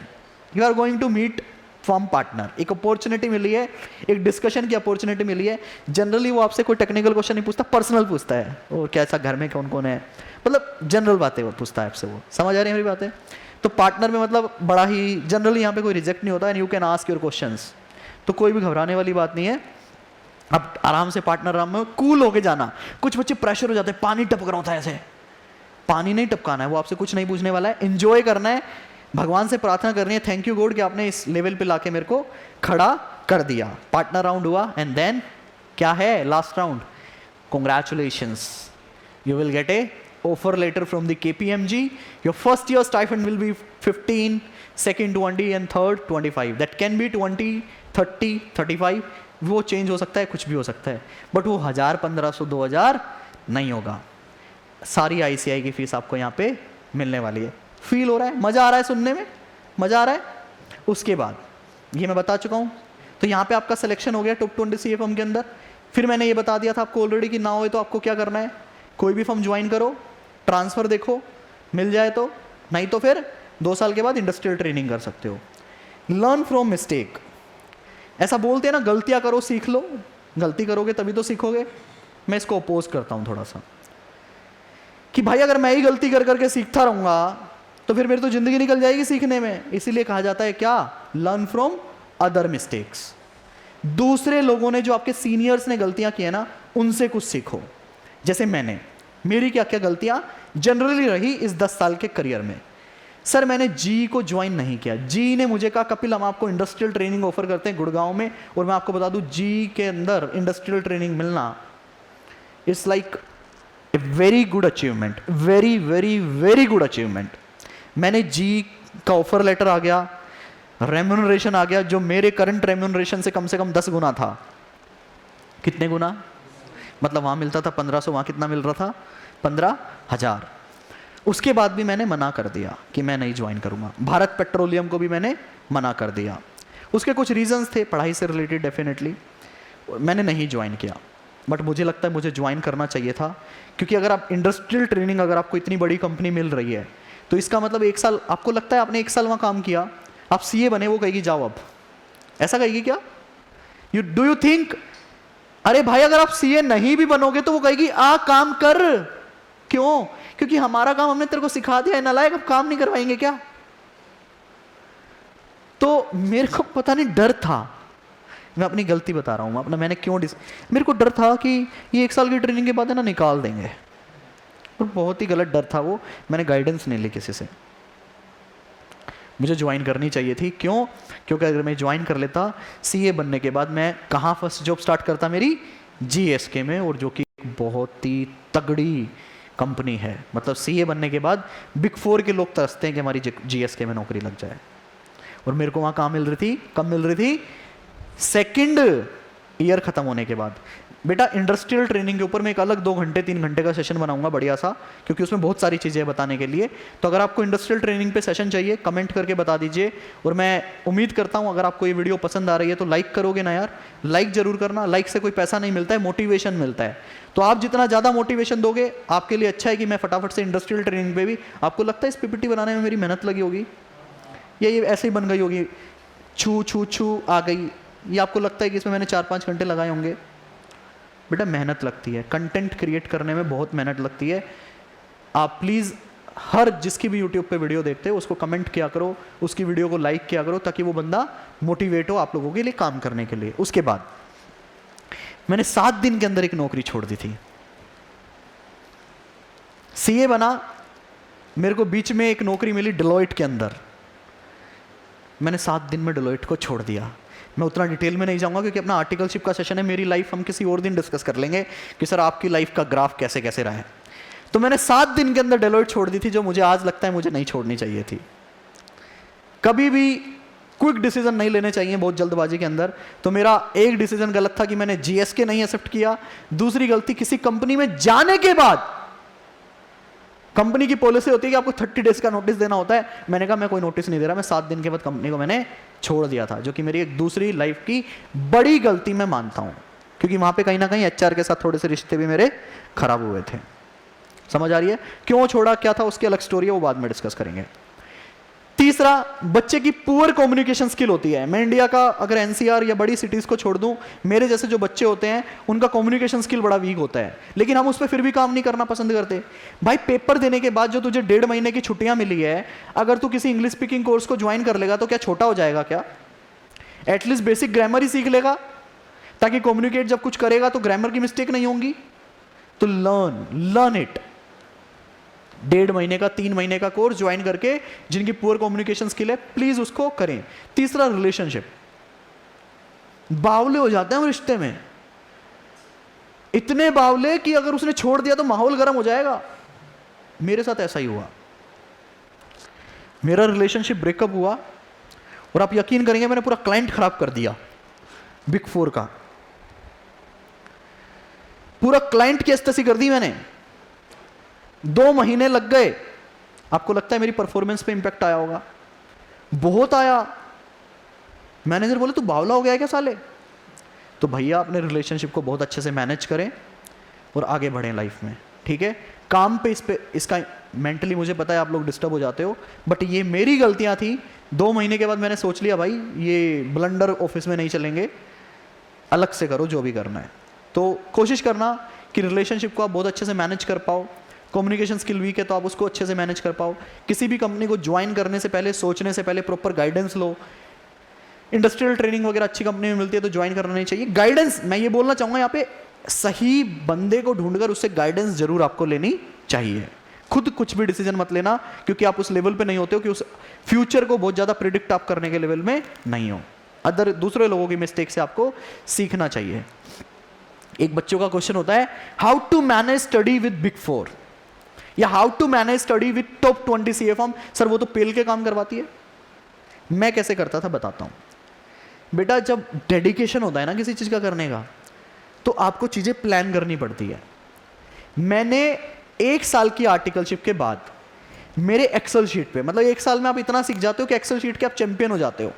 you are going to meet firm partner. एक अपॉर्चुनिटी मिली है, एक डिस्कशन की अपॉर्चुनिटी मिली है। जनरली वो आपसे कोई टेक्निकल क्वेश्चन नहीं पूछता, पर्सनल पूछता है, और कैसा घर में कौन कौन है, मतलब जनरल बातें वो पूछता है आपसे। वो समझ आ रही है मेरी बातें। तो पार्टनर में मतलब बड़ा ही जनरली यहाँ पे कोई रिजेक्ट नहीं होता, and you can ask your questions, तो कोई भी घबराने वाली बात नहीं है। अब आराम से पार्टनर राउंड में कूल होके जाना। कुछ बच्चे प्रेशर हो जाते हैं, पानी टपक रहा होता है, ऐसे पानी नहीं टपकाना है, वो आपसे कुछ नहीं पूछने वाला है, एंजॉय करना है। भगवान से प्रार्थना करनी है, थैंक यू गॉड कि आपने इस लेवल पे लाके मेरे को खड़ा कर दिया। पार्टनर राउंड हुआ एंड देन क्या है last round, congratulations, you will get a offer letter from the KPMG. Your first year stipend will be 15, second 20 and third 25. That can be 20, 30, 35. वो चेंज हो सकता है, कुछ भी हो सकता है, बट वो 1000, 1500, 2000 नहीं होगा। सारी ICI की फीस आपको यहाँ पे मिलने वाली है। फील हो रहा है, मज़ा आ रहा है सुनने में, मज़ा आ रहा है। उसके बाद ये मैं बता चुका हूँ, तो यहाँ पे आपका सिलेक्शन हो गया टॉप 20 CA फर्म के अंदर। फिर मैंने ये बता दिया था आपको ऑलरेडी कि ना हो तो आपको क्या करना है, कोई भी फर्म ज्वाइन करो, ट्रांसफ़र देखो, मिल जाए तो, नहीं तो फिर 2 साल के बाद इंडस्ट्रियल ट्रेनिंग कर सकते हो। लर्न फ्रॉम मिस्टेक, ऐसा बोलते हैं ना, गलतियाँ करो सीख लो, गलती करोगे तभी तो सीखोगे। मैं इसको अपोज करता हूँ थोड़ा सा, कि भाई अगर मैं ही गलती कर करके सीखता रहूँगा तो फिर मेरी तो ज़िंदगी निकल जाएगी सीखने में। इसीलिए कहा जाता है क्या, लर्न फ्रॉम अदर मिस्टेक्स। दूसरे लोगों ने, जो आपके सीनियर्स ने गलतियाँ की है ना, उनसे कुछ सीखो। जैसे मेरी क्या क्या गलतियां जनरली रही इस 10 साल के करियर में। सर मैंने जी को ज्वाइन नहीं किया। जी ने मुझे कहा कपिल हम आपको इंडस्ट्रियल ट्रेनिंग ऑफर करते हैं गुड़गांव में, और मैं आपको बता दूं जी के अंदर इंडस्ट्रियल ट्रेनिंग मिलना it's like a very good achievement, very very very good achievement. मैंने जी का ऑफर लेटर आ गया, रेम्यूनरेशन आ गया, जो मेरे करंट रेम्यूनरेशन से कम 10 गुना था। कितने गुना, मतलब वहाँ मिलता था 1500, वहाँ कितना मिल रहा था 15,000। उसके बाद भी मैंने मना कर दिया कि मैं नहीं ज्वाइन करूँगा। भारत पेट्रोलियम को भी मैंने मना कर दिया। उसके कुछ रीजंस थे, पढ़ाई से रिलेटेड, डेफिनेटली मैंने नहीं ज्वाइन किया। बट मुझे लगता है मुझे ज्वाइन करना चाहिए था, क्योंकि अगर आप इंडस्ट्रियल ट्रेनिंग, अगर आपको इतनी बड़ी कंपनी मिल रही है तो इसका मतलब 1 साल, आपको लगता है आपने 1 साल वहाँ काम किया, आप CA बने, वो कहेगी जाओ अब, ऐसा कहेगी क्या? Do you think? अरे भाई अगर आप CA नहीं भी बनोगे तो वो कहेगी आ काम कर। क्यों? क्योंकि हमारा काम हमने तेरे को सिखा दिया है, नालायक, अब काम नहीं करवाएंगे क्या? तो मेरे को पता नहीं, डर था, मैं अपनी गलती बता रहा हूँ, अपना मैंने क्यों मेरे को डर था कि ये 1 साल की ट्रेनिंग के बाद है ना निकाल देंगे, और बहुत ही गलत डर था वो। मैंने गाइडेंस नहीं ली किसी से, मुझे ज्वाइन करनी चाहिए थी। क्यों? क्योंकि अगर मैं ज्वाइन कर लेता CA बनने के बाद, मैं कहाँ फर्स्ट जॉब स्टार्ट करता, मेरी GSK में, और जो कि बहुत ही तगड़ी कंपनी है। मतलब CA बनने के बाद Big 4 के लोग तरसते हैं कि हमारी GSK में नौकरी लग जाए, और मेरे को वहाँ कहाँ मिल रही थी, कब मिल रही थी, 2nd ईयर खत्म होने के बाद। बेटा इंडस्ट्रियल ट्रेनिंग के ऊपर मैं एक अलग 2 घंटे 3 घंटे का सेशन बनाऊंगा बढ़िया सा, क्योंकि उसमें बहुत सारी चीज़ें बताने के लिए। तो अगर आपको इंडस्ट्रियल ट्रेनिंग पे सेशन चाहिए, कमेंट करके बता दीजिए, और मैं उम्मीद करता हूं अगर आपको ये वीडियो पसंद आ रही है तो लाइक करोगे ना यार, लाइक जरूर करना। लाइक से कोई पैसा नहीं मिलता है, मोटिवेशन मिलता है। तो आप जितना ज़्यादा मोटिवेशन दोगे आपके लिए अच्छा है कि मैं फटाफट से इंडस्ट्रियल ट्रेनिंग पे भी, आपको लगता है इस PPT बनाने में मेरी मेहनत लगी होगी, या ये ऐसे ही बन गई होगी, छू छू छू आ गई, ये आपको लगता है कि इसमें मैंने 4-5 घंटे लगाए होंगे? बेटा मेहनत लगती है, कंटेंट क्रिएट करने में बहुत मेहनत लगती है। आप प्लीज़ हर जिसकी भी यूट्यूब पे वीडियो देखते हो उसको कमेंट किया करो, उसकी वीडियो को लाइक किया करो, ताकि वो बंदा मोटिवेट हो आप लोगों के लिए काम करने के लिए। उसके बाद मैंने 7 दिन के अंदर एक नौकरी छोड़ दी थी। CA बना, मेरे को बीच में एक नौकरी मिली डेलॉयट के अंदर, मैंने 7 दिन में डेलॉयट को छोड़ दिया। मैं उतना डिटेल में नहीं जाऊंगा क्योंकि अपना आर्टिकलशिप का सेशन है, मेरी लाइफ हम किसी और दिन डिस्कस कर लेंगे कि सर आपकी लाइफ का ग्राफ कैसे कैसे रहा है। तो मैंने 7 दिन के अंदर डेलॉयट छोड़ दी थी, जो मुझे आज लगता है मुझे नहीं छोड़नी चाहिए थी। कभी भी क्विक डिसीजन नहीं लेने चाहिए बहुत जल्दबाजी के अंदर। तो मेरा एक डिसीजन गलत था कि मैंने GSK नहीं एक्सेप्ट किया। दूसरी गलती, किसी कंपनी में जाने के बाद कंपनी की पॉलिसी होती है कि आपको 30 डेज का नोटिस देना होता है। मैंने कहा मैं कोई नोटिस नहीं दे रहा, मैं 7 दिन के बाद कंपनी को मैंने छोड़ दिया था, जो कि मेरी एक दूसरी लाइफ की बड़ी गलती मैं मानता हूं, क्योंकि वहां पे कहीं ना कहीं HR के साथ थोड़े से रिश्ते भी मेरे खराब हुए थे। समझ आ रही है? क्यों छोड़ा, क्या था, उसकी अलग स्टोरी है, वो बाद में डिस्कस करेंगे। तीसरा, बच्चे की पुअर कम्युनिकेशन स्किल होती है। मैं इंडिया का अगर NCR या बड़ी सिटीज को छोड़ दूं, मेरे जैसे जो बच्चे होते हैं उनका कम्युनिकेशन स्किल बड़ा वीक होता है, लेकिन हम उस पर फिर भी काम नहीं करना पसंद करते। भाई पेपर देने के बाद जो तुझे 1.5 महीने की छुट्टियां मिली है, अगर तू किसी इंग्लिश स्पीकिंग कोर्स को ज्वाइन कर लेगा तो क्या छोटा हो जाएगा क्या? एटलीस्ट बेसिक ग्रामर ही सीख लेगा, ताकि कम्युनिकेट जब कुछ करेगा तो ग्रामर की मिस्टेक नहीं होंगी। तो लर्न इट, 1.5 महीने का 3 महीने का कोर्स ज्वाइन करके जिनकी पुअर कम्युनिकेशन स्किल है प्लीज उसको करें। तीसरा, रिलेशनशिप। बावले हो जाते हैं हम रिश्ते में, इतने बावले कि अगर उसने छोड़ दिया तो माहौल गर्म हो जाएगा। मेरे साथ ऐसा ही हुआ, मेरा रिलेशनशिप ब्रेकअप हुआ और आप यकीन करेंगे मैंने पूरा क्लाइंट खराब कर दिया, बिग 4 का पूरा क्लाइंट की एस्टेसी कर दी मैंने। 2 महीने लग गए। आपको लगता है मेरी परफॉर्मेंस पे इंपैक्ट आया होगा? बहुत आया। मैनेजर बोले तू बावला हो गया है क्या साले? तो भैया अपने रिलेशनशिप को बहुत अच्छे से मैनेज करें और आगे बढ़ें लाइफ में, ठीक है। काम पे इसका मेंटली मुझे पता है आप लोग डिस्टर्ब हो जाते हो, बट ये मेरी गलतियां थी। 2 महीने के बाद मैंने सोच लिया भाई ये ब्लंडर ऑफिस में नहीं चलेंगे, अलग से करो जो भी करना है। तो कोशिश करना कि रिलेशनशिप को आप बहुत अच्छे से मैनेज कर पाओ। कम्युनिकेशन स्किल वीक है तो आप उसको अच्छे से मैनेज कर पाओ। किसी भी कंपनी को ज्वाइन करने से पहले, सोचने से पहले प्रॉपर गाइडेंस लो। इंडस्ट्रियल ट्रेनिंग वगैरह अच्छी कंपनी में मिलती है तो ज्वाइन करना नहीं चाहिए। गाइडेंस, मैं ये बोलना चाहूँगा यहाँ पे, सही बंदे को ढूंढकर उससे गाइडेंस जरूर आपको लेनी चाहिए। खुद कुछ भी डिसीजन मत लेना क्योंकि आप उस लेवल पे नहीं होते हो कि उस फ्यूचर को बहुत ज़्यादा प्रिडिक्ट आप करने के लेवल में नहीं हो। दूसरे लोगों की मिस्टेक से आपको सीखना चाहिए। एक बच्चों का क्वेश्चन होता है how to manage study with big 4 या how to manage study with top 20 CA firm. Sir वो तो पेल के काम करवाती है। मैं कैसे करता था बताता हूं। बेटा जब डेडिकेशन होता है ना किसी चीज का करने का, तो आपको चीजें प्लान करनी पड़ती है। मैंने 1 साल की आर्टिकलशिप के बाद मेरे एक्सेल शीट पे, मतलब 1 साल में आप इतना सीख जाते हो कि एक्सेल शीट के आप चैंपियन हो जाते हो।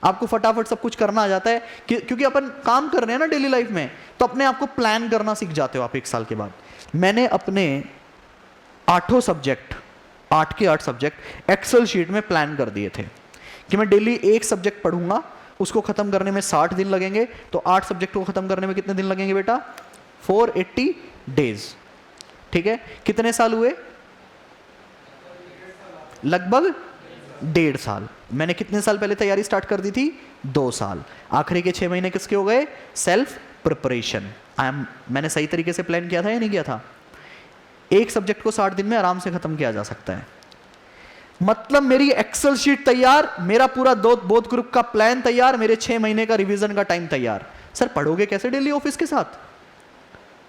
आपको फटाफट सब कुछ करना आ जाता है क्योंकि अपन काम कर रहे हैं ना डेली लाइफ में, तो अपने आप को प्लान करना सीख जाते हो आप 1 साल के बाद। मैंने अपने 8 सब्जेक्ट, 8 के 8 सब्जेक्ट एक्सेल शीट में प्लान कर दिए थे कि मैं डेली एक सब्जेक्ट पढ़ूंगा, उसको खत्म करने में 60 दिन लगेंगे। तो 8 सब्जेक्ट को खत्म करने में कितने दिन लगेंगे बेटा? 480 डेज। ठीक है, कितने साल हुए? लगभग 1.5 साल। मैंने कितने साल पहले तैयारी स्टार्ट कर दी थी? 2 साल। आखिरी के 6 महीने किसके हो गए? Self preparation. मैंने सही तरीके से प्लान किया था या नहीं किया था? एक सब्जेक्ट को 60 दिन में आराम से खत्म किया जा सकता है। मतलब मेरी एक्सेल शीट तैयार, मेरा पूरा बोथ ग्रुप का प्लान तैयार, मेरे 6 महीने का रिवीजन का टाइम तैयार। सर पढ़ोगे कैसे डेली ऑफिस के साथ?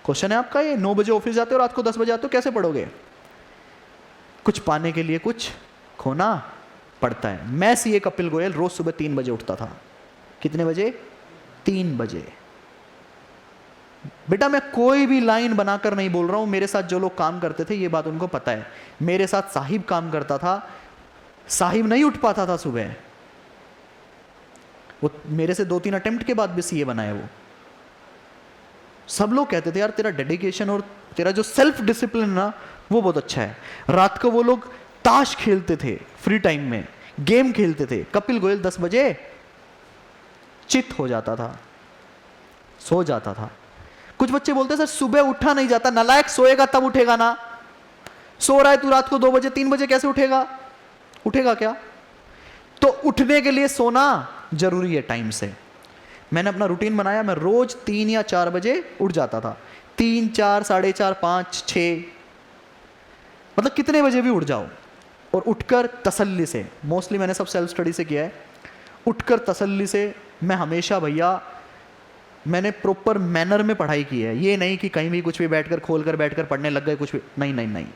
क्वेश्चन है आपका ये। 9 बजे ऑफिस जाते हो, रात को 10 बजे आते हो, कैसे पढ़ोगे? कुछ पाने के लिए कुछ खोना पड़ता है। मैं सीए कपिल गोयल रोज सुबह 3 बजे उठता था। कितने बजे? 3 बजे। बेटा मैं कोई भी लाइन बनाकर नहीं बोल रहा हूं। मेरे साथ जो लोग काम करते थे ये बात उनको पता है। मेरे साथ साहिब काम करता था, साहिब नहीं उठ पाता था सुबह। वो मेरे से 2-3 अटेम्प्ट के बाद भी सीए बना है वो। सब लोग कहते थे यार तेरा डेडिकेशन और तेरा जो सेल्फ डिसिप्लिन ना वो बहुत अच्छा है। रात को वो लोग ताश खेलते थे, फ्री टाइम में गेम खेलते थे। कपिल गोयल 10 बजे चित हो जाता था, सो जाता था। कुछ बच्चे बोलते सर सुबह उठा नहीं जाता। नालायक, सोएगा तब उठेगा ना। सो रहा है तू रात को 2 बजे 3 बजे कैसे उठेगा? उठेगा क्या? तो उठने के लिए सोना जरूरी है टाइम से। मैंने अपना रूटीन बनाया, मैं रोज 3 या 4 बजे उठ जाता था। 3, 4, 4:30, 5, 6, मतलब कितने बजे भी उठ जाओ। और उठकर तसल्ली से, मोस्टली मैंने सब सेल्फ स्टडी से किया है, उठकर तसल्ली से मैं हमेशा भैया मैंने प्रॉपर मैनर में पढ़ाई की है। ये नहीं कि कहीं भी कुछ भी बैठकर खोलकर बैठकर पढ़ने लग गए कुछ भी। नहीं नहीं नहीं,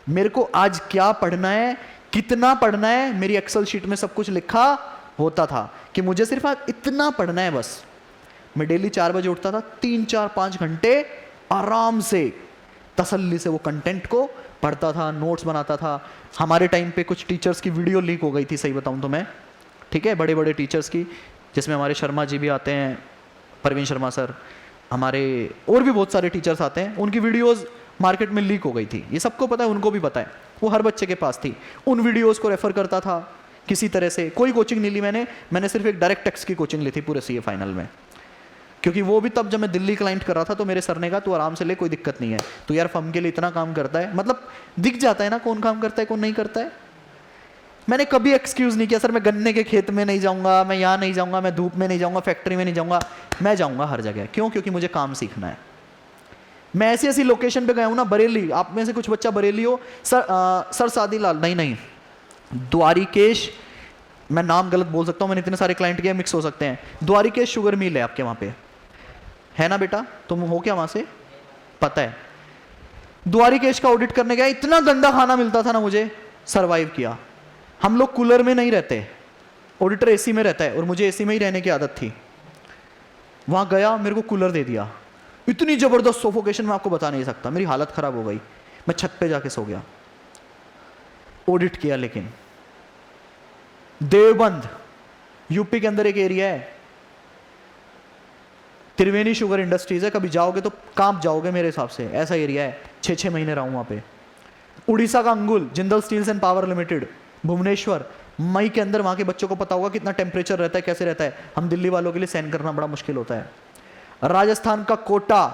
मेरे को आज क्या पढ़ना है, कितना पढ़ना है, मेरी एक्सेल शीट में सब कुछ लिखा होता था कि मुझे सिर्फ आज इतना पढ़ना है बस। मैं डेली 4 बजे उठता था, 3, 4, 5 घंटे आराम से तसल्ली से वो कंटेंट को पढ़ता था, नोट्स बनाता था। हमारे टाइम पे कुछ टीचर्स की वीडियो लीक हो गई थी, सही बताऊं तो मैं, ठीक है, बड़े बड़े टीचर्स की, जिसमें हमारे शर्मा जी भी आते हैं, परवीन शर्मा सर, हमारे और भी बहुत सारे टीचर्स आते हैं। उनकी वीडियोस मार्केट में लीक हो गई थी, ये सबको पता है, उनको भी पता है, वो हर बच्चे के पास थी। उन वीडियोस को रेफर करता था किसी तरह से। कोई कोचिंग नहीं ली मैंने सिर्फ एक डायरेक्ट टेक्स्ट की कोचिंग ली थी पूरे सीए फाइनल में, क्योंकि वो भी तब जब मैं दिल्ली क्लाइंट कर रहा था तो मेरे सर ने कहा तू आराम से ले, कोई दिक्कत नहीं है, तो यार फर्म के लिए इतना काम करता है, मतलब दिख जाता है ना कौन काम करता है कौन नहीं करता है। मैंने कभी एक्सक्यूज नहीं किया सर मैं गन्ने के खेत में नहीं जाऊंगा, मैं यहाँ नहीं जाऊंगा, मैं धूप में नहीं जाऊंगा, फैक्ट्री में नहीं जाऊंगा। मैं जाऊंगा हर जगह। क्यों? क्योंकि मुझे काम सीखना है। मैं ऐसी ऐसी लोकेशन पे गया हूं ना, बरेली, आप में से कुछ बच्चा बरेली हो, सर सादी लाल, नहीं, द्वारिकेश, मैं नाम गलत बोल सकता हूं, मैंने इतने सारे क्लाइंट किए, मिक्स हो सकते हैं। द्वारिकेश शुगर मिल है आपके वहां पे, है ना बेटा? तुम हो क्या वहां से? पता है। द्वारिकेश का ऑडिट करने गया, इतना गंदा खाना मिलता था ना, मुझे सरवाइव किया। हम लोग कूलर में नहीं रहते, ऑडिटर एसी में रहता है, और मुझे एसी में ही रहने की आदत थी। वहां गया, मेरे को कूलर दे दिया, इतनी जबरदस्त सोफोकेशन मैं आपको बता नहीं सकता, मेरी हालत खराब हो गई, मैं छत पे जाके सो गया। ऑडिट किया, लेकिन देवबंद यूपी के अंदर एक एरिया है, त्रिवेणी शुगर इंडस्ट्रीज है, कभी जाओगे तो कांप जाओगे मेरे हिसाब से, ऐसा एरिया है। 6-6 महीने रहा हूं वहां पे। उड़ीसा का Angul, Jindal steels and power limited, Bhubaneswar, मई के अंदर वहां के बच्चों को पता होगा कितना टेम्परेचर रहता है, कैसे रहता है, हम दिल्ली वालों के लिए सहन करना बड़ा मुश्किल होता है। राजस्थान का कोटा,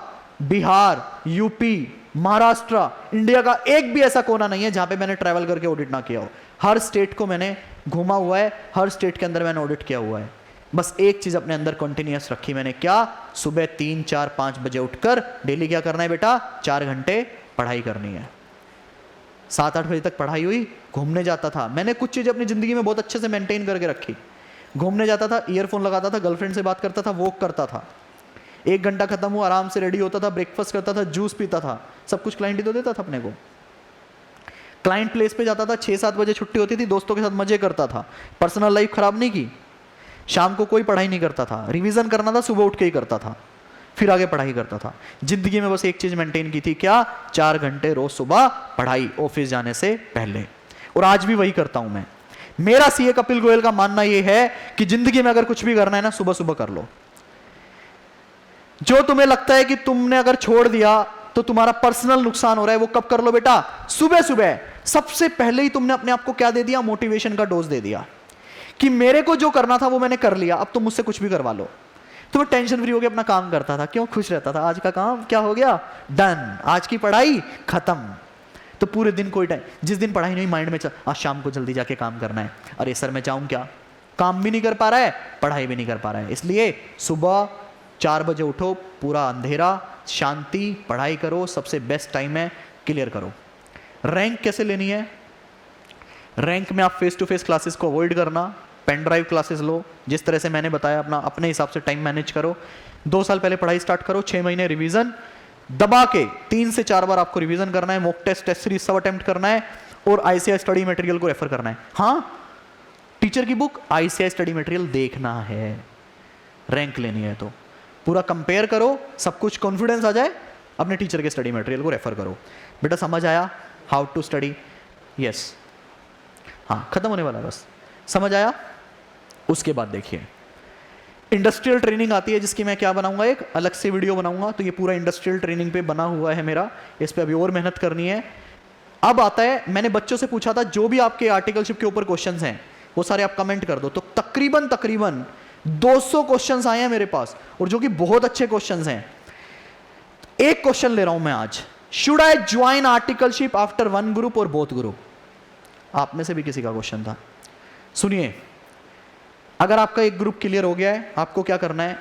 बिहार, यूपी, महाराष्ट्र, इंडिया का एक भी ऐसा कोना नहीं है जहां पे मैंने ट्रैवल करके ऑडिट ना किया हो। हर स्टेट को मैंने घूमा हुआ है, हर स्टेट के अंदर मैंने ऑडिट किया हुआ है। बस एक चीज अपने अंदर कंटिन्यूअस रखी मैंने, क्या? सुबह 3, 4, 5 बजे उठकर डेली क्या करना है बेटा? 4 घंटे पढ़ाई करनी है। 7-8 बजे तक पढ़ाई हुई, घूमने जाता था। मैंने कुछ चीजें अपनी जिंदगी में बहुत अच्छे से मेंटेन करके रखी। घूमने जाता था, ईयरफोन लगाता था, गर्लफ्रेंड से बात करता था, वॉक करता था, 1 घंटा खत्म हुआ, आराम से रेडी होता था, ब्रेकफास्ट करता था, जूस पीता था, सब कुछ क्लाइंट ही तो देता था अपने को। क्लाइंट प्लेस पे जाता था, 6-7 बजे छुट्टी होती थी, दोस्तों के साथ मजे करता था, पर्सनल लाइफ खराब नहीं की। शाम को कोई पढ़ाई नहीं करता था, रिवीजन करना था सुबह उठ के ही करता था, फिर आगे पढ़ाई करता था। जिंदगी में बस एक चीज मेंटेन की थी, क्या? 4 घंटे रोज सुबह पढ़ाई, ऑफिस जाने से पहले। और आज भी वही करता हूं मैं। मेरा सीए कपिल गोयल का मानना यह है कि जिंदगी में अगर कुछ भी करना है ना, सुबह सुबह कर लो। जो तुम्हें लगता है कि तुमने अगर छोड़ दिया तो तुम्हारा पर्सनल नुकसान हो रहा है, वो कब कर लो बेटा? सुबह सुबह। सबसे पहले ही तुमने अपने आप को क्या दे दिया? मोटिवेशन का डोज दे दिया कि मेरे को जो करना था वो मैंने कर लिया, अब तुम मुझसे कुछ भी करवा लो। तो मैं टेंशन फ्री होकर अपना काम करता था, क्यों? खुश रहता था, आज का काम क्या हो गया? डन, आज की पढ़ाई खत्म। तो पूरे दिन कोई टाइम, जिस दिन पढ़ाई नहीं, माइंड में आज शाम को जल्दी जाके काम करना है, अरे सर मैं जाऊं क्या? काम भी नहीं कर पा रहा है, पढ़ाई भी नहीं कर पा रहा है। इसलिए सुबह 4 बजे उठो, पूरा अंधेरा, शांति, पढ़ाई करो, सबसे बेस्ट टाइम है, क्लियर करो। रैंक कैसे लेनी है? रैंक में आप फेस टू फेस क्लासेस को अवॉइड करना, पेन ड्राइव क्लासेस लो, जिस तरह से मैंने बताया, अपने हिसाब से टाइम मैनेज करो। 2 साल पहले पढ़ाई स्टार्ट करो, 6 महीने रिवीजन दबा के 3 से 4 बार आपको रिवीजन करना है, मॉक टेस्ट, टेस्ट सीरीज सब अटेम्प्ट करना है, और आईसीआई स्टडी मटेरियल को रेफर करना है। हाँ, टीचर की बुक, आईसीआई स्टडी मटेरियल देखना है, रैंक लेनी है तो पूरा कंपेयर करो, सब कुछ कॉन्फिडेंस आ जाए, अपने टीचर के स्टडी मटेरियल को रेफर करो। बेटा समझ आया हाउ टू स्टडी? यस, हाँ, खत्म होने वाला, बस समझ आया। उसके बाद देखिए इंडस्ट्रियल ट्रेनिंग आती है, जिसकी मैं क्या बनाऊंगा, एक अलग से वीडियो बनाऊंगा। तो ये पूरा इंडस्ट्रियल ट्रेनिंग पे बना हुआ है मेरा, इस पे अभी और मेहनत करनी है। अब आता है, मैंने बच्चों से पूछा था जो भी आपके आर्टिकलशिप के ऊपर क्वेश्चंस हैं वो सारे आप कमेंट कर दो, तो तकरीबन 200 क्वेश्चंस आए हैं मेरे पास, और जो कि बहुत अच्छे क्वेश्चंस हैं। एक क्वेश्चन ले रहा हूं मैं आज, should I join articleship after 1 group और बोथ ग्रुप? आप में से भी किसी का क्वेश्चन था। सुनिए, अगर आपका एक ग्रुप क्लियर हो गया है, आपको क्या करना है,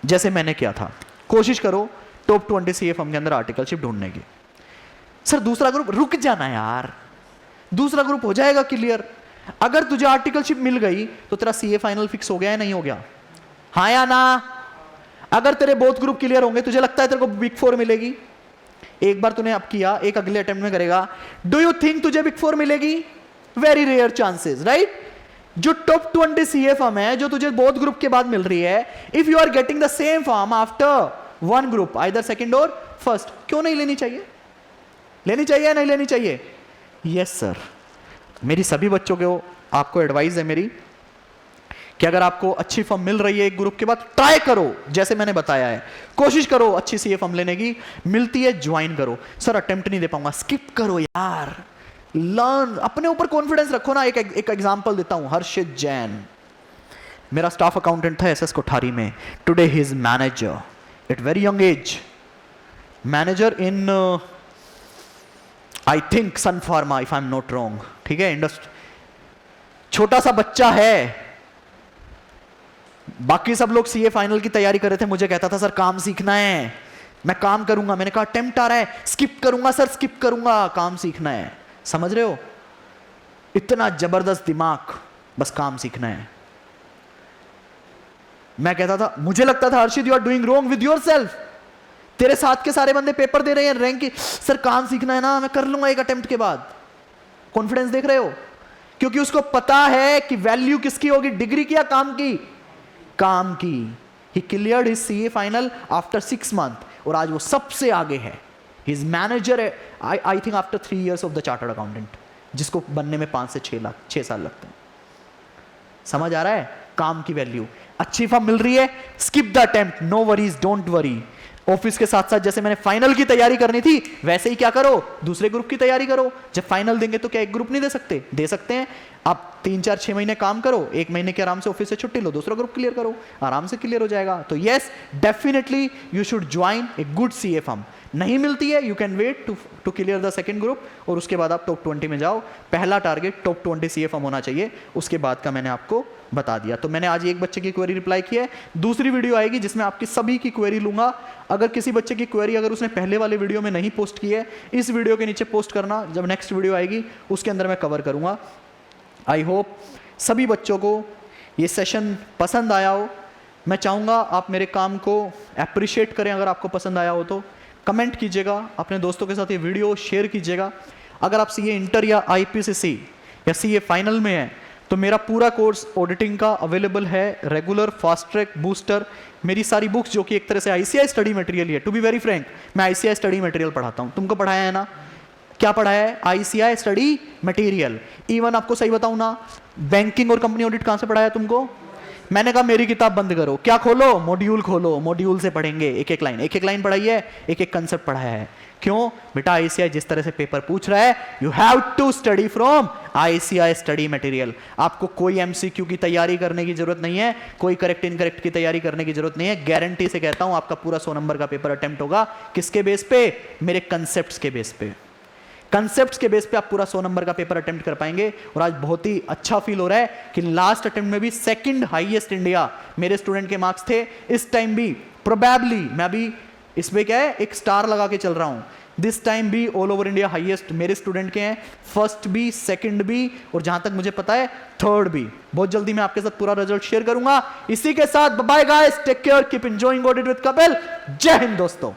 जैसे मैंने किया था, कोशिश करो टॉप 20 सीए फर्म के अंदर आर्टिकलशिप ढूंढने की। सर दूसरा ग्रुप, रुक जाना यार, दूसरा ग्रुप हो जाएगा क्लियर। अगर तुझे आर्टिकलशिप मिल गई तो तेरा सीए फाइनल फिक्स हो गया है, नहीं हो गया? हाँ या ना? अगर तेरे बोथ ग्रुप क्लियर होंगे, तुझे लगता है तेरे को बिग 4 मिलेगी? एक बार तूने अब किया, एक अगले अटेम्प्ट में करेगा, डू यू थिंक तुझे बिग 4 मिलेगी? Very rare chances, right? जो टॉप 20 सीए फर्म है, जो तुझे बोथ ग्रुप के बाद मिल रही है, if you are getting the same firm after 1 group, either second or first, क्यों नहीं लेनी चाहिए? लेनी चाहिए, नहीं लेनी चाहिए? Yes sir. मेरी सभी बच्चों को आपको एडवाइस है मेरी कि अगर आपको अच्छी फर्म मिल रही है एक ग्रुप के बाद, ट्राई करो, जैसे मैंने बताया है, कोशिश करो अच्छी सीए फर्म लेने की। मिलती है, ज्वाइन करो। सर अटेम्प्ट नहीं दे पाऊंगा, स्किप करो यार, लर्न, अपने ऊपर कॉन्फिडेंस रखो ना। एक एग्जांपल देता हूं, हर्षित जैन मेरा स्टाफ अकाउंटेंट था एसएस कोठारी में, today he is manager at very young age, manager in I think Sun Pharma, if I am not wrong, ठीक है, इंडस्ट्री। छोटा सा बच्चा है, बाकी सब लोग सीए फाइनल की तैयारी कर रहे थे, मुझे कहता था सर काम सीखना है, मैं काम करूंगा, मैंने कहा अटेम्प्ट आ रहा है, स्किप करूंगा सर, स्किप करूंगा, काम सीखना है। समझ रहे हो? इतना जबरदस्त दिमाग, बस काम सीखना है। मैं कहता था, मुझे लगता था Harshit you are doing wrong with yourself, तेरे साथ के सारे बंदे पेपर दे रहे हैं रैंक की, सर काम सीखना है ना, मैं कर लूंगा एक अटेम्प्ट के बाद। कॉन्फिडेंस देख रहे हो? क्योंकि उसको पता है कि वैल्यू किसकी होगी, डिग्री की या काम की? काम की। ही cleared his CA final after 6 month और आज वो सबसे आगे है। His manager I think after 3 years of the chartered accountant, जिसको बनने में 5 से 6 साल लगते हैं। समझ आ रहा है? काम की वैल्यू। अच्छी फॉर्म मिल रही है, skip the attempt, no worries, don't worry. Office के साथ साथ जैसे मैंने फाइनल की तैयारी करनी थी, वैसे ही क्या करो, दूसरे ग्रुप की तैयारी करो। जब फाइनल देंगे तो क्या एक ग्रुप नहीं दे सकते? दे सकते हैं। आप 3 4 6 महीने काम करो, 1 महीने के आराम से ऑफिस से छुट्टी लो, दूसरा ग्रुप क्लियर करो, आराम से क्लियर हो जाएगा। तो yes, definitely you should join a good CA firm. नहीं मिलती है, you can wait to clear the second group और उसके बाद आप टॉप 20 में जाओ। पहला टारगेट टॉप 20 सीए फर्म होना चाहिए, उसके बाद का मैंने आपको बता दिया। तो मैंने आज एक बच्चे की क्वेरी रिप्लाई की है, दूसरी वीडियो आएगी जिसमें आपकी सभी की क्वेरी लूंगा। अगर किसी बच्चे की क्वेरी अगर उसने पहले वाले वीडियो में नहीं पोस्ट की है, इस वीडियो के नीचे पोस्ट करना, जब नेक्स्ट वीडियो आएगी उसके अंदर मैं कवर करूंगा। आई होप सभी बच्चों को ये सेशन पसंद आया हो। मैं चाहूँगा आप मेरे काम को अप्रिशिएट करें, अगर आपको पसंद आया हो तो कमेंट कीजिएगा, अपने दोस्तों के साथ ये वीडियो शेयर कीजिएगा। अगर आप सीए इंटर या आईपीसीसी या सीए फाइनल में हैं तो मेरा पूरा कोर्स ऑडिटिंग का अवेलेबल है, रेगुलर, फास्ट ट्रैक, बूस्टर। मेरी सारी बुक्स जो कि एक तरह से आईसीआई स्टडी मटेरियल ही है। टू बी वेरी फ्रैंक, मैं आईसीआई स्टडी मटेरियल पढ़ाता हूँ। तुमको पढ़ाया है ना? क्या पढ़ाया है? ICI study material. इवन आपको सही बताऊं ना, बैंकिंग और कंपनी ऑडिट कहां से पढ़ाया तुमको? मैंने कहा मेरी किताब बंद करो, क्या खोलो? मॉड्यूल खोलो, मॉड्यूल से पढ़ेंगे, एक एक लाइन पढ़ाई है, एक एक कंसेप्ट पढ़ाया है। क्यों बेटा? आईसीआई जिस तरह से पेपर पूछ रहा है, you have to study from ICAI study material. आपको कोई एमसीक्यू की तैयारी करने की जरूरत नहीं है, कोई करेक्ट इनकरेक्ट की तैयारी करने की जरूरत नहीं है। गारंटी से कहता हूं आपका पूरा 100 नंबर का पेपर अटेम्प्ट होगा। किसके बेस पे? मेरे कंसेप्ट्स के बेस पे। कंसेप्ट्स के बेस पे आप पूरा 100 नंबर का पेपर अटेम्प्ट कर पाएंगे। और आज बहुत ही अच्छा फील हो रहा है कि लास्ट अटेम्प्ट में भी सेकंड हाईएस्ट इंडिया मेरे स्टूडेंट के मार्क्स थे। इस टाइम भी प्रोबेबली मैं अभी इसमें क्या है, एक स्टार लगा के चल रहा हूं। दिस टाइम भी ऑल ओवर इंडिया हाईएस्ट मेरे स्टूडेंट के हैं, फर्स्ट भी, सेकंड भी और जहां तक मुझे पता है थर्ड भी। बहुत जल्दी मैं आपके साथ पूरा रिजल्ट शेयर करूंगा। इसी के साथ bye guys, take care, keep enjoying audit with Kapil. जय हिंद दोस्तों।